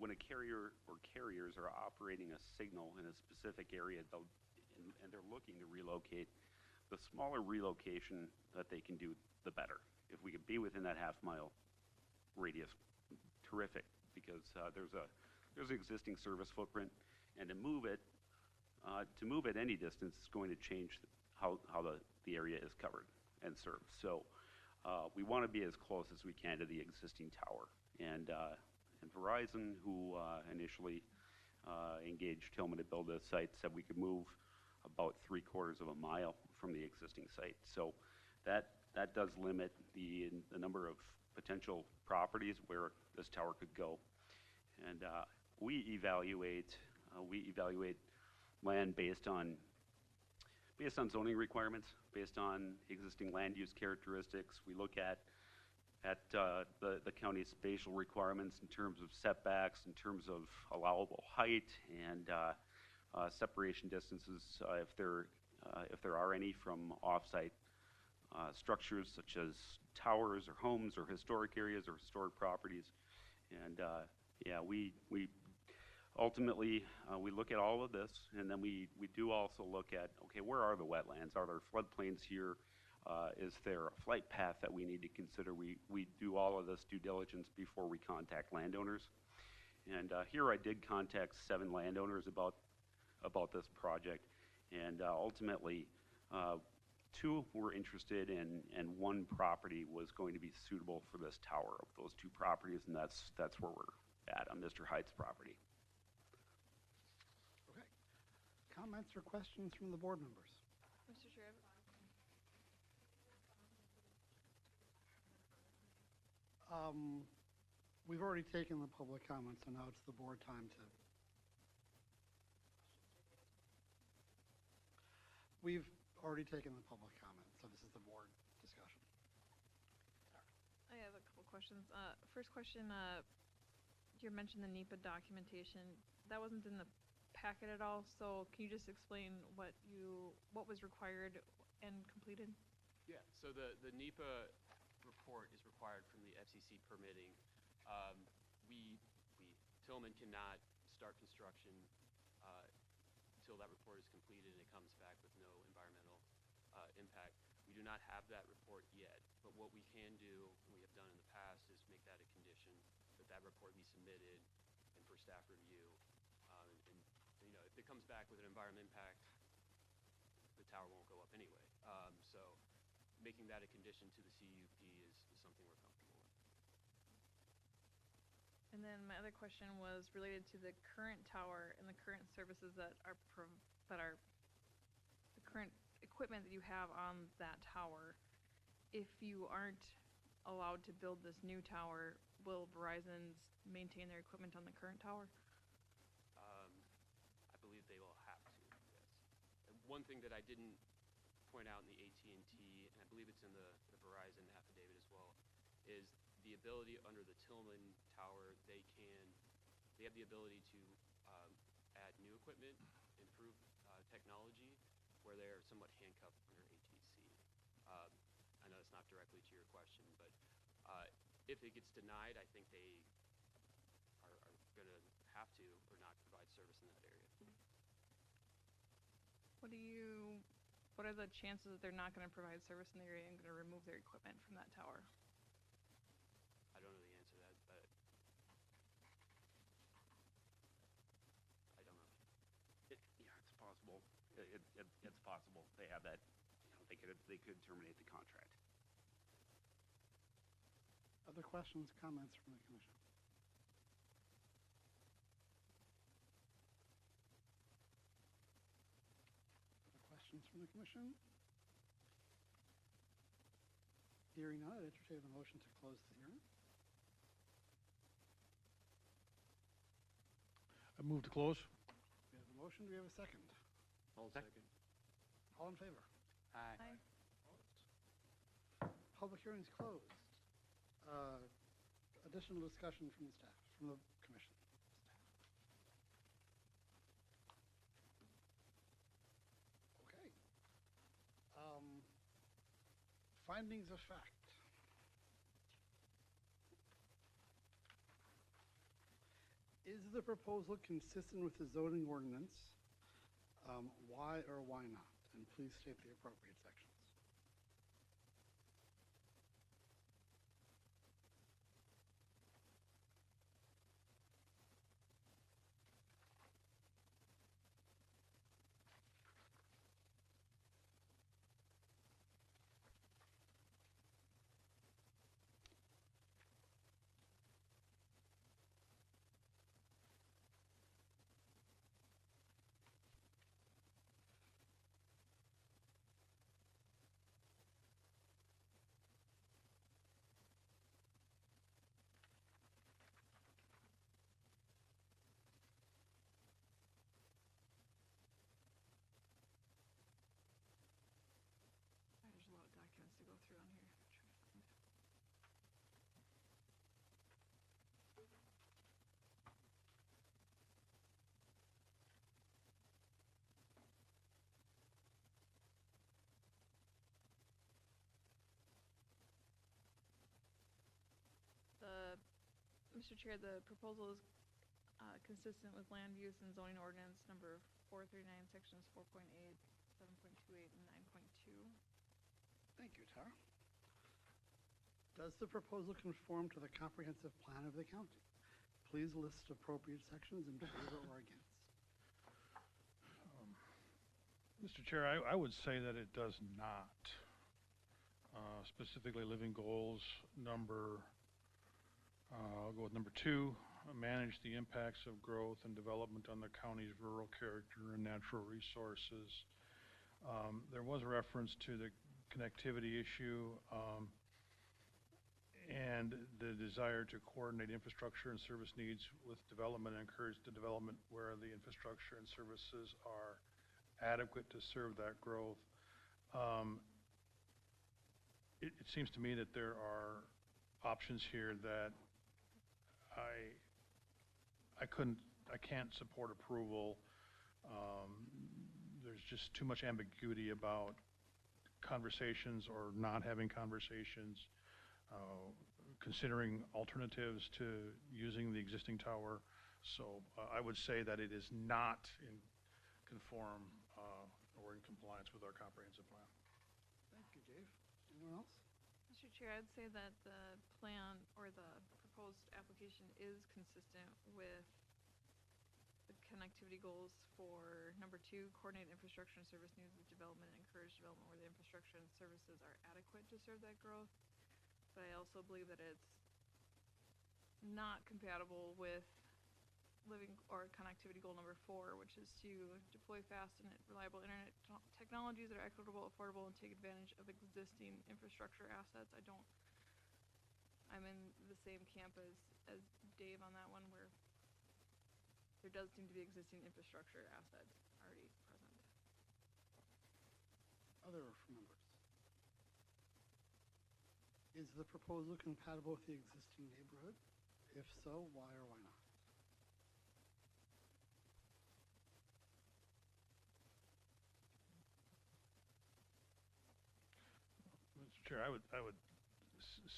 when a carrier or carriers are operating a signal in a specific area, and they're looking to relocate, the smaller relocation that they can do, the better. If we could be within that half-mile radius, terrific, because there's an existing service footprint, and to move it any distance is going to change how the area is covered and served. So we want to be as close as we can to the existing tower. And Verizon, who initially engaged Tillman to build this site, said we could move about 3/4 of a mile from the existing site. So that does limit the number of potential properties where this tower could go. And we evaluate land based on zoning requirements, based on existing land use characteristics. We look at the county's spatial requirements in terms of setbacks, in terms of allowable height, and separation distances if there are any from off-site structures such as towers or homes or historic areas or historic properties. And yeah, we ultimately we look at all of this, and then we do also look at, okay, where are the wetlands? Are there floodplains here? Is there a flight path that we need to consider? We do all of this due diligence before we contact landowners. And here I did contact 7 landowners about this project, and ultimately 2 were interested, and 1 property was going to be suitable for this tower of those 2 properties, and that's where we're at on Mr. Hyde's property. Okay. Comments or questions from the board members? Mr. Chair, we've already taken the public comments, so now it's the board time to. We've already taken the public comments, so this is the board discussion. I have a couple questions. First question, you mentioned the NEPA documentation. That wasn't in the packet at all, so can you just explain what was required and completed? Yeah, so the NEPA report is required from the FCC permitting. Tillman cannot start construction until that report is completed and it comes back with no environmental impact. We do not have that report yet, but what we can do, and we have done in the past, is make that a condition that report be submitted and for staff review. And you know, if it comes back with an environmental impact, the tower won't go up anyway. So making that a condition to the CUP is something we're comfortable with. And then my other question was related to the current tower and the current services that are the current equipment that you have on that tower. If you aren't allowed to build this new tower, will Verizon maintain their equipment on the current tower? I believe they will have to, yes. And one thing that I didn't point out in the AT&T, and I believe it's in the Verizon affidavit as well, is the ability under the Tillman tower, they have the ability to add new equipment, improve technology, where they're somewhat handcuffed under ATC. I know it's not directly to your question, but if it gets denied, I think they are going to have to or not provide service in that area. What are the chances that they're not going to provide service in the area and going to remove their equipment from that tower? I don't know the answer to that, but I don't know. Yeah, it's possible. It's possible. They have that. You know, they could terminate the contract. Other questions, comments from the commission? Other questions from the commission? Hearing none, I'd entertain a motion to close the hearing. I move to close. We have a motion. Do we have a second? I'll second. All in favor? Aye. Public hearing is closed. Additional discussion from the staff, from the commission. Okay. Findings of fact. Is the proposal consistent with the zoning ordinance? Why or why not? And please state the appropriate sections. There's a lot of documents to go through on here. Try to find. Mr. Chair, the proposal is consistent with land use and zoning ordinance number 439, sections 4.8, 7.28, and 9.2. Thank you, Tara. Does the proposal conform to the comprehensive plan of the county? Please list appropriate sections in favor or against. Mr. Chair, I would say that it does not. Specifically, living goals number, I'll go with number 2, manage the impacts of growth and development on the county's rural character and natural resources. There was a reference to the connectivity issue and the desire to coordinate infrastructure and service needs with development and encourage the development where the infrastructure and services are adequate to serve that growth. It seems to me that there are options here that I can't support approval. There's just too much ambiguity about conversations or not having conversations, considering alternatives to using the existing tower. So I would say that it is not in conform or in compliance with our comprehensive plan. Thank you, Dave. Anyone else? Mr. Chair, I'd say that the plan or the proposed application is consistent with the connectivity goals for number 2, coordinate infrastructure and service needs of development and encourage development where the infrastructure and services are adequate to serve that growth. But I also believe that it's not compatible with living or connectivity goal number 4, which is to deploy fast and reliable internet technologies that are equitable, affordable, and take advantage of existing infrastructure assets. I'm in the same camp as Dave on that one, where there does seem to be existing infrastructure assets already present. Other members? Is the proposal compatible with the existing neighborhood? If so, why or why not? Mr. Chair, I would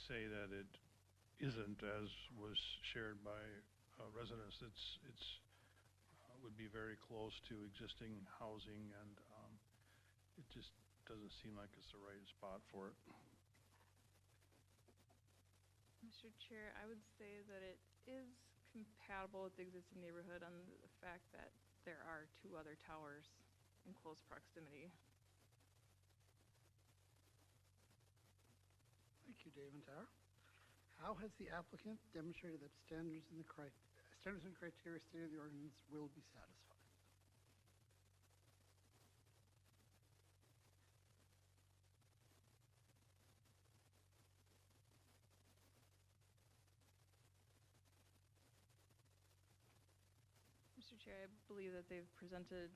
say that it isn't, as was shared by residents. It's would be very close to existing housing, and it just doesn't seem like it's the right spot for it. Mr. Chair, I would say that it is compatible with the existing neighborhood on the fact that there are 2 other towers in close proximity. Thank you, Dave and Tara. How has the applicant demonstrated that standards and criteria stated in the ordinance will be satisfied? Mr. Chair, I believe that they've presented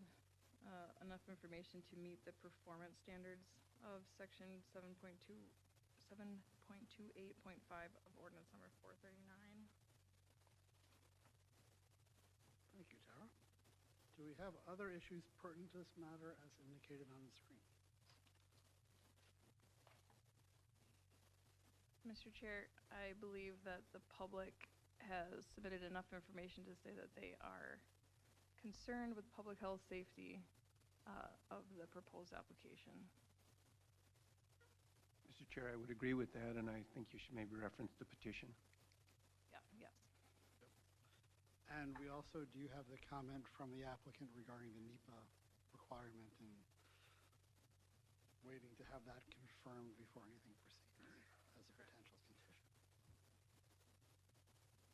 enough information to meet the performance standards of section 7.28.5 of ordinance number 439. Thank you, Tara. Do we have other issues pertinent to this matter as indicated on the screen? Mr. Chair, I believe that the public has submitted enough information to say that they are concerned with public health safety of the proposed application. Mr. Chair, I would agree with that, and I think you should maybe reference the petition. Yeah, yes. And we also do have the comment from the applicant regarding the NEPA requirement and waiting to have that confirmed before anything proceeds as a potential condition.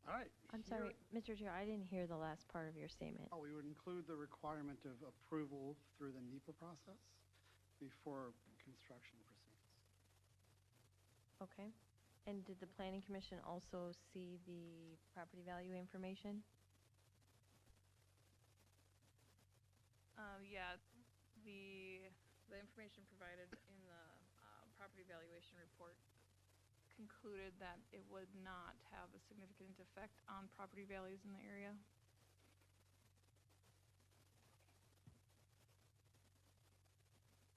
All right. I'm sorry, Mr. Chair, I didn't hear the last part of your statement. Oh, we would include the requirement of approval through the NEPA process before construction proceeds. Okay. And did the planning commission also see the property value information? Yeah, the information provided in the property valuation report concluded that it would not have a significant effect on property values in the area.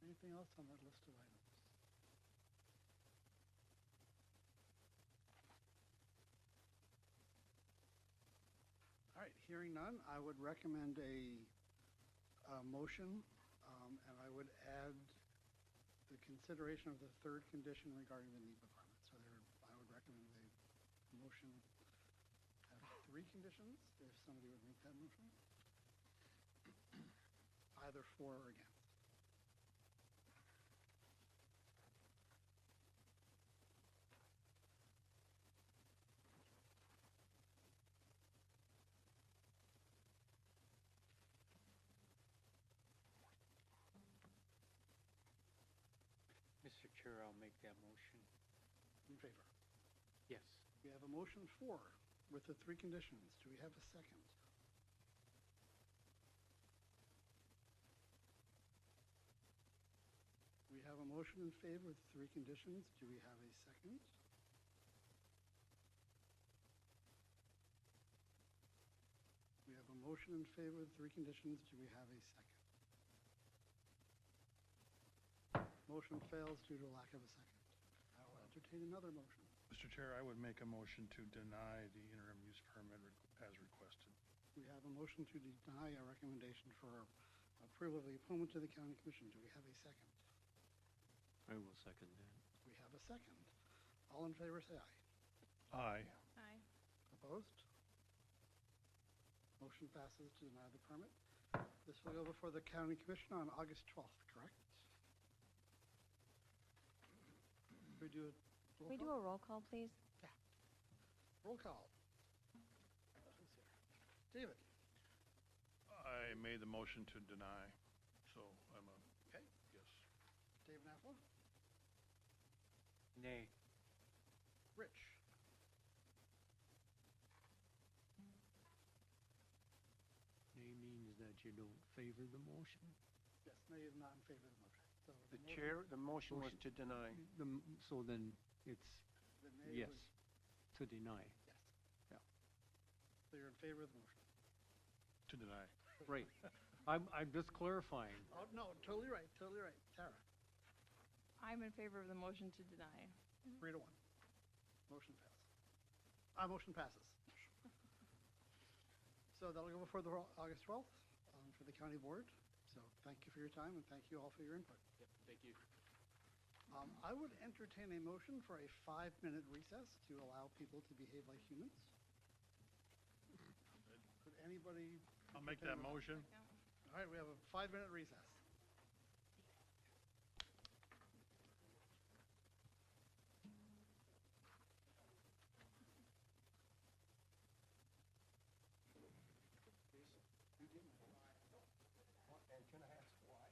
Anything else on that list of items? All right, hearing none, I would recommend a motion, and I would add the consideration of the third condition regarding the NEPA permit. So I would recommend a motion have 3 conditions, if somebody would make that motion. Either for or against. Mr. Chair, I'll make that motion. In favor? Yes. We have a motion for with the 3 conditions. Do we have a second? We have a motion in favor with 3 conditions. Do we have a second? We have a motion in favor with 3 conditions. Do we have a second? Motion fails due to lack of a second. I will entertain another motion. Mr. Chair, I would make a motion to deny the interim use permit as requested. We have a motion to deny a recommendation for approval of the appointment to the county commission. Do we have a second? I will second that. We have a second. All in favor say aye. Aye. Aye. Opposed? Motion passes to deny the permit. This will go before the county commission on August 12th, correct? We do a Can we do a roll call, please? Yeah. Roll call. Who's here? David? I made the motion to deny, so I'm a Okay. yes. Dave Nafla? Nay. Rich? Nay means that you don't favor the motion? Yes, Nay is not in favor of the motion. So The chair, the motion was to deny. So then it's the nay yes, was- to deny. Yes. Yeah. So you're in favor of the motion? To deny. Right. I'm just clarifying. Oh, no, totally right, totally right. Tara? I'm in favor of the motion to deny. 3 to 1. Motion passes. Motion passes. So that'll go before the August 12th for the county board. So thank you for your time and thank you all for your input. Yep, thank you. I would entertain a motion for a 5-minute recess to allow people to behave like humans. Could anybody? I'll make that motion. All right, we have a 5-minute recess. Can I ask why?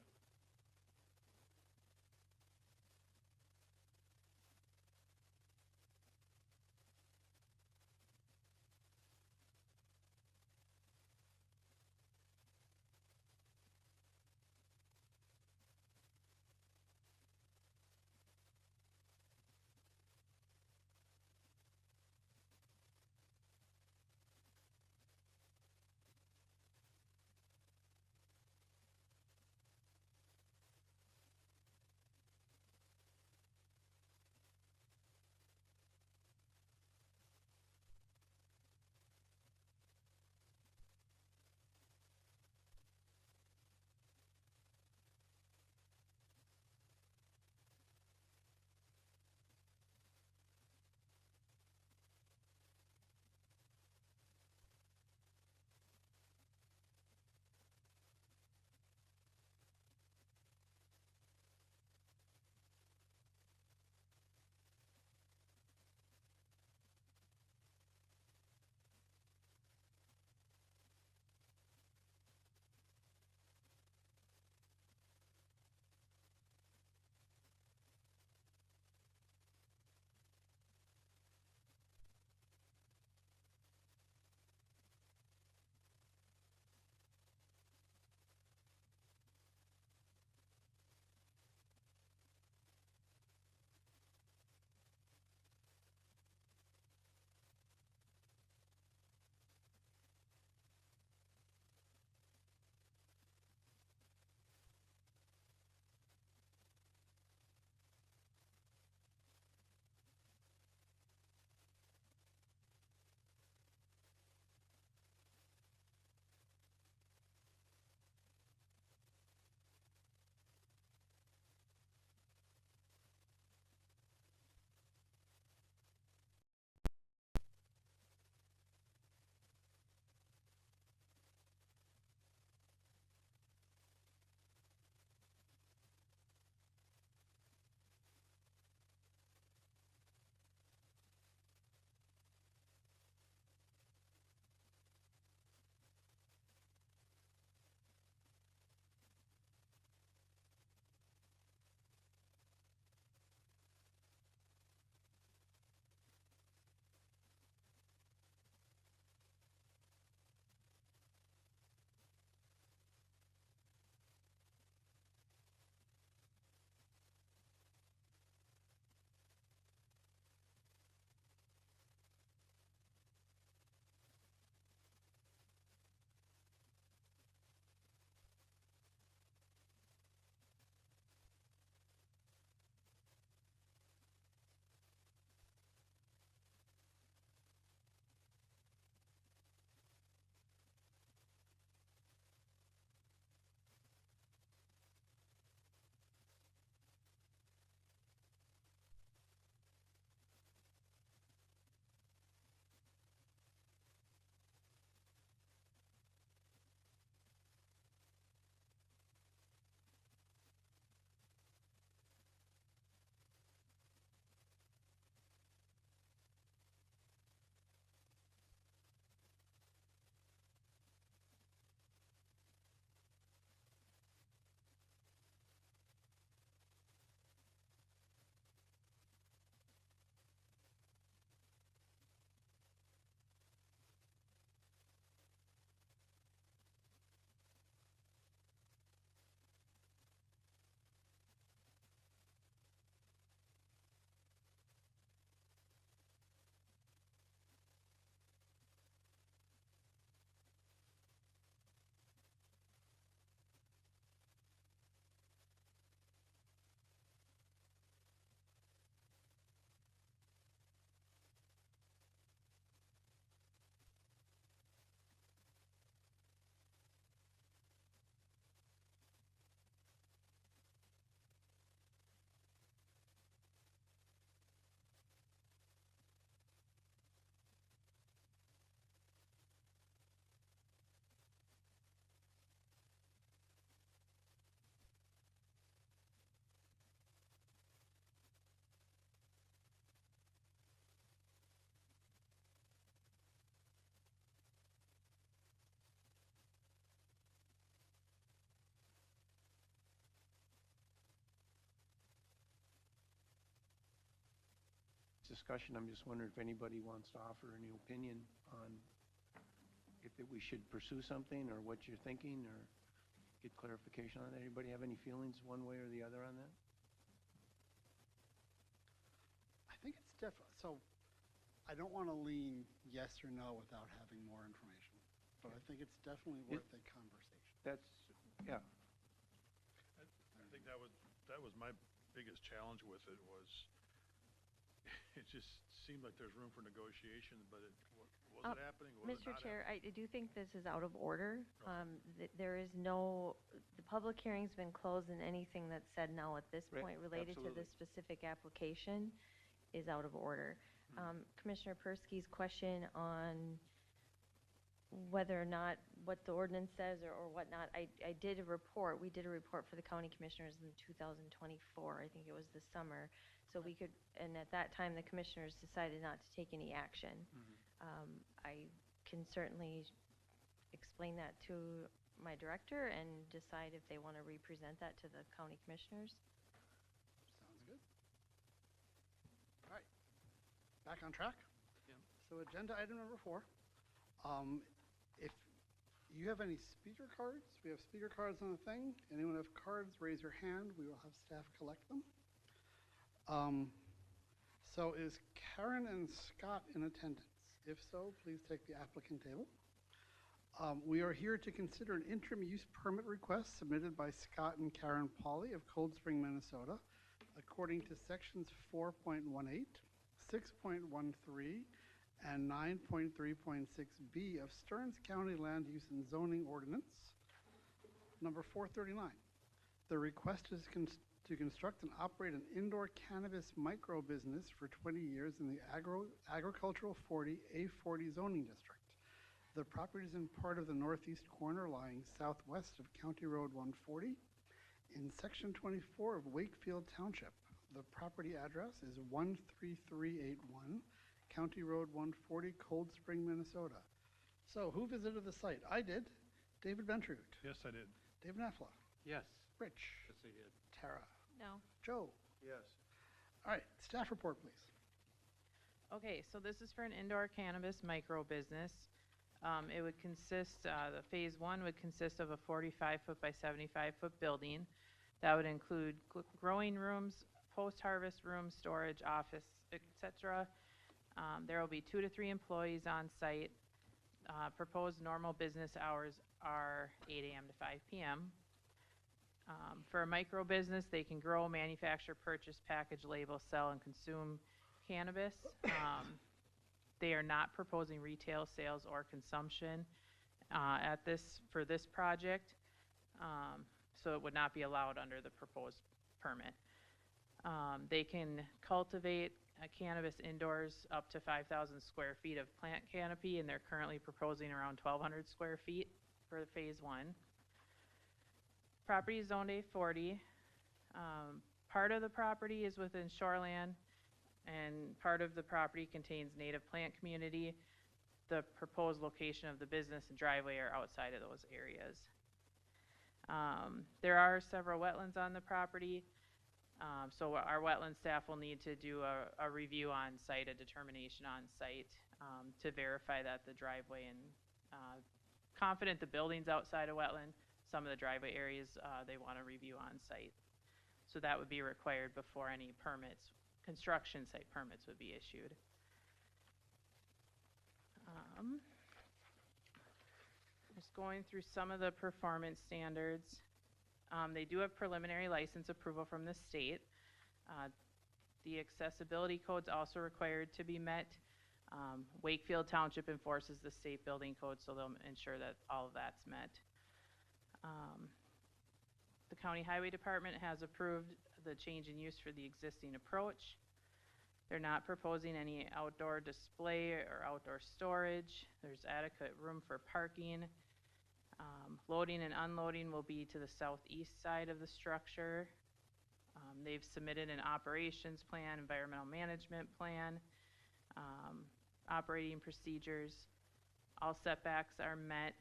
discussion. I'm just wondering if anybody wants to offer any opinion on if we should pursue something, or what you're thinking, or get clarification on it. Anybody have any feelings one way or the other on that? I think it's so I don't want to lean yes or no without having more information, but I think it's definitely worth a conversation. That's, yeah. I think that was my biggest challenge with it was, it just seemed like there's room for negotiation, but was it happening? Was it Mr. not Chair, happening? I do think this is out of order. There is no, the public hearing's been closed, and anything that's said now at this Right, point related to this specific application is out of order. Commissioner Persky's question on whether or not what the ordinance says or whatnot, we did a report for the county commissioners in 2024, I think it was this summer. So we could, and at that time, the commissioners decided not to take any action. I can certainly explain that to my director and decide if they want to represent that to the county commissioners. Sounds good. All right, back on track. So agenda item number 4. If you have any speaker cards, we have speaker cards on the thing. Anyone have cards, raise your hand. We will have staff collect them. So is Karen and Scott in attendance? If so, please take the applicant table. We are here to consider an interim use permit request submitted by Scott and Karen Pauley of Cold Spring, Minnesota, according to sections 4.18, 6.13, and 9.3.6B of Stearns County Land Use and Zoning Ordinance, number 439. The request is to construct and operate an indoor cannabis micro business for 20 years in the Agricultural 40 A40 zoning district. The property is in part of the northeast corner lying southwest of County Road 140 in Section 24 of Wakefield Township. The property address is 13381 County Road 140, Cold Spring, Minnesota. So who visited the site? I did. David Bentrud. Yes, I did. David Nafla. Yes. Rich. Yes, I did. Tara. No. Joe. Yes. All right, staff report, please. Okay, so this is for an indoor cannabis micro business. It would consist, the phase 1 would consist of a 45-foot by 75-foot building. That would include growing rooms, post-harvest rooms, storage, office, etc. There will be 2 to 3 employees on site. Proposed normal business hours are 8 a.m. to 5 p.m. For a micro business, they can grow, manufacture, purchase, package, label, sell, and consume cannabis. They are not proposing retail sales or consumption for this project, so it would not be allowed under the proposed permit. They can cultivate cannabis indoors up to 5,000 square feet of plant canopy, and they're currently proposing around 1,200 square feet for phase 1. Property is zoned A40. Part of the property is within shoreland, and part of the property contains native plant community. The proposed location of the business and driveway are outside of those areas. There are several wetlands on the property, so our wetland staff will need to do a review on site, a determination on site, to verify that the driveway and confident the building's outside of wetland. Some of the driveway areas they want to review on site. So that would be required before any permits, construction site permits would be issued. Just going through some of the performance standards. They do have preliminary license approval from the state. The accessibility code's also required to be met. Wakefield Township enforces the state building code, so they'll ensure that all of that's met. The County Highway Department has approved the change in use for the existing approach. They're not proposing any outdoor display or outdoor storage. There's adequate room for parking. Loading and unloading will be to the southeast side of the structure. They've submitted an operations plan, environmental management plan, operating procedures. All setbacks are met.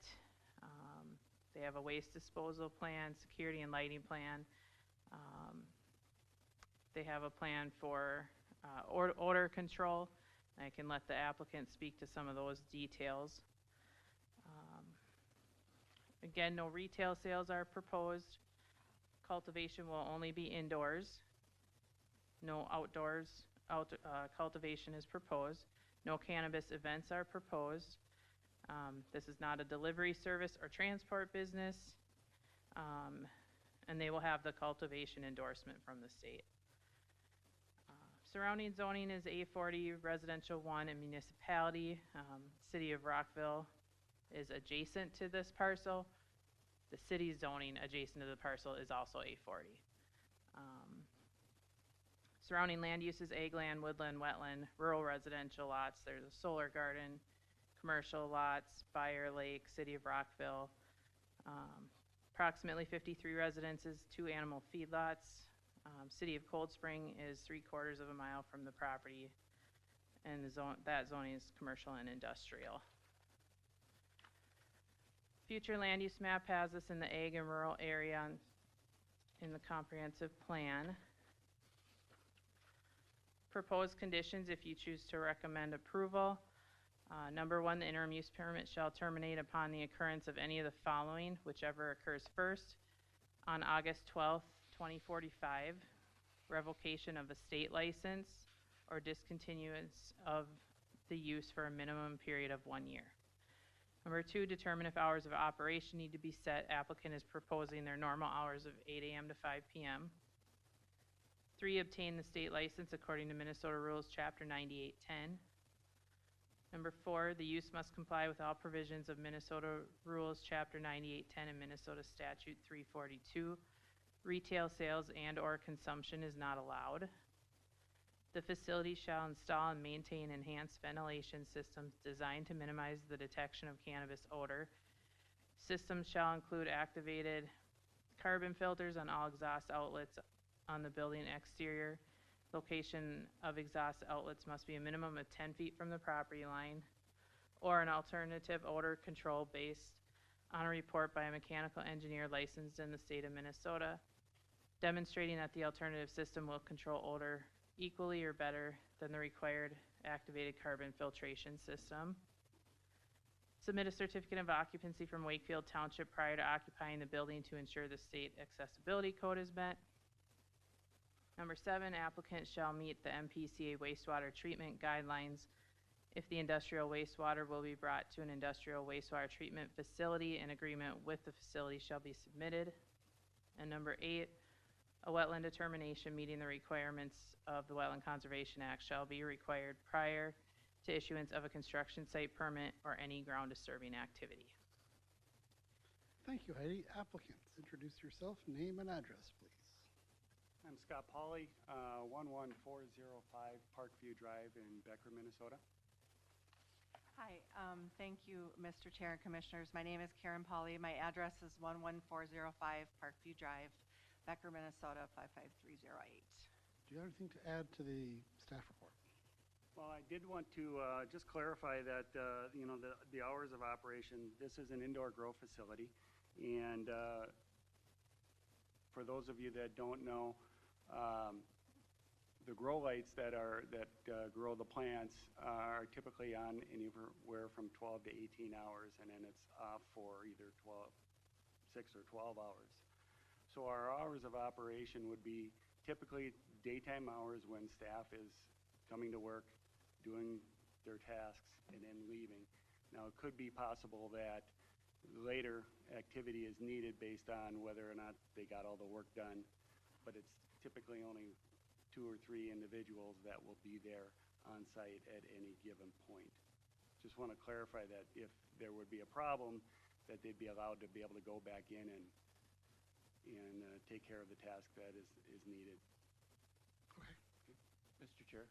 They have a waste disposal plan, security and lighting plan. They have a plan for odor control. I can let the applicant speak to some of those details. Again, no retail sales are proposed. Cultivation will only be indoors. No outdoors cultivation is proposed. No cannabis events are proposed. This is not a delivery service or transport business. And they will have the cultivation endorsement from the state. Surrounding zoning is A40 Residential 1 and Municipality. City of Rockville is adjacent to this parcel. The city zoning adjacent to the parcel is also A40. Surrounding land uses ag land, woodland, wetland, rural residential lots. There's a solar garden, commercial lots, Fire Lake, City of Rockville. Approximately 53 residences, 2 animal feedlots. City of Cold Spring is 3/4 of a mile from the property, and that zoning is commercial and industrial. Future land use map has us in the ag and rural area in the comprehensive plan. Proposed conditions, if you choose to recommend approval. Number 1, the interim use permit shall terminate upon the occurrence of any of the following, whichever occurs first. On August 12th, 2045, revocation of a state license or discontinuance of the use for a minimum period of 1 year. Number 2, determine if hours of operation need to be set. Applicant is proposing their normal hours of 8 a.m. to 5 p.m. 3, obtain the state license according to Minnesota Rules, Chapter 9810. Number 4, the use must comply with all provisions of Minnesota Rules, Chapter 9810 and Minnesota Statute 342. Retail sales and/or consumption is not allowed. The facility shall install and maintain enhanced ventilation systems designed to minimize the detection of cannabis odor. Systems shall include activated carbon filters on all exhaust outlets on the building exterior. Location of exhaust outlets must be a minimum of 10 feet from the property line, or an alternative odor control based on a report by a mechanical engineer licensed in the state of Minnesota, demonstrating that the alternative system will control odor equally or better than the required activated carbon filtration system. Submit a certificate of occupancy from Wakefield Township prior to occupying the building to ensure the state accessibility code is met. Number 7, applicant shall meet the MPCA wastewater treatment guidelines if the industrial wastewater will be brought to an industrial wastewater treatment facility. An agreement with the facility shall be submitted. And number 8, a wetland determination meeting the requirements of the Wetland Conservation Act shall be required prior to issuance of a construction site permit or any ground disturbing activity. Thank you, Heidi. Applicants, introduce yourself, name and address, please. I'm Scott Pauley, 11405 Parkview Drive in Becker, Minnesota. Hi, thank you, Mr. Chair and Commissioners. My name is Karen Pauley. My address is 11405 Parkview Drive, Becker, Minnesota 55308. Do you have anything to add to the staff report? Well, I did want to just clarify that, the hours of operation, this is an indoor grow facility. And for those of you that don't know, the grow lights that grow the plants are typically on anywhere from 12 to 18 hours, and then it's off for either 6 or 12 hours. So our hours of operation would be typically daytime hours when staff is coming to work, doing their tasks, and then leaving. Now, it could be possible that later activity is needed based on whether or not they got all the work done, but it's typically only 2 or 3 individuals that will be there on site at any given point. Just want to clarify that if there would be a problem, that they'd be allowed to be able to go back in and take care of the task that is needed. Mr. Chair,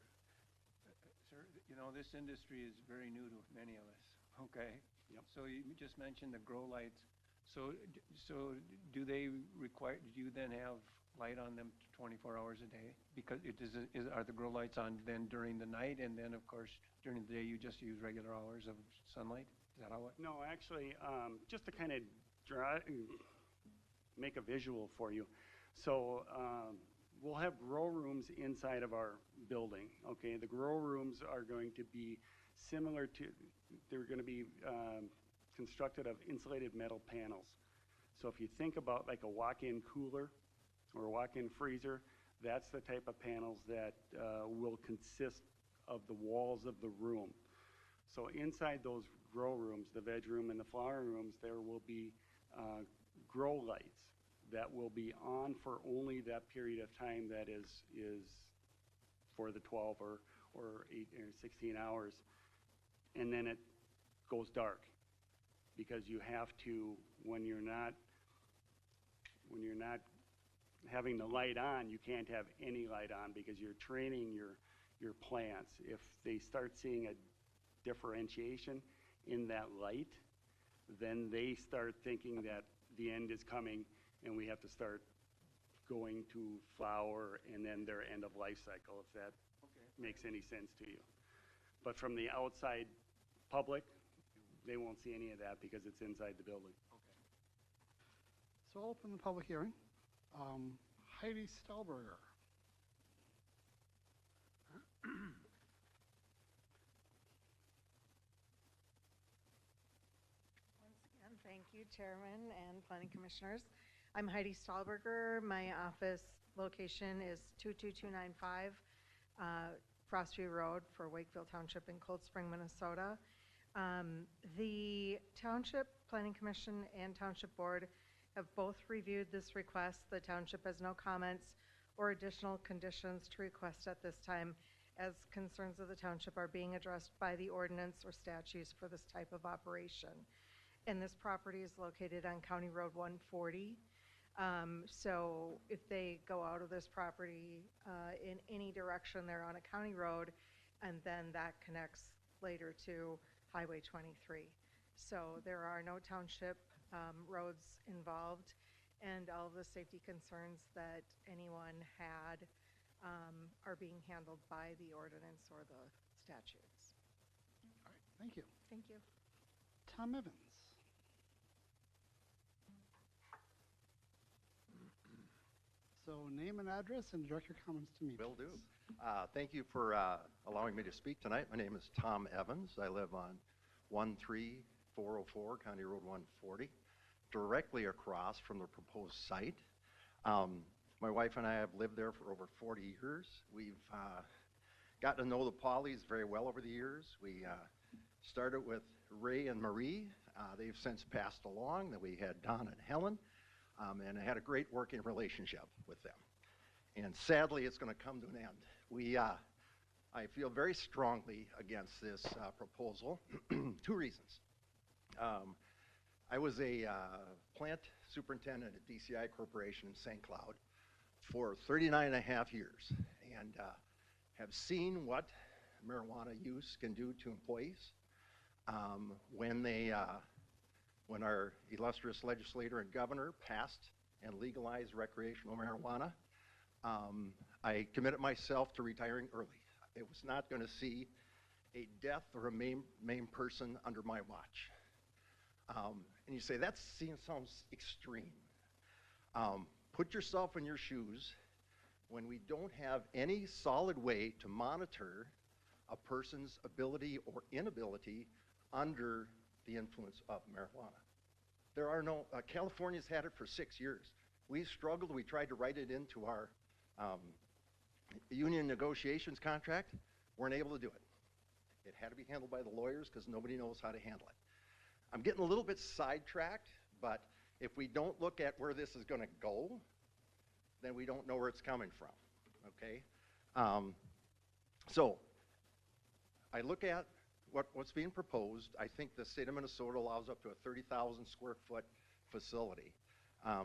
sir, this industry is very new to many of us, okay? Yep. So you just mentioned the grow lights. So do you then have light on them 24 hours a day? Because are the grow lights on then during the night, and then, of course, during the day you just use regular hours of sunlight? Is that how it? No, actually, just to kind of make a visual for you. So we'll have grow rooms inside of our building, okay? The grow rooms are going to be similar to, they're going to be constructed of insulated metal panels. So if you think about like a walk-in cooler or a walk-in freezer, that's the type of panels that will consist of the walls of the room. So inside those grow rooms, the veg room and the flower rooms, there will be grow lights that will be on for only that period of time that is for the 12 or 8 or 16 hours. And then it goes dark because you have to, when you're not having the light on, you can't have any light on because you're training your plants. If they start seeing a differentiation in that light, then they start thinking that the end is coming and we have to start going to flower and then their end of life cycle, if that makes any sense to you. But from the outside public, they won't see any of that because it's inside the building. So I'll open the public hearing. Heidi Stahlberger. Once again, thank you, Chairman and Planning Commissioners. I'm Heidi Stahlberger. My office location is 22295 Frostview Road for Wakefield Township in Cold Spring, Minnesota. The Township Planning Commission and Township Board have both reviewed this request. The Township has no comments or additional conditions to request at this time, as concerns of the Township are being addressed by the ordinance or statutes for this type of operation. And this property is located on County Road 140. So if they go out of this property in any direction, they're on a county road, and then that connects later to Highway 23. So there are no township roads involved, and all of the safety concerns that anyone had are being handled by the ordinance or the statutes. All right, thank you. Thank you. Tom Evans. So name and address and direct your comments to me. Will do. Thank you for allowing me to speak tonight. My name is Tom Evans. I live on 13404 County Road 140, directly across from the proposed site. My wife and I have lived there for over 40 years. We've gotten to know the Pauleys very well over the years. We started with Ray and Marie. They've since passed along. Then we had Don and Helen, and I had a great working relationship with them. And sadly, it's going to come to an end. I feel very strongly against this proposal. Two reasons. I was a plant superintendent at DCI Corporation in St. Cloud for 39 and a half years, and have seen what marijuana use can do to employees. When our illustrious legislator and governor passed and legalized recreational marijuana, I committed myself to retiring early. It was not going to see a death or a main person under my watch. And you say, that sounds extreme. Put yourself in your shoes when we don't have any solid way to monitor a person's ability or inability under the influence of marijuana. There are no, California's had it for 6 years. We struggled, we tried to write it into our union negotiations contract, weren't able to do it. It had to be handled by the lawyers because nobody knows how to handle it. I'm getting a little bit sidetracked, but if we don't look at where this is going to go, then we don't know where it's coming from, okay? So I look at what's being proposed. I think the state of Minnesota allows up to a 30,000 square foot facility.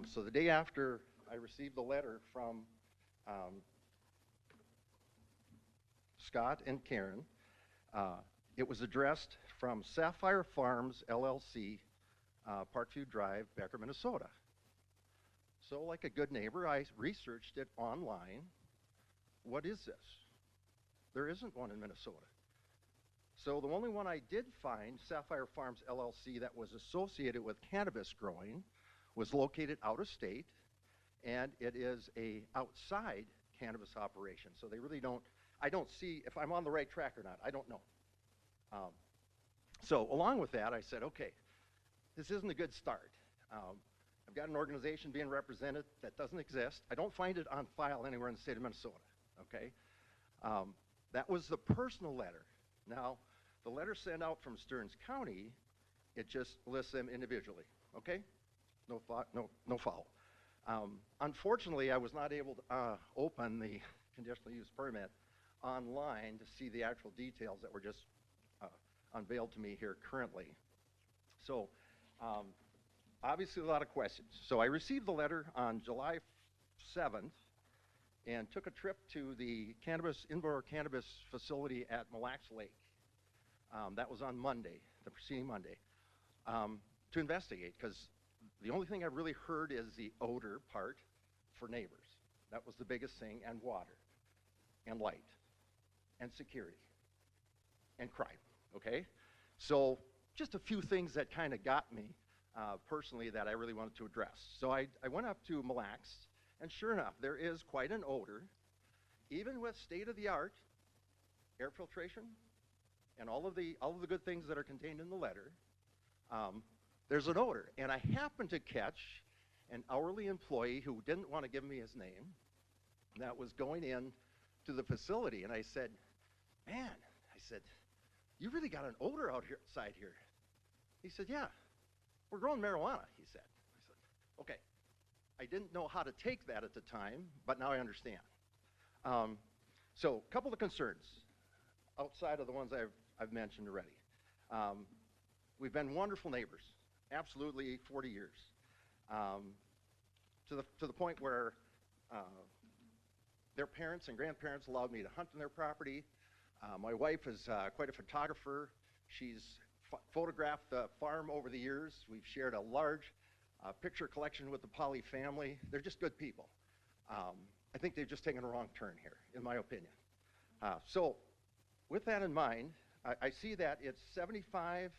So the day after I received the letter from Scott and Karen, it was addressed from Sapphire Farms LLC, Parkview Drive, Becker, Minnesota. So like a good neighbor, I researched it online. What is this? There isn't one in Minnesota. So the only one I did find, Sapphire Farms LLC, that was associated with cannabis growing, was located out of state, and it is outside cannabis operation. So they really don't, I don't see if I'm on the right track or not. I don't know. So along with that, I said, okay, this isn't a good start. I've got an organization being represented that doesn't exist. I don't find it on file anywhere in the state of Minnesota, okay? That was the personal letter. Now, the letter sent out from Stearns County, it just lists them individually, okay? No follow. Unfortunately, I was not able to open the conditional use permit online to see the actual details that were just unveiled to me here currently. So, obviously a lot of questions. So I received the letter on July 7th and took a trip to the indoor cannabis facility at Mille Lacs Lake. That was on Monday, the preceding Monday, to investigate, because the only thing I've really heard is the odor part for neighbors. That was the biggest thing, and water, and light, and security, and crime, okay? So just a few things that kind of got me personally that I really wanted to address. So I went up to Mille Lacs, and sure enough, there is quite an odor, even with state-of-the-art air filtration and all of the good things that are contained in the letter. There's an odor, and I happened to catch an hourly employee who didn't want to give me his name that was going in to the facility, and I said, man, I said, you really got an odor outside here. He said, yeah, we're growing marijuana, he said. I said, okay. I didn't know how to take that at the time, but now I understand. So a couple of concerns outside of the ones I've mentioned already. We've been wonderful neighbors, absolutely 40 years, to the point where their parents and grandparents allowed me to hunt on their property. My wife is quite a photographer. She's photographed the farm over the years. We've shared a large picture collection with the Polly family. They're just good people. I think they've just taken a wrong turn here, in my opinion. So with that in mind, I see that it's 75,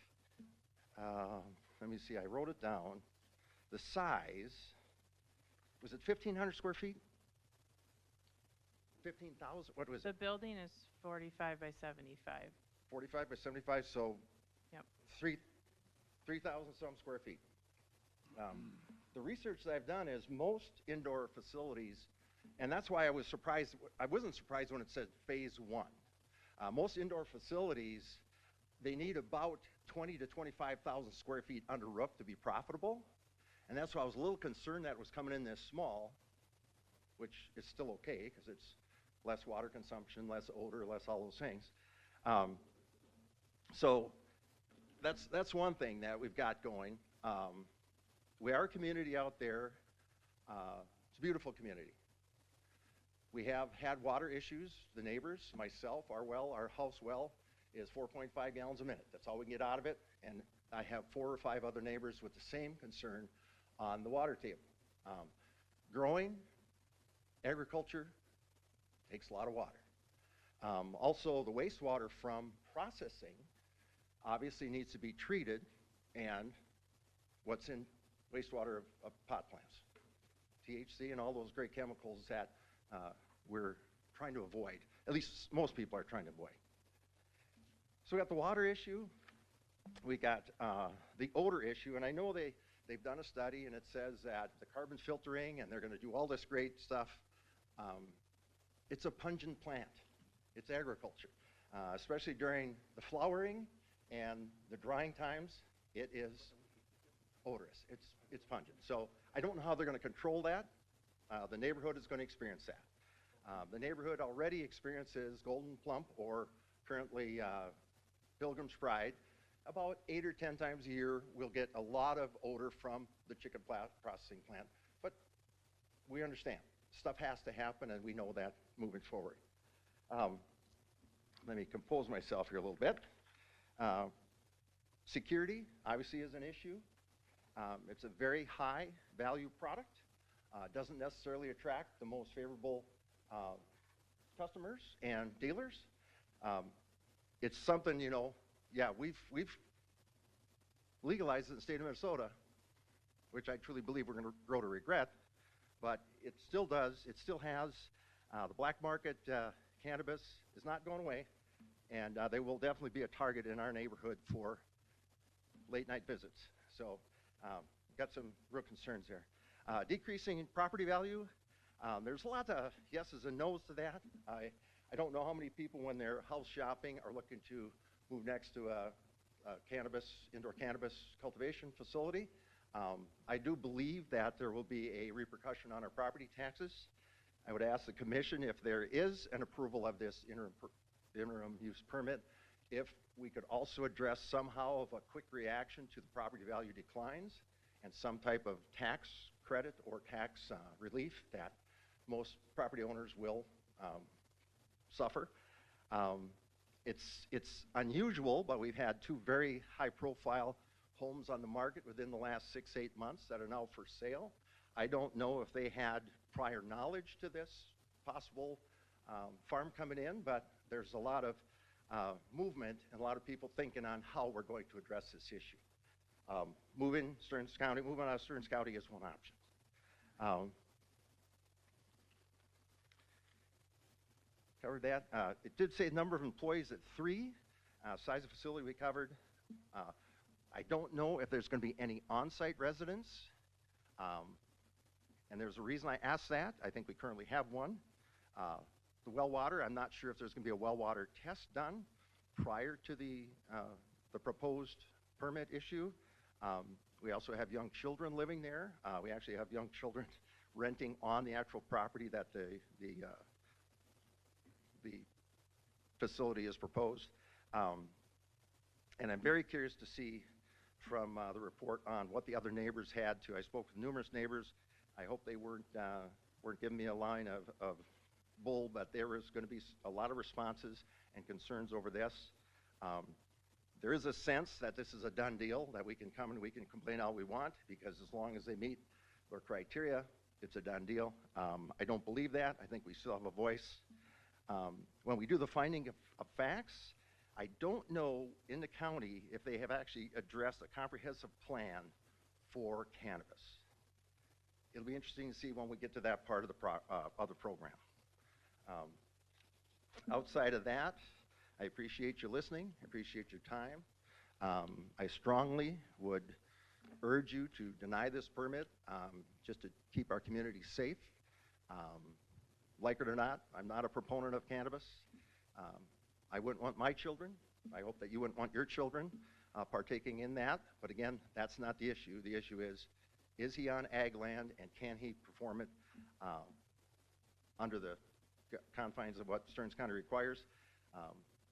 let me see, I wrote it down. The size, was it 1,500 square feet? 15,000, what was it? The building is 45 by 75. 45 by 75, so Yep. 3,000 some square feet. The research that I've done is most indoor facilities, and that's why I was surprised. I wasn't surprised when it said phase 1. Most indoor facilities, they need about 20 to 25,000 square feet under roof to be profitable, and that's why I was a little concerned that it was coming in this small, which is still okay because it's less water consumption, less odor, less all those things. So that's one thing that we've got going. We are a community out there. It's a beautiful community. We have had water issues, the neighbors, myself, our house well is 4.5 gallons a minute. That's all we can get out of it. And I have 4 or 5 other neighbors with the same concern on the water table. Growing, agriculture takes a lot of water. Also, the wastewater from processing obviously needs to be treated, and what's in wastewater of pot plants, THC and all those great chemicals that we're trying to avoid, at least most people are trying to avoid. So we got the water issue, we got the odor issue, and I know they've done a study and it says that the carbon filtering and they're going to do all this great stuff. It's a pungent plant. It's agriculture, especially during the flowering and the drying times. It is odorous. It's pungent. So I don't know how they're going to control that. The neighborhood is going to experience that. The neighborhood already experiences Golden Plump, or currently Pilgrim's Pride. About 8 or 10 times a year, we'll get a lot of odor from the chicken processing plant. But we understand. Stuff has to happen, and we know that moving forward. Let me compose myself here a little bit. Security, obviously, is an issue. It's a very high value product. Doesn't necessarily attract the most favorable customers and dealers. It's something, yeah, we've legalized it in the state of Minnesota, which I truly believe we're going to grow to regret, but it still does. It still has The black market cannabis is not going away, and they will definitely be a target in our neighborhood for late night visits. So got some real concerns there. Decreasing in property value, there's a lot of yeses and nos to that. I don't know how many people when they're house shopping are looking to move next to a indoor cannabis cultivation facility. I do believe that there will be a repercussion on our property taxes. I would ask the commission if there is an approval of this interim use permit, if we could also address somehow of a quick reaction to the property value declines and some type of tax credit or tax relief that most property owners will suffer. It's unusual, but we've had two very high-profile homes on the market within the last 6-8 months that are now for sale. I don't know if they had prior knowledge to this possible farm coming in, but there's a lot of movement and a lot of people thinking on how we're going to address this issue. Moving out of Stearns County is one option. Covered that. It did say number of employees at 3. Size of facility we covered. I don't know if there's going to be any on-site residents. And there's a reason I asked that. I think we currently have one. The well water, I'm not sure if there's going to be a well water test done prior to the proposed permit issue. We also have young children living there. We actually have young children renting on the actual property that the facility is proposed. And I'm very curious to see from the report on what the other neighbors had to. I spoke with numerous neighbors. I hope they weren't giving me a line of bull, but there was going to be a lot of responses and concerns over this. There is a sense that this is a done deal, that we can come and we can complain all we want, because as long as they meet their criteria, it's a done deal. I don't believe that. I think we still have a voice. When we do the finding of facts, I don't know in the county if they have actually addressed a comprehensive plan for cannabis. It'll be interesting to see when we get to that part of the program. Outside of that, I appreciate you listening. I appreciate your time. I strongly would urge you to deny this permit just to keep our community safe. Like it or not, I'm not a proponent of cannabis. I wouldn't want my children. I hope that you wouldn't want your children partaking in that. But again, that's not the issue. The issue is he on ag land, and can he perform it under the confines of what Stearns County requires?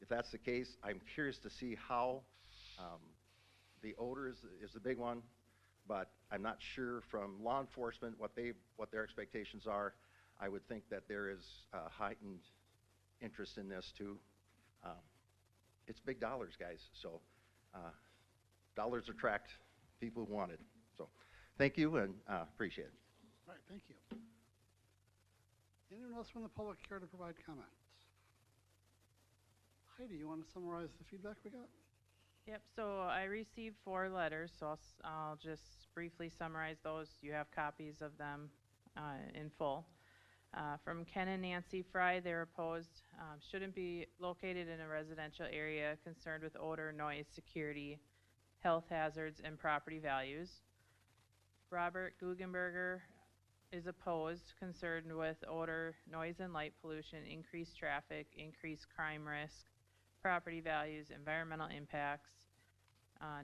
If that's the case, I'm curious to see how the odor is the big one, but I'm not sure from law enforcement what their expectations are. I would think that there is a heightened interest in this too. It's big dollars, guys, so dollars attract people who want it. So thank you, and appreciate it. All right, thank you. Anyone else from the public care to provide comments? Heidi, you want to summarize the feedback we got? Yep, so I received 4 letters, so I'll just briefly summarize those. You have copies of them in full. From Ken and Nancy Fry, they're opposed. Shouldn't be located in a residential area, concerned with odor, noise, security, health hazards, and property values. Robert Guggenberger is opposed, concerned with odor, noise and light pollution, increased traffic, increased crime risk, property values, environmental impacts.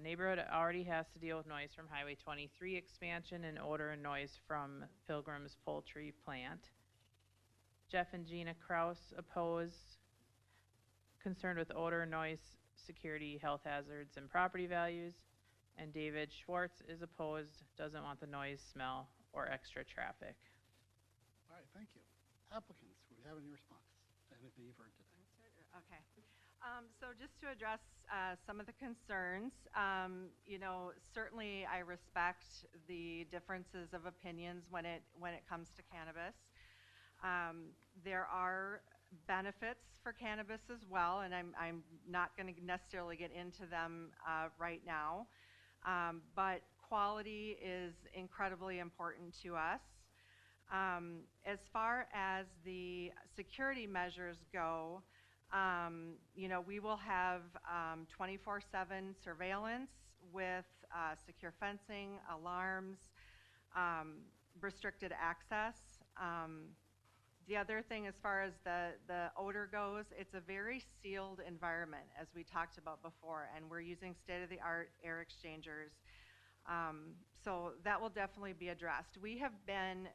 Neighborhood already has to deal with noise from Highway 23 expansion and odor and noise from Pilgrim's Poultry Plant. Jeff and Gina Kraus oppose, concerned with odor, noise, security, health hazards, and property values. And David Schwartz is opposed, doesn't want the noise, smell, or extra traffic. All right, thank you. Applicants, do we have any response to anything you've heard today? Okay. So just to address some of the concerns, certainly I respect the differences of opinions when it comes to cannabis. There are benefits for cannabis as well, and I'm not going to necessarily get into them right now. But quality is incredibly important to us. As far as the security measures go, we will have 24/7 surveillance with secure fencing, alarms, restricted access. The other thing, as far as the odor goes, it's a very sealed environment, as we talked about before, and we're using state-of-the-art air exchangers. So that will definitely be addressed. We have been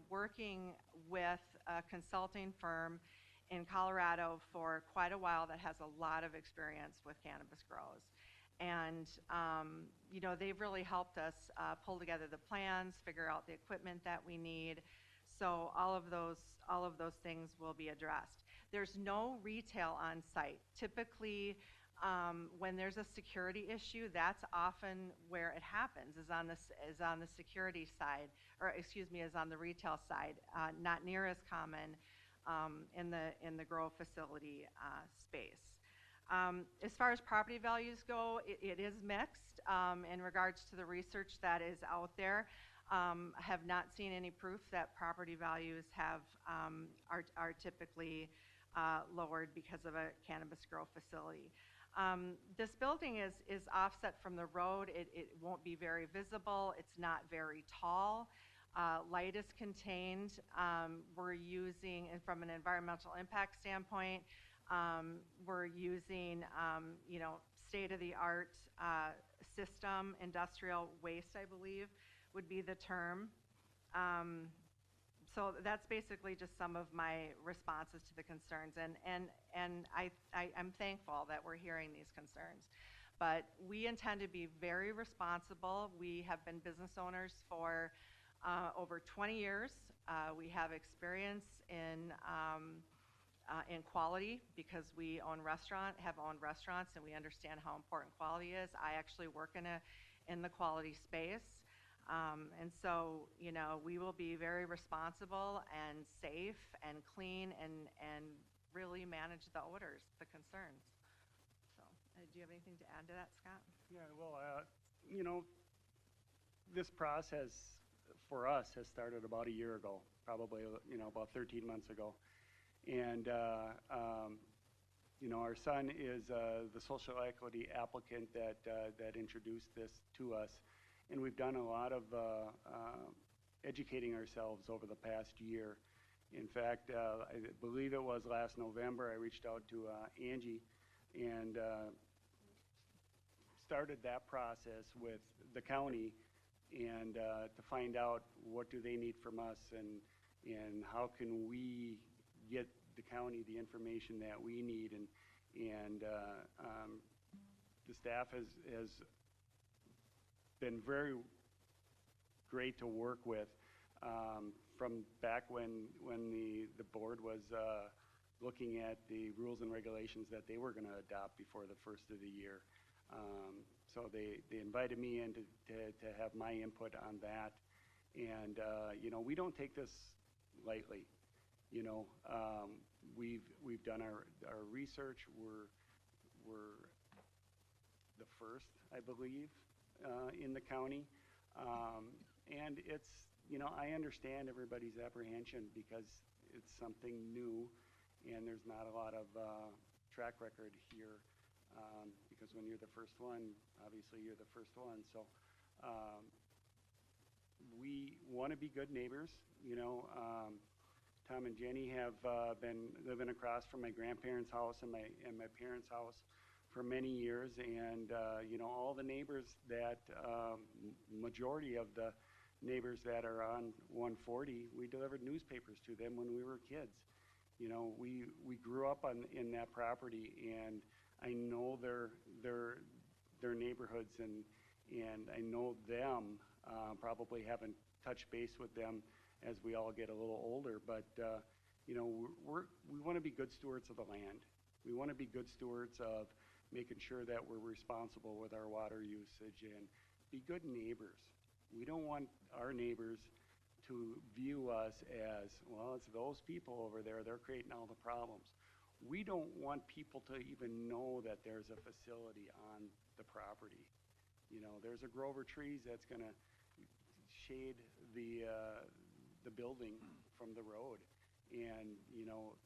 working with a consulting firm in Colorado for quite a while that has a lot of experience with cannabis grows. And, they've really helped us pull together the plans, figure out the equipment that we need. So all of those things will be addressed. There's no retail on site. Typically, when there's a security issue, that's often where it happens, is on the security side, or excuse me, is on the retail side. Not near as common in the grow facility space. As far as property values go, it is mixed in regards to the research that is out there. Have not seen any proof that property values are typically lowered because of a cannabis grow facility. This building is offset from the road. It won't be very visible. It's not very tall. Light is contained. We're using, and from an environmental impact standpoint, we're using, state-of-the-art system. Industrial waste, I believe, would be the term. So that's basically just some of my responses to the concerns, and I'm thankful that we're hearing these concerns. But we intend to be very responsible. We have been business owners for over 20 years. We have experience in quality because we have owned restaurants, and we understand how important quality is. I actually work in the quality space. And so, we will be very responsible and safe and clean and really manage the odors, the concerns. So, do you have anything to add to that, Scott? Yeah, well, this process for us has started about a year ago, probably, about 13 months ago. And, our son is the social equity applicant that introduced this to us. And we've done a lot of educating ourselves over the past year. In fact, I believe it was last November, I reached out to Angie and started that process with the county and to find out what do they need from us and how can we get the county the information that we need. And the staff has been very great to work with from back when the board was looking at the rules and regulations that they were going to adopt before the first of the year. So they invited me in to have my input on that. And, we don't take this lightly. We've done our research. We're the first, I believe, in the county. And it's, I understand everybody's apprehension because it's something new and there's not a lot of track record here. Because when you're the first one, obviously you're the first one. So we want to be good neighbors. Tom and Jenny have been living across from my grandparents' house and my parents' house for many years, and all the neighbors that majority of the neighbors that are on 140, we delivered newspapers to them when we were kids. We grew up in that property, and I know their neighborhoods, and I know them. Probably haven't touched base with them as we all get a little older, but we want to be good stewards of the land. We want to be good stewards of making sure that we're responsible with our water usage and be good neighbors. We don't want our neighbors to view us as, well, it's those people over there, they're creating all the problems. We don't want people to even know that there's a facility on the property. There's a Grover Trees that's going to shade the the building from the road. And, you know,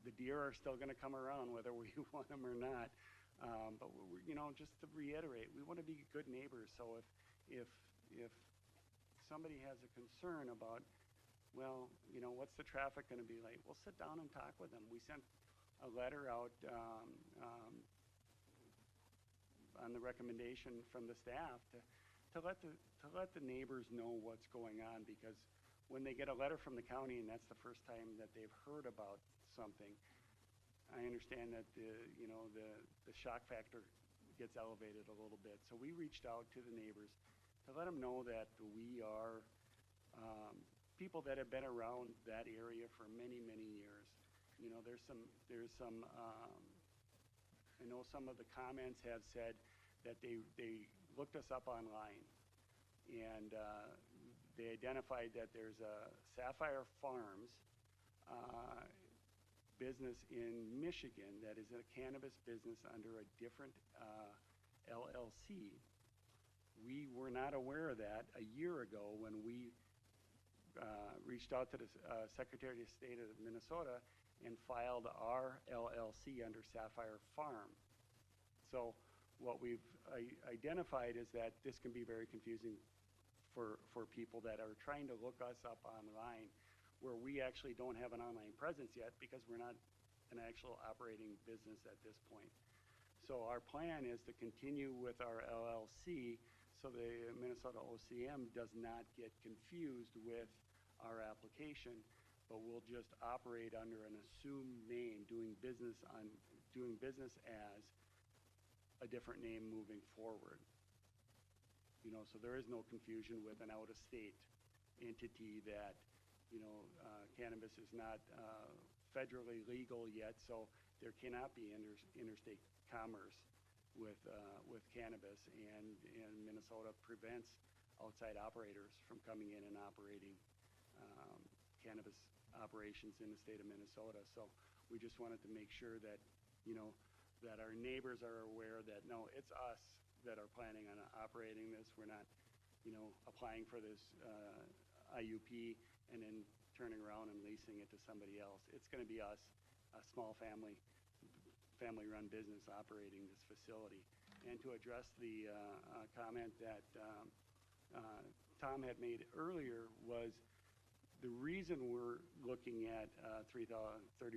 the deer are still gonna come around whether we want them or not. But we're, you know, just to reiterate, we wanna be good neighbors. So if somebody has a concern about, well, you know, what's the traffic gonna be like? We'll sit down and talk with them. We sent a letter out, on the recommendation from the staff to let the neighbors know what's going on, because when they get a letter from the county and that's the first time that they've heard about something, I understand that the shock factor gets elevated a little bit. So we reached out to the neighbors to let them know that we are people that have been around that area for many, many years. You know, there's some I know some of the comments have said that they looked us up online, and they identified that there's a Sapphire Farms business in Michigan that is a cannabis business under a different LLC. We were not aware of that a year ago when we reached out to the Secretary of State of Minnesota and filed our LLC under Sapphire Farm. So what we've identified is that this can be very confusing for people that are trying to look us up online, where we actually don't have an online presence yet because we're not an actual operating business at this point. So our plan is to continue with our LLC so the Minnesota OCM does not get confused with our application, but we'll just operate under an assumed name, doing business as a different name moving forward. You know, so there is no confusion with an out-of-state entity that, you know, cannabis is not federally legal yet, so there cannot be interstate commerce with cannabis, and Minnesota prevents outside operators from coming in and operating cannabis operations in the state of Minnesota. So we just wanted to make sure that, you know, that our neighbors are aware that, no, it's us that are planning on operating this. We're not, you know, applying for this IUP and then turning around and leasing it to somebody else. It's going to be us, a small family-run business operating this facility. And to address the comment that Tom had made earlier, was the reason we're looking at 3,400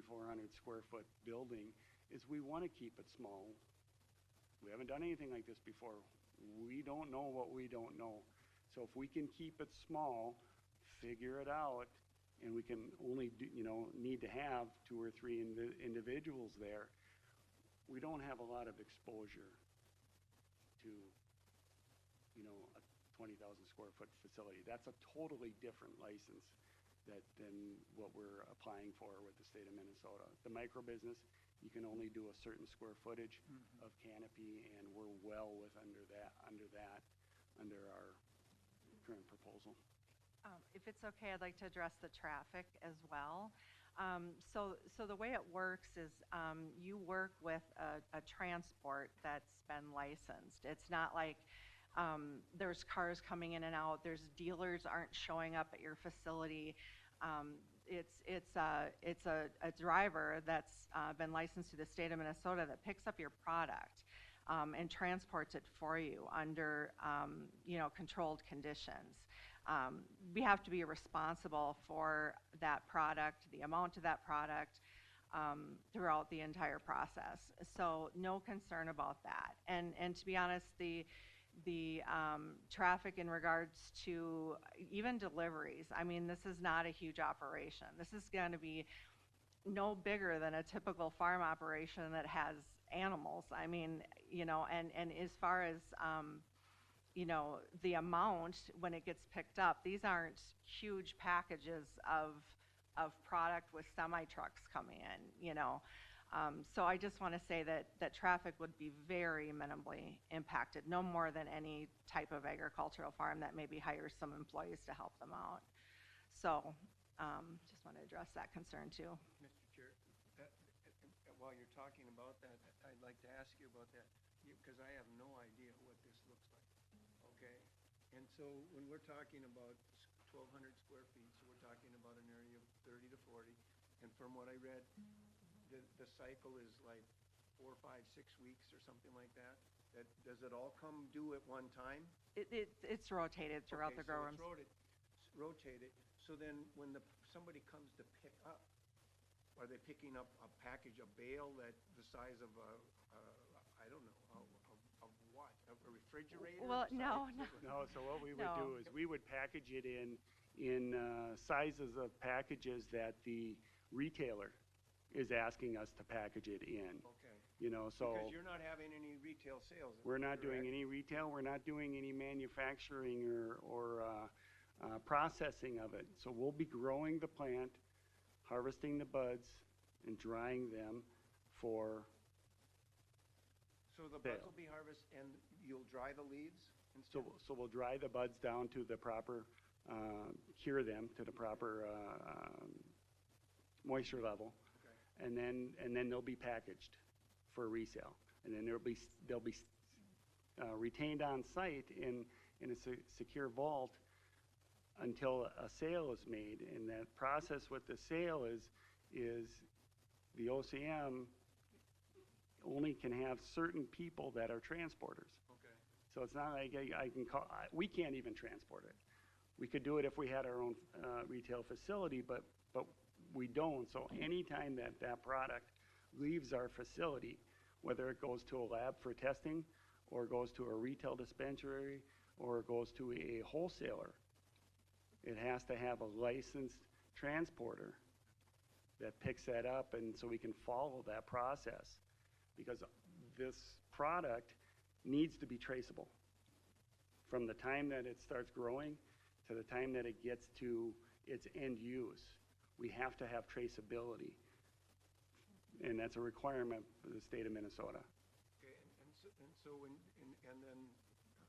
square foot building is we want to keep it small. We haven't done anything like this before. We don't know what we don't know. So if we can keep it small, figure it out, and we can only do, you know, need to have 2 or 3 individuals there, we don't have a lot of exposure to, you know, a 20,000 square foot facility. That's a totally different license than what we're applying for with the state of Minnesota. The micro business, you can only do a certain square footage of canopy, and we're well under our current proposal. If it's okay, I'd like to address the traffic as well. So the way it works is you work with a transport that's been licensed. It's not like there's cars coming in and out. There's dealers aren't showing up at your facility. It's a driver that's been licensed to the state of Minnesota that picks up your product and transports it for you under you know, controlled conditions. We have to be responsible for that product, the amount of that product, throughout the entire process. So no concern about that. And to be honest, the traffic in regards to even deliveries, I mean, this is not a huge operation. This is going to be no bigger than a typical farm operation that has animals. I mean, you know, and as far as you know, the amount when it gets picked up, these aren't huge packages of product with semi-trucks coming in, you know. So I just want to say that traffic would be very minimally impacted, no more than any type of agricultural farm that maybe hires some employees to help them out. So just want to address that concern too. Mr. Chair, while you're talking about that, I'd like to ask you about that, because I have no idea what this looks like, okay? And so when we're talking about 1,200 square feet, so we're talking about an area of 30 to 40. And from what I read, the cycle is like 4, 5, 6 weeks or something like that. Does it all come due at one time? It's rotated throughout the grow rooms. So it's rotated. So then when somebody comes to pick up, are they picking up a package, a bale that the size of I don't know, of what? Of a refrigerator? Well, no. No, so what we would No. do is we would package it in sizes of packages that the retailer is asking us to package it in. Okay. You know, so. Because you're not having any retail sales. We're not doing correct? any retail, we're not doing any manufacturing or processing of it. So we'll be growing the plant, harvesting the buds, and drying them for So the sale. buds will be harvested and you'll dry the leaves? So we'll dry the buds down to the proper, cure them to the proper moisture level. Okay. And then they'll be packaged for resale. And then they'll be retained on site in a secure vault until a sale is made. And that process with the sale is the OCM only can have certain people that are transporters. Okay. So it's not like we can't even transport it. We could do it if we had our own retail facility, but we don't. So anytime that product leaves our facility, whether it goes to a lab for testing, or goes to a retail dispensary, or goes to a wholesaler, it has to have a licensed transporter that picks that up, and so we can follow that process. Because this product needs to be traceable. From the time that it starts growing to the time that it gets to its end use, we have to have traceability. And that's a requirement for the state of Minnesota. Okay, and then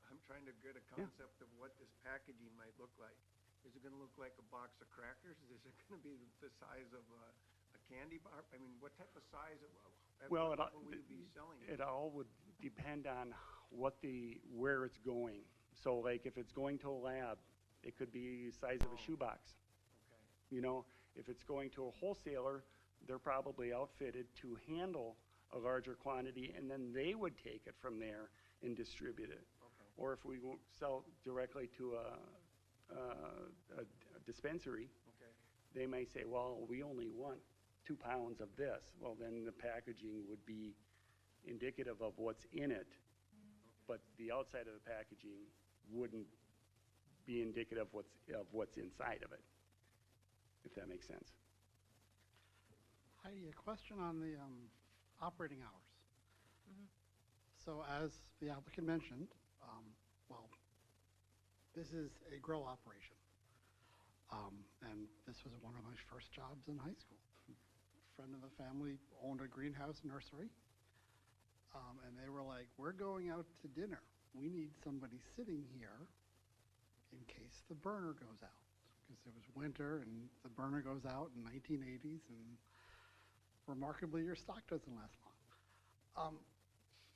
I'm trying to get a concept of what this packaging might look like. Is it gonna look like a box of crackers? Is it gonna be the size of a candy bar? I mean, what type of size Well, will we be selling it? it all would depend on where it's going. So like if it's going to a lab, it could be the size of a shoebox. Okay. You know, if it's going to a wholesaler, they're probably outfitted to handle a larger quantity, and then they would take it from there and distribute it. Okay. Or if we sell directly to a dispensary, Okay. they may say, well, we only want 2 pounds of this. Well, then the packaging would be indicative of what's in it, but the outside of the packaging wouldn't be indicative of what's inside of it, if that makes sense. Heidi, a question on the operating hours. So as the applicant mentioned, well, this is a grow operation. And this was one of my first jobs in high school. A friend of the family owned a greenhouse nursery. And they were like, we're going out to dinner. We need somebody sitting here in case the burner goes out. Because it was winter and the burner goes out in 1980s, and remarkably, your stock doesn't last long.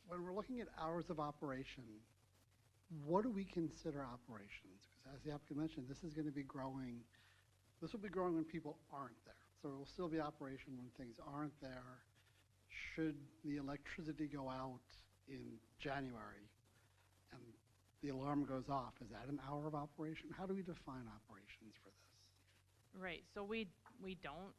When we're looking at hours of operation, what do we consider operations? Because as the applicant mentioned, this is going to be growing. This will be growing when people aren't there. So it will still be operation when things aren't there. Should the electricity go out in January and the alarm goes off, is that an hour of operation? How do we define operations for this? Right, so we don't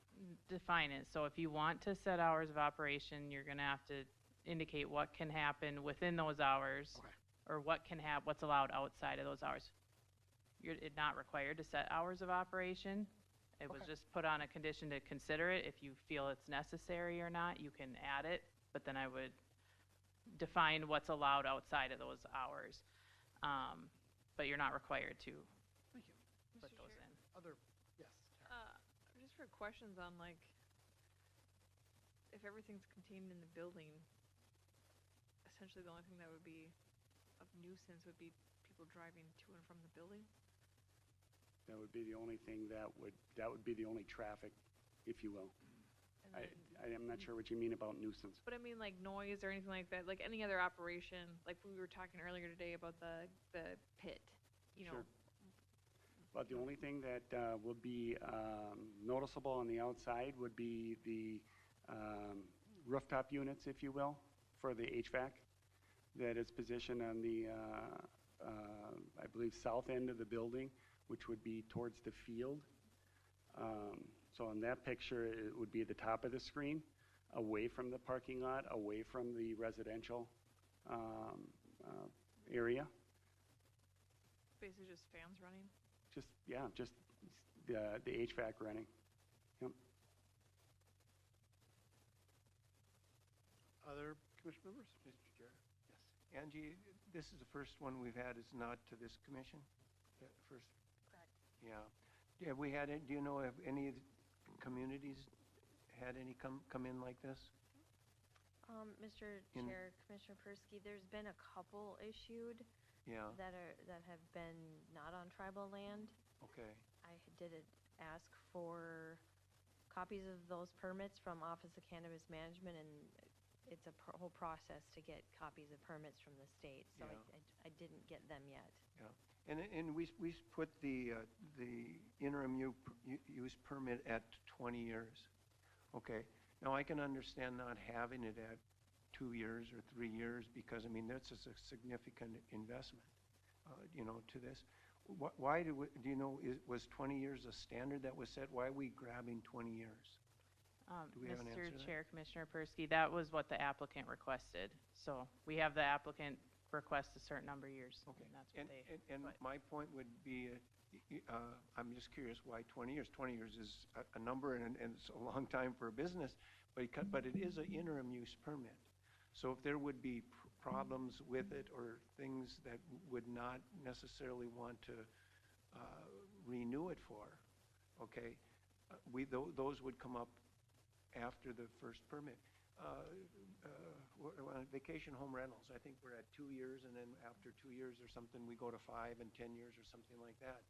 define it. So if you want to set hours of operation, you're gonna have to indicate what can happen within those hours. Okay. Or what's allowed outside of those hours. You're not required to set hours of operation. It was Okay. just put on a condition to consider it. If you feel it's necessary or not, you can add it, but then I would define what's allowed outside of those hours. But you're not required to Thank you. put those in. Other, yes, Tara. Just for questions on like, if everything's contained in the building, essentially the only thing that would be of nuisance would be people driving to and from the building? That would be the only thing that would be the only traffic, if you will. And then- I'm not sure what you mean about nuisance. But I mean like noise or anything like that, like any other operation, like we were talking earlier today about the pit, you know? Sure. But the only thing that would be noticeable on the outside would be the rooftop units, if you will, for the HVAC that is positioned on the, I believe, south end of the building, which would be towards the field. So in that picture, it would be the top of the screen, away from the parking lot, away from the residential area. Basically just fans running. Just, yeah, just the HVAC running. Yep. Other commission members? Mr. Chair? Yes. Angie, this is the first one we've had, is not to this commission? Yeah, first? Correct. Yeah. Have we had, do you know if any of the communities had any come in like this? Mr. In- Chair, Commissioner Persky, there's been a couple issued Yeah, that have been not on tribal land. okay. I did ask for copies of those permits from Office of Cannabis Management, and it's a whole process to get copies of permits from the state, so Yeah. I didn't get them yet. Yeah, and we put the interim use permit at 20 years. Okay, now I can understand not having it at 2 years or 3 years, because, I mean, that's just a significant investment, you know, to this. Why do you know, was 20 years a standard that was set? Why are we grabbing 20 years? Do we have an answer to Mr. that? Chair, Commissioner Persky, that was what the applicant requested. So we have the applicant request a certain number of years. Okay. And that's what they And put. my point would be, I'm just curious why 20 years? 20 years is a number, and it's a long time for a business, but it is an interim use permit. So if there would be problems with it, or things that would not necessarily want to renew it for, okay, those would come up after the first permit. Vacation home rentals, I think we're at 2 years, and then after 2 years or something, we go to 5 and 10 years or something like that.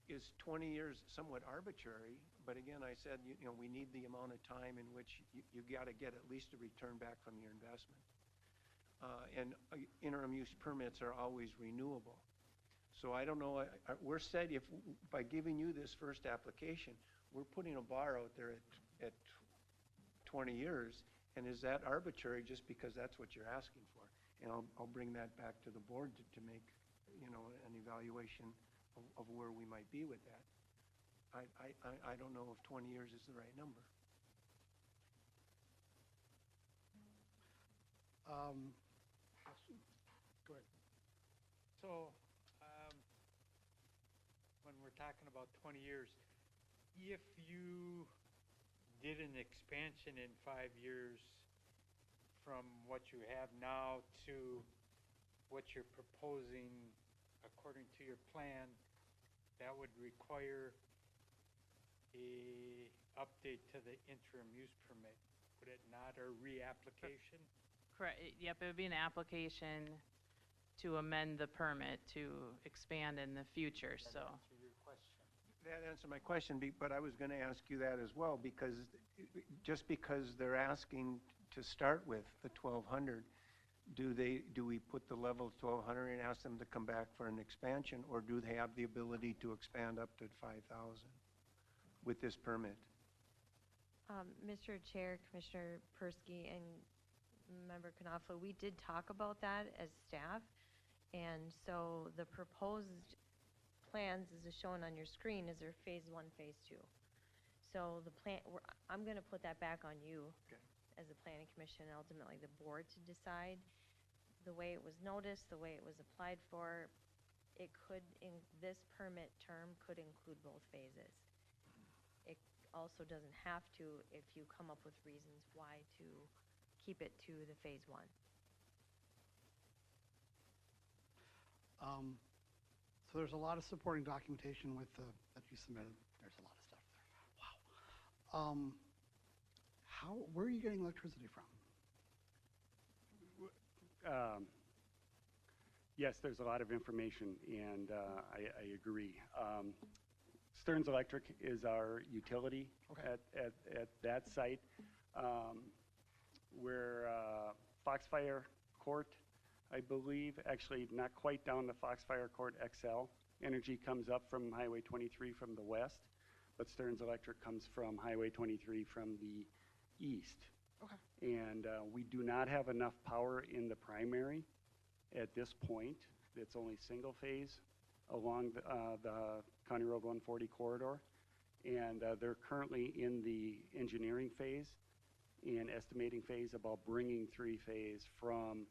Is 20 years somewhat arbitrary? But again, I said, you know, we need the amount of time in which you got to get at least a return back from your investment. And interim use permits are always renewable. So I don't know, we're said, if by giving you this first application, we're putting a bar out there at 20 years, and is that arbitrary just because that's what you're asking for? And I'll bring that back to the board to make, you know, an evaluation of where we might be with that. I don't know if 20 years is the right number. Go ahead. So, when we're talking about 20 years, if you did an expansion in 5 years from what you have now to what you're proposing according to your plan, that would require a update to the interim use permit, would it not, or reapplication? Correct. Yep, it would be an application to amend the permit to expand in the future, so. Answer your question. That answered my question, but I was going to ask you that as well, because just because they're asking to start with the 1,200, do we put the level of 1,200 and ask them to come back for an expansion, or do they have the ability to expand up to 5,000 with this permit? Mr. Chair, Commissioner Persky, and Member Knopfler, we did talk about that as staff, and so the proposed plans, as is shown on your screen, is there phase 1, phase 2. So the plan, I'm going to put that back on you as the planning commission, and ultimately the board to decide. The way it was noticed, the way it was applied for, it could, in this permit term, could include both phases. It also doesn't have to if you come up with reasons why to keep it to the phase 1. So there's a lot of supporting documentation with that you submitted. There's a lot of stuff there. Wow. Where are you getting electricity from? Yes, there's a lot of information, and I agree. Stearns Electric is our utility at that site, where Foxfire Court, I believe, actually not quite down to Foxfire Court XL, Energy comes up from Highway 23 from the west, but Stearns Electric comes from Highway 23 from the east. Okay. And we do not have enough power in the primary at this point. It's only single phase along the County Road 140 corridor. And they're currently in the engineering phase and estimating phase about bringing three-phase from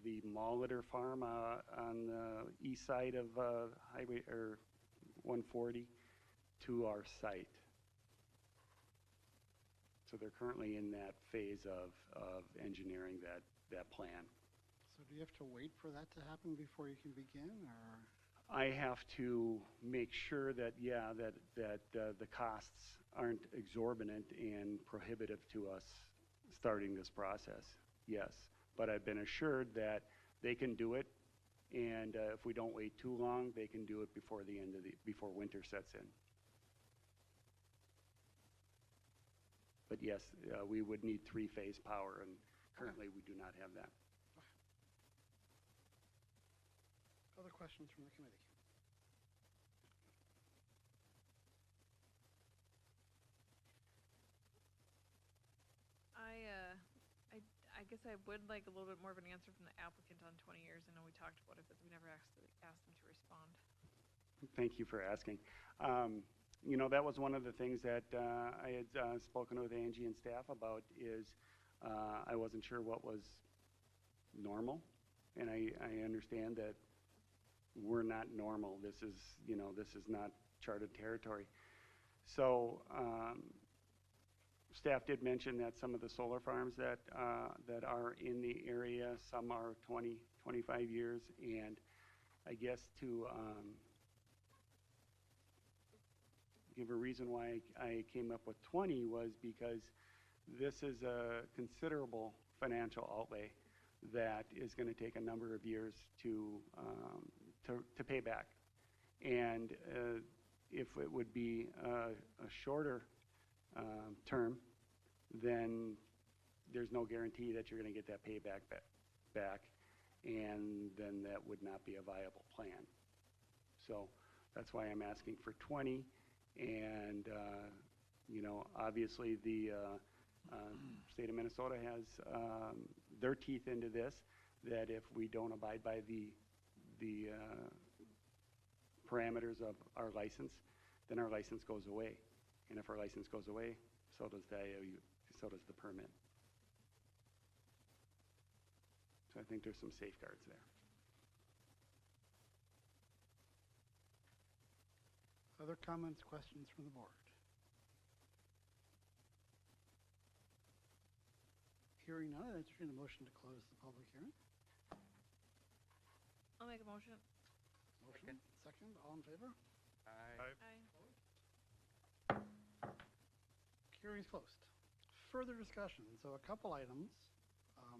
the Molitor farm on the east side of Highway or 140 to our site. So they're currently in that phase of engineering that plan. So do you have to wait for that to happen before you can begin, or? I have to make sure that, yeah, that the costs aren't exorbitant and prohibitive to us starting this process, yes. But I've been assured that they can do it, and if we don't wait too long, they can do it before the end of before winter sets in. But yes, we would need three-phase power, and currently we do not have that. Other questions from the committee? I guess I would like a little bit more of an answer from the applicant on 20 years. I know we talked about it, but we never actually asked them to respond. Thank you for asking. You know, that was one of the things that I had spoken with Angie and staff about is I wasn't sure what was normal, and I understand that we're not normal. This is, you know, this is not charted territory. So staff did mention that some of the solar farms that are in the area, some are 20, 25 years, and I guess to give a reason why I came up with 20 was because this is a considerable financial outlay that is going to take a number of years to pay back. And if it would be a shorter term, then there's no guarantee that you're going to get that payback back, and then that would not be a viable plan. So that's why I'm asking for 20. And, you know, obviously the state of Minnesota has their teeth into this, that if we don't abide by the parameters of our license, then our license goes away. And if our license goes away, so does the IOU, so does the permit. So I think there's some safeguards there. Other comments, questions from the board? Hearing none, I entertain a motion to close the public hearing. I'll make a motion. Motion, second, all in favor? Aye. Hearing's closed. Further discussion, so a couple items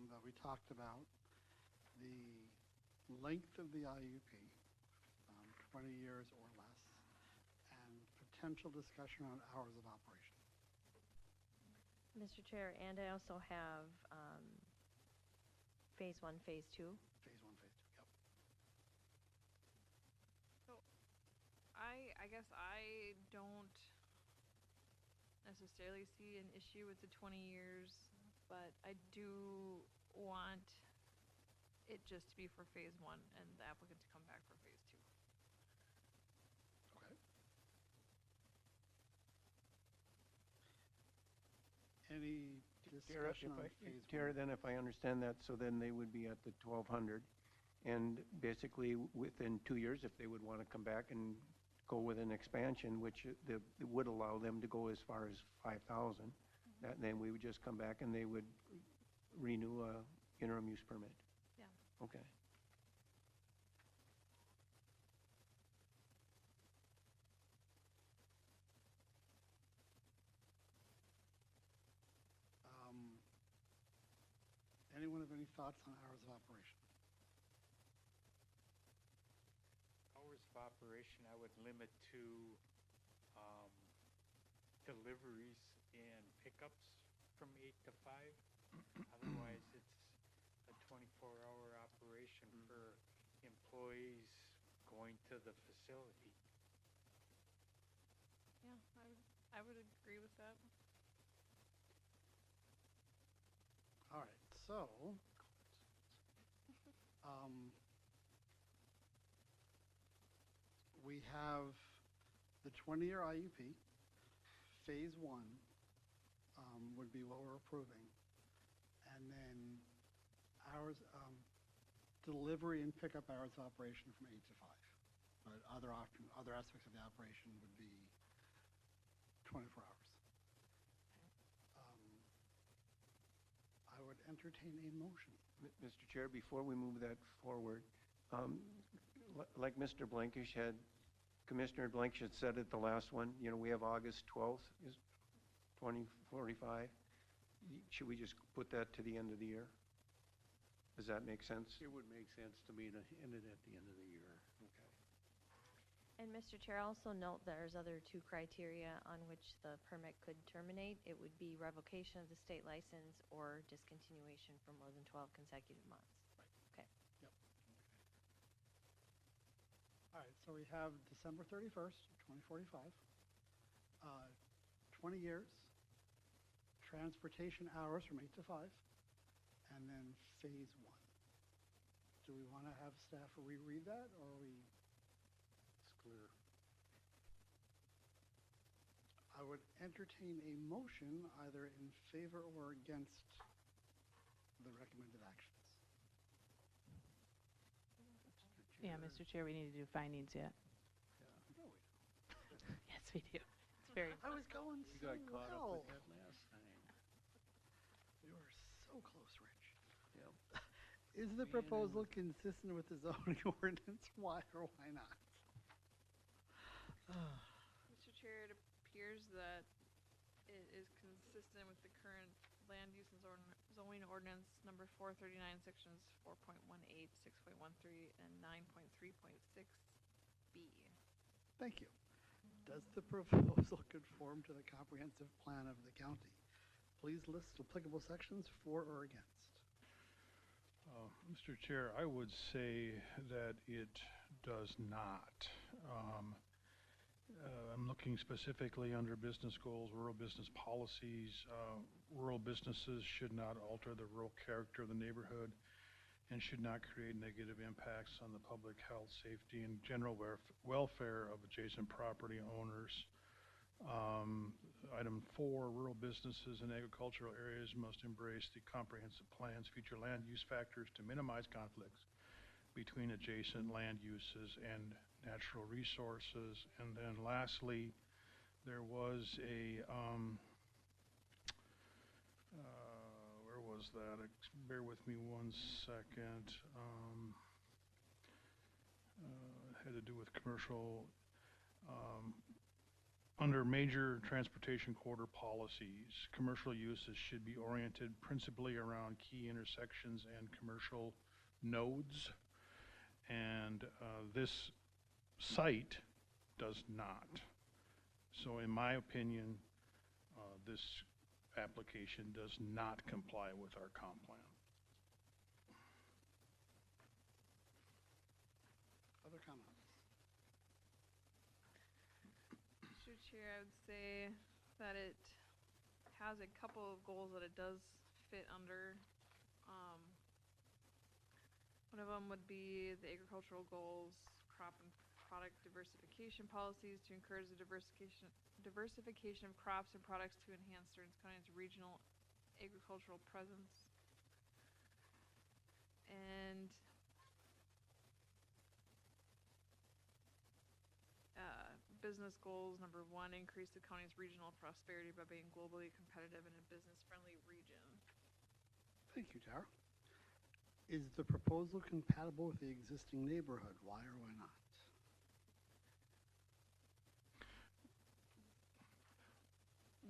that we talked about. The length of the IUP, 20 years or less, and potential discussion on hours of operation. Mr. Chair, and I also have phase 1, phase 2. Phase 1, phase 2, yep. So I guess I don't necessarily see an issue with the 20 years, but I do want it just to be for phase 1 and the applicant to come back for phase 2. Okay. Any discussion on phase 1? Tara, then if I understand that, so then they would be at the 1,200. And basically, within 2 years, if they would want to come back and go with an expansion, which it would allow them to go as far as 5,000, then we would just come back and they would renew a interim use permit. Yeah. Okay. Anyone have any thoughts on hours of operation? Hours of operation, I would limit to deliveries and pickups from 8 to 5. Otherwise, it's a 24-hour operation for employees going to of the facility. Yeah, I would agree with that. All right, so, we have the 20-year IUP. Phase 1 would be what we're approving. And then hours, delivery and pickup hours of operation from 8 to 5. But other aspects of the operation would be 24 hours. I would entertain a motion. Mr. Chair, before we move that forward, like Mr. Blankish had, Commissioner Blankish had said at the last one, you know, we have August 12th, is 2045. Should we just put that to the end of the year? Does that make sense? It would make sense to me to end it at the end of the year. Okay. And Mr. Chair, also note there's other two criteria on which the permit could terminate. It would be revocation of the state license or discontinuation for more than 12 consecutive months. Okay. Yep. All right, so we have December 31st, 2045, 20 years, transportation hours from 8 to 5, and then phase 1. Do we want to have staff reread that, or are we? It's clear. I would entertain a motion either in favor or against the recommended actions. Yeah, Mr. Chair, we need to do findings yet. No, we don't. Yes, we do. It's very, I was going We so got caught up well. with that last time. We were so close, Rich. Yep. Is the proposal consistent with the zoning ordinance? Why or why not? Mr. Chair, it appears that it is consistent with the current land use and zoning ordinance number 439, sections 4.18, 6.13, and 9.3.6B. Thank you. Does the proposal conform to the comprehensive plan of the county? Please list applicable sections for or against. Mr. Chair, I would say that it does not. I'm looking specifically under business goals, rural business policies. Rural businesses should not alter the rural character of the neighborhood and should not create negative impacts on the public health, safety, and general welfare of adjacent property owners. Item 4, rural businesses and agricultural areas must embrace the comprehensive plan's future land use factors to minimize conflicts between adjacent land uses and natural resources. And then lastly, there was a, where was that? Bear with me one second. It had to do with commercial, under major transportation corridor policies, commercial uses should be oriented principally around key intersections and commercial nodes. And this site does not. So in my opinion, this application does not comply with our comp plan. Other comments? Mr. Chair, I would say that it has a couple of goals that it does fit under. One of them would be the agricultural goals, crop and product diversification policies to encourage the diversification of crops and products to enhance Stearns County's regional agricultural presence. And business goals, number 1, increase the county's regional prosperity by being globally competitive in a business-friendly region. Thank you, Tara. Is the proposal compatible with the existing neighborhood? Why or why not?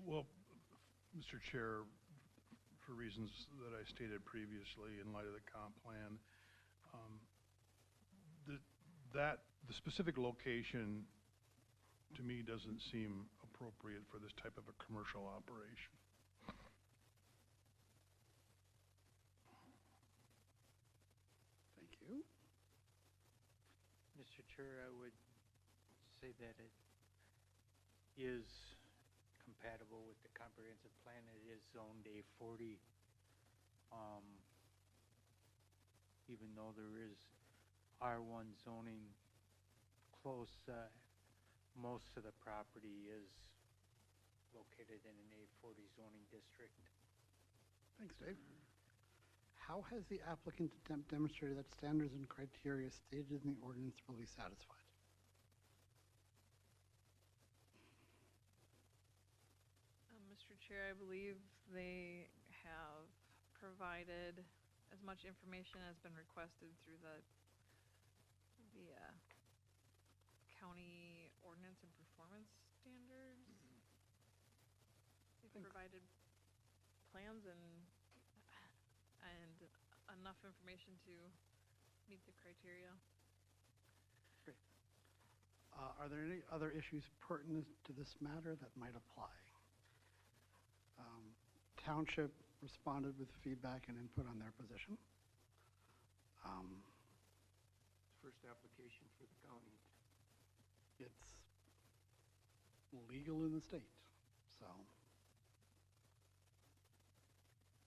Well, Mr. Chair, for reasons that I stated previously in light of the comp plan, the specific location to me doesn't seem appropriate for this type of a commercial operation. Thank you. Mr. Chair, I would say that it is compatible with the comprehensive plan. It is zoned A40. Even though there is R1 zoning close, most of the property is located in an A40 zoning district. Thanks, Dave. How has the applicant demonstrated that standards and criteria stated in the ordinance will be satisfied? Mr. Chair, I believe they have provided as much information as been requested through the county ordinance and performance standards. They've provided plans and enough information to meet the criteria. Great. Are there any other issues pertinent to this matter that might apply? Township responded with feedback and input on their position. First application for the county. It's legal in the state, so.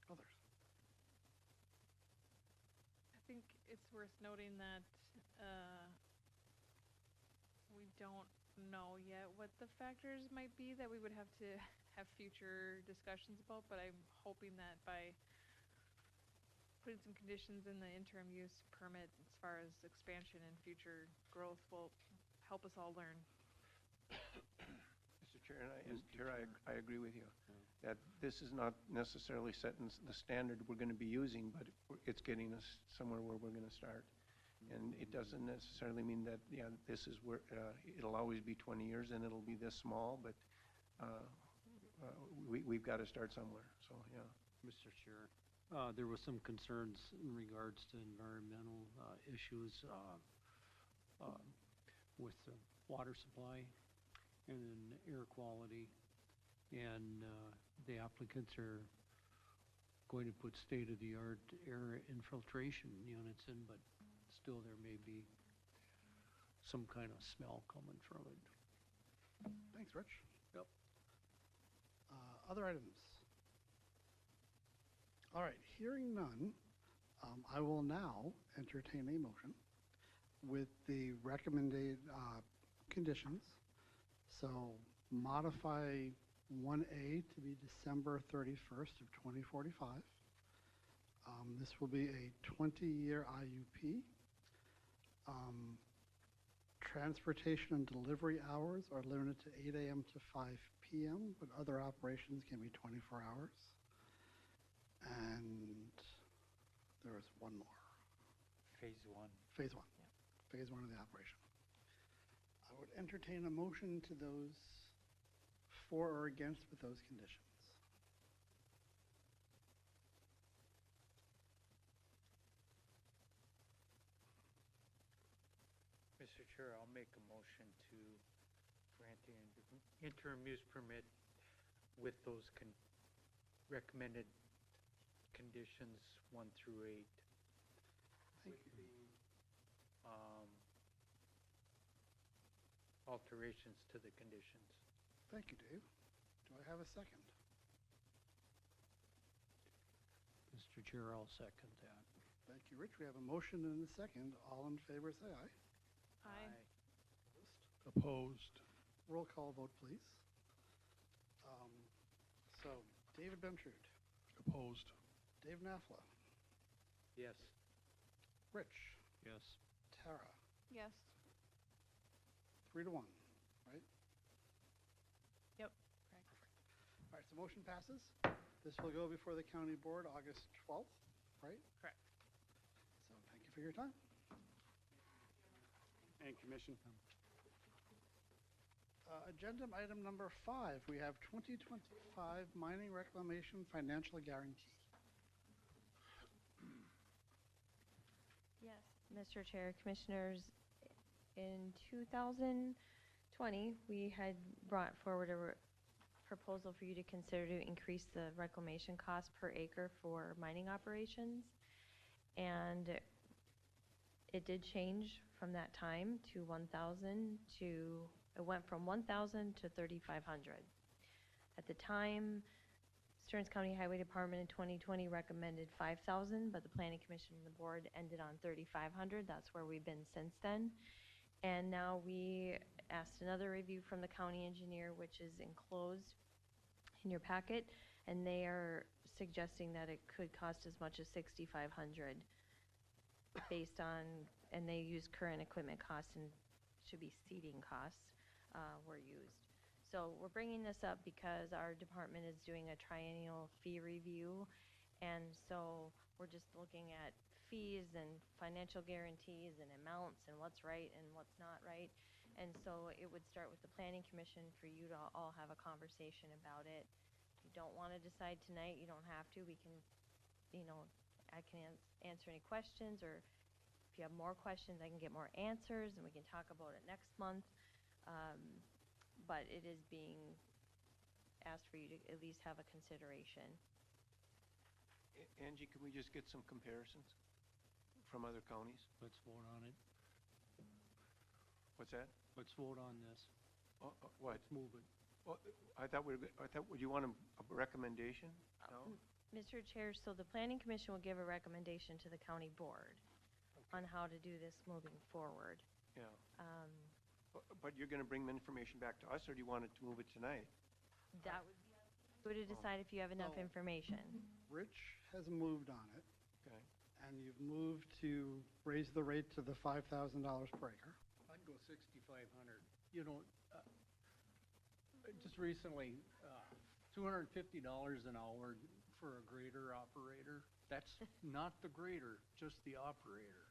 Others? I think it's worth noting that we don't know yet what the factors might be that we would have to have future discussions about, but I'm hoping that by putting some conditions in the interim use permit as far as expansion and future growth will help us all learn. Mr. Chair, I agree with you. That this is not necessarily setting the standard we're going to be using, but it's getting us somewhere where we're going to start. And it doesn't necessarily mean that, yeah, this is where, it'll always be 20 years and it'll be this small, but we've got to start somewhere, so, yeah. Mr. Chair, there was some concerns in regards to environmental issues with the water supply and then air quality. And the applicants are going to put state-of-the-art air infiltration units in, but still there may be some kind of smell coming from it. Thanks, Rich. Yep. Other items? All right, hearing none, I will now entertain a motion with the recommended conditions. So modify 1A to be December 31st of 2045. This will be a 20-year IUP. Transportation and delivery hours are limited to 8 a.m. to 5 p.m., but other operations can be 24 hours. And there was one more. Phase 1. Phase 1. Yeah. Phase 1 of the operation. I would entertain a motion to those for or against with those conditions. Mr. Chair, I'll make a motion to grant the interim use permit with those recommended conditions 1 through 8. Thank you. Alterations to the conditions. Thank you, Dave. Do I have a second? Mr. Chair, I'll second that. Thank you, Rich. We have a motion and a second. All in favor, say aye. Aye. Opposed? Roll call vote, please. So, David Bentrude. Opposed? Dave Nafla. Yes. Rich. Yes. Tara. Yes. 3 to 1, right? Yep. All right, so motion passes. This will go before the county board August 12th, right? Correct. So thank you for your time. And commission. Agenda item number 5, we have 2025 mining reclamation financial guarantee. Yes, Mr. Chair, Commissioners, in 2020, we had brought forward a proposal for you to consider to increase the reclamation cost per acre for mining operations. And it did change from that time to 1,000 to, it went from 1,000 to 3,500. At the time, Stearns County Highway Department in 2020 recommended 5,000, but the Planning Commission and the board ended on 3,500. That's where we've been since then. And now we asked another review from the county engineer, which is enclosed in your packet, and they are suggesting that it could cost as much as 6,500 based on, and they use current equipment costs and should be seating costs were used. So we're bringing this up because our department is doing a triennial fee review, and so we're just looking at fees and financial guarantees and amounts and what's right and what's not right. And so it would start with the Planning Commission for you to all have a conversation about it. If you don't want to decide tonight, you don't have to. We can, you know, I can answer any questions, or if you have more questions, I can get more answers, and we can talk about it next month. But it is being asked for you to at least have a consideration. Angie, can we just get some comparisons from other counties? Let's vote on it. What's that? Let's vote on this. What? Let's move it. Well, I thought, would you want a recommendation? No? Mr. Chair, so the Planning Commission will give a recommendation to the county board on how to do this moving forward. Yeah. But you're going to bring the information back to us, or do you want it to move it tonight? That would be up to you to decide if you have enough information. Rich has moved on it, Okay. and you've moved to raise the rate to the $5,000 per acre. I'd go 6,500. You know, just recently, $250 an hour for a grader operator. That's not the grader, just the operator.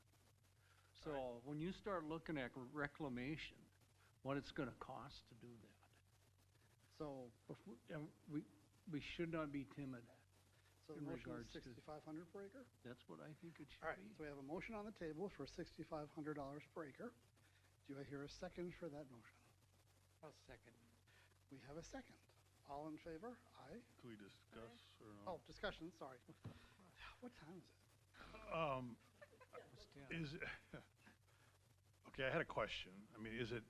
So when you start looking at reclamation, what it's going to cost to do that. So, We should not be timid so the in motion regards is to. 6,500 per acre? That's what I think it should All right, be. so we have a motion on the table for $6,500 per acre. Do I hear a second for that motion? I'll second. We have a second. All in favor? Aye. Can we discuss or no? Oh, discussion, sorry. What time is it? Is, okay, I had a question. I mean, is it,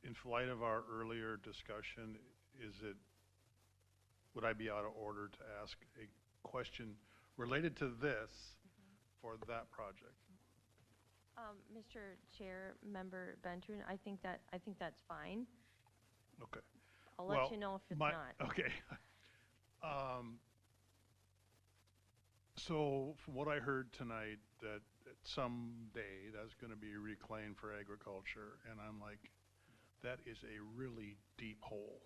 in light of our earlier discussion, would I be out of order to ask a question related to this for that project? Mr. Chair, Member Bentry, I think that's fine. Okay. I'll let you know if it's not. Okay. So from what I heard tonight, that someday that's going to be reclaimed for agriculture, and I'm like, that is a really deep hole.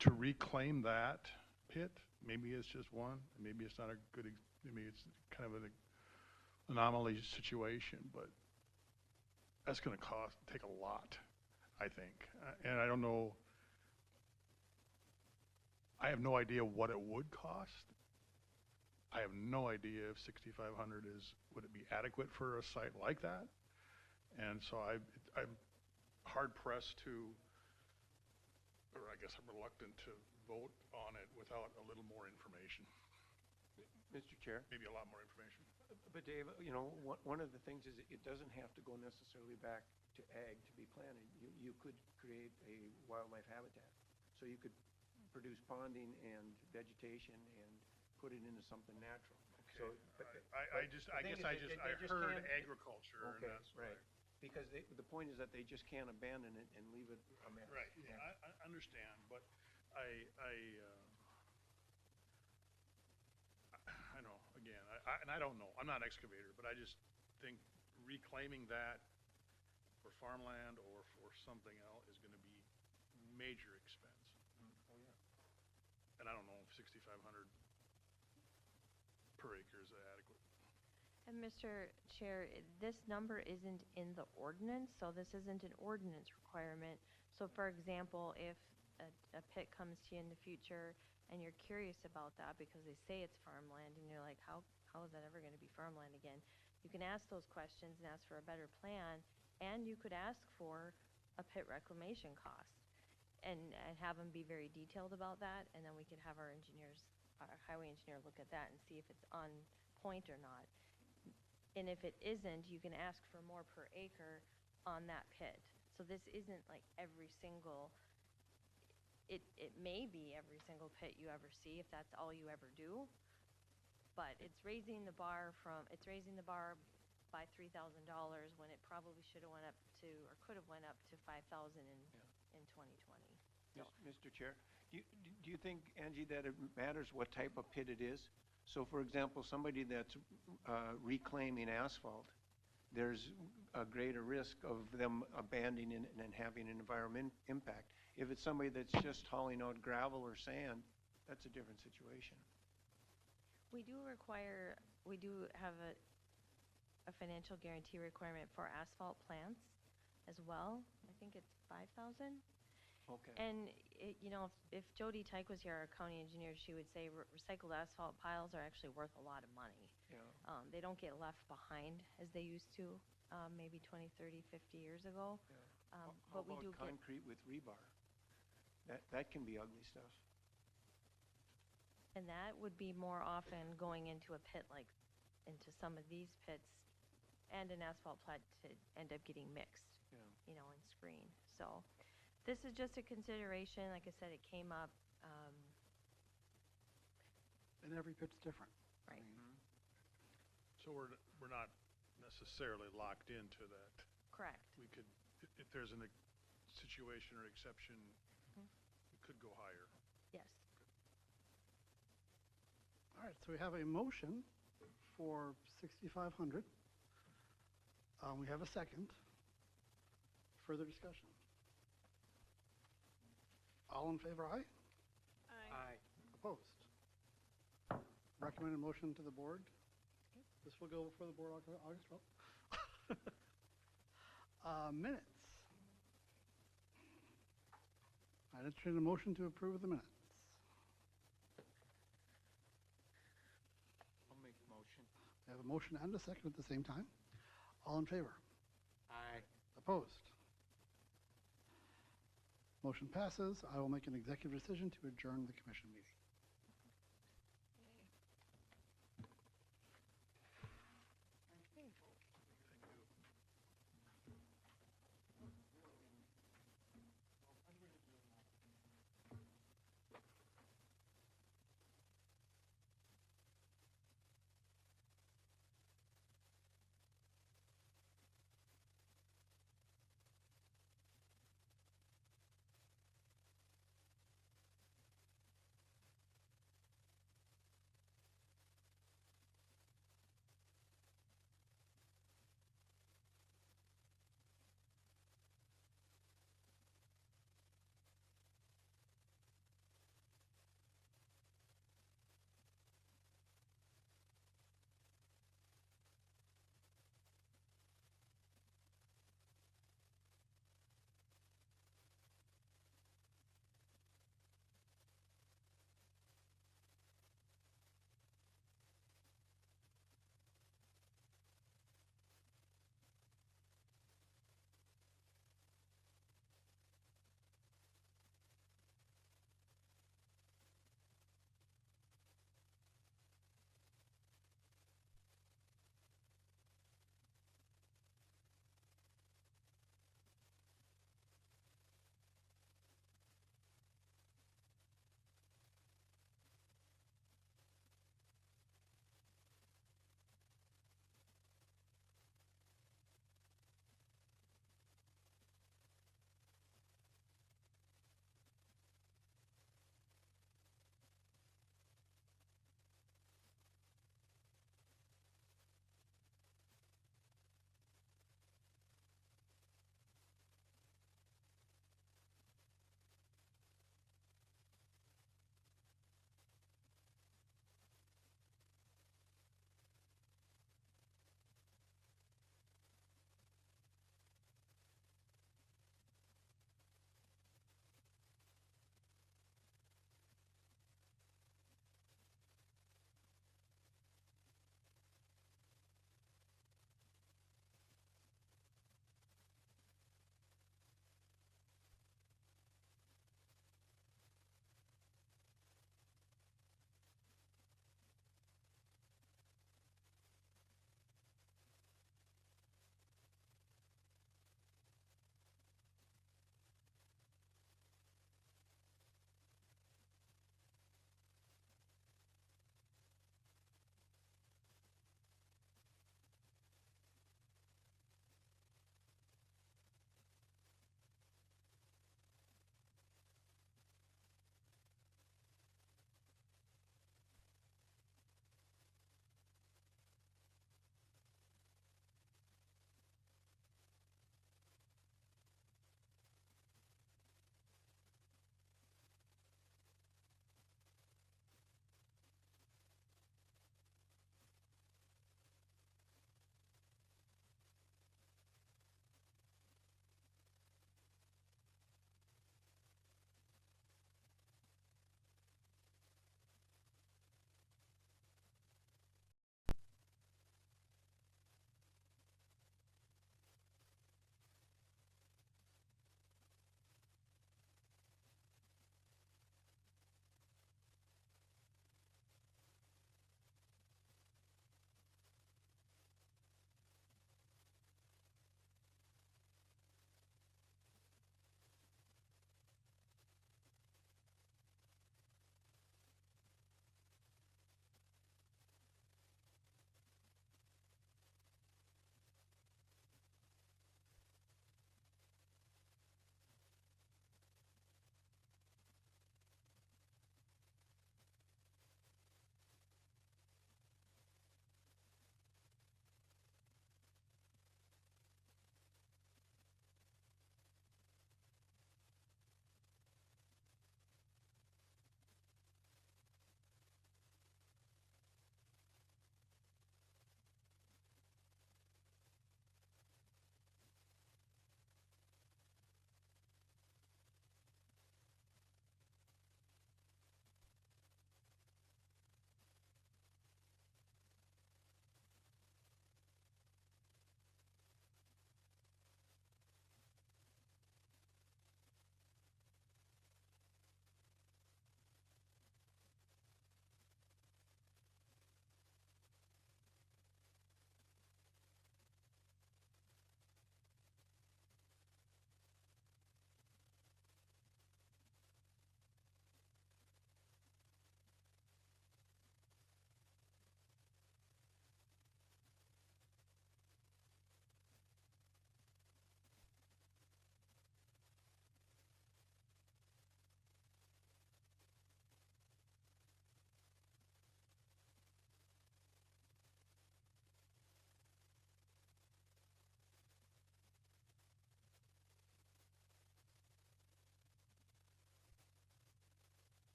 To reclaim that pit, maybe it's just one, maybe it's not a good, maybe it's kind of an anomaly situation, but that's going to take a lot, I think. And I don't know, I have no idea what it would cost. I have no idea if 6,500 would it be adequate for a site like that? And so I'm hard pressed to, or I guess I'm reluctant to vote on it without a little more information. Mr. Chair? Maybe a lot more information. But Dave, you know, one of the things is it doesn't have to go necessarily back to ag to be planted. You could create a wildlife habitat. So you could produce ponding and vegetation and put it into something natural. Okay. So, I heard agriculture, and Okay, that's right. right. Because the point is that they just can't abandon it and leave it a mess. Right, yeah, I understand, but I know, again, and I don't know, I'm not an excavator, but I just think reclaiming that for farmland or for something else is gonna be major expense. Oh, yeah. And I don't know if 6,500 per acre is adequate. And Mr. Chair, this number isn't in the ordinance, so this isn't an ordinance requirement. So for example, if a pit comes to you in the future and you're curious about that because they say it's farmland and you're like, how is that ever gonna be farmland again? You can ask those questions and ask for a better plan, and you could ask for a pit reclamation cost and have them be very detailed about that, and then we could have our highway engineer look at that and see if it's on point or not. And if it isn't, you can ask for more per acre on that pit. So this isn't like every single, it may be every single pit you ever see if that's all you ever do. But it's raising the bar by $3,000 when it probably should have went up to, or could have went up to 5,000 in 2020. So, Mr. Chair, do you think, Angie, that it matters what type of pit it is? So for example, somebody that's reclaiming asphalt, there's a greater risk of them abandoning it and having an environment impact. If it's somebody that's just hauling out gravel or sand, that's a different situation. we do have a financial guarantee requirement for asphalt plants as well. I think it's 5,000. Okay. And if Jody Tyke was here, our county engineer, she would say recycled asphalt piles are actually worth a lot of money. Yeah. They don't get left behind as they used to, maybe 20, 30, 50 years ago. Yeah. But How we about do get, concrete with rebar? That can be ugly stuff. and that would be more often going into a pit like, into some of these pits and an asphalt plant to end up getting mixed, Yeah. and screened. So this is just a consideration. Like I said, it came up, And every pit's different. right. So we're not necessarily locked into that. Correct. We could, if there's a situation or exception, Mhm. it could go higher. Yes. All right, so we have a motion for 6,500. We have a second. Further discussion? All in favor, aye? Aye. Opposed? Recommended motion to the board. This will go before the board August 12th. Minutes. I entertain a motion to approve the minutes. I'll make the motion. We have a motion and a second at the same time. All in favor? Aye. Opposed? Motion passes. I will make an executive decision to adjourn the commission meeting.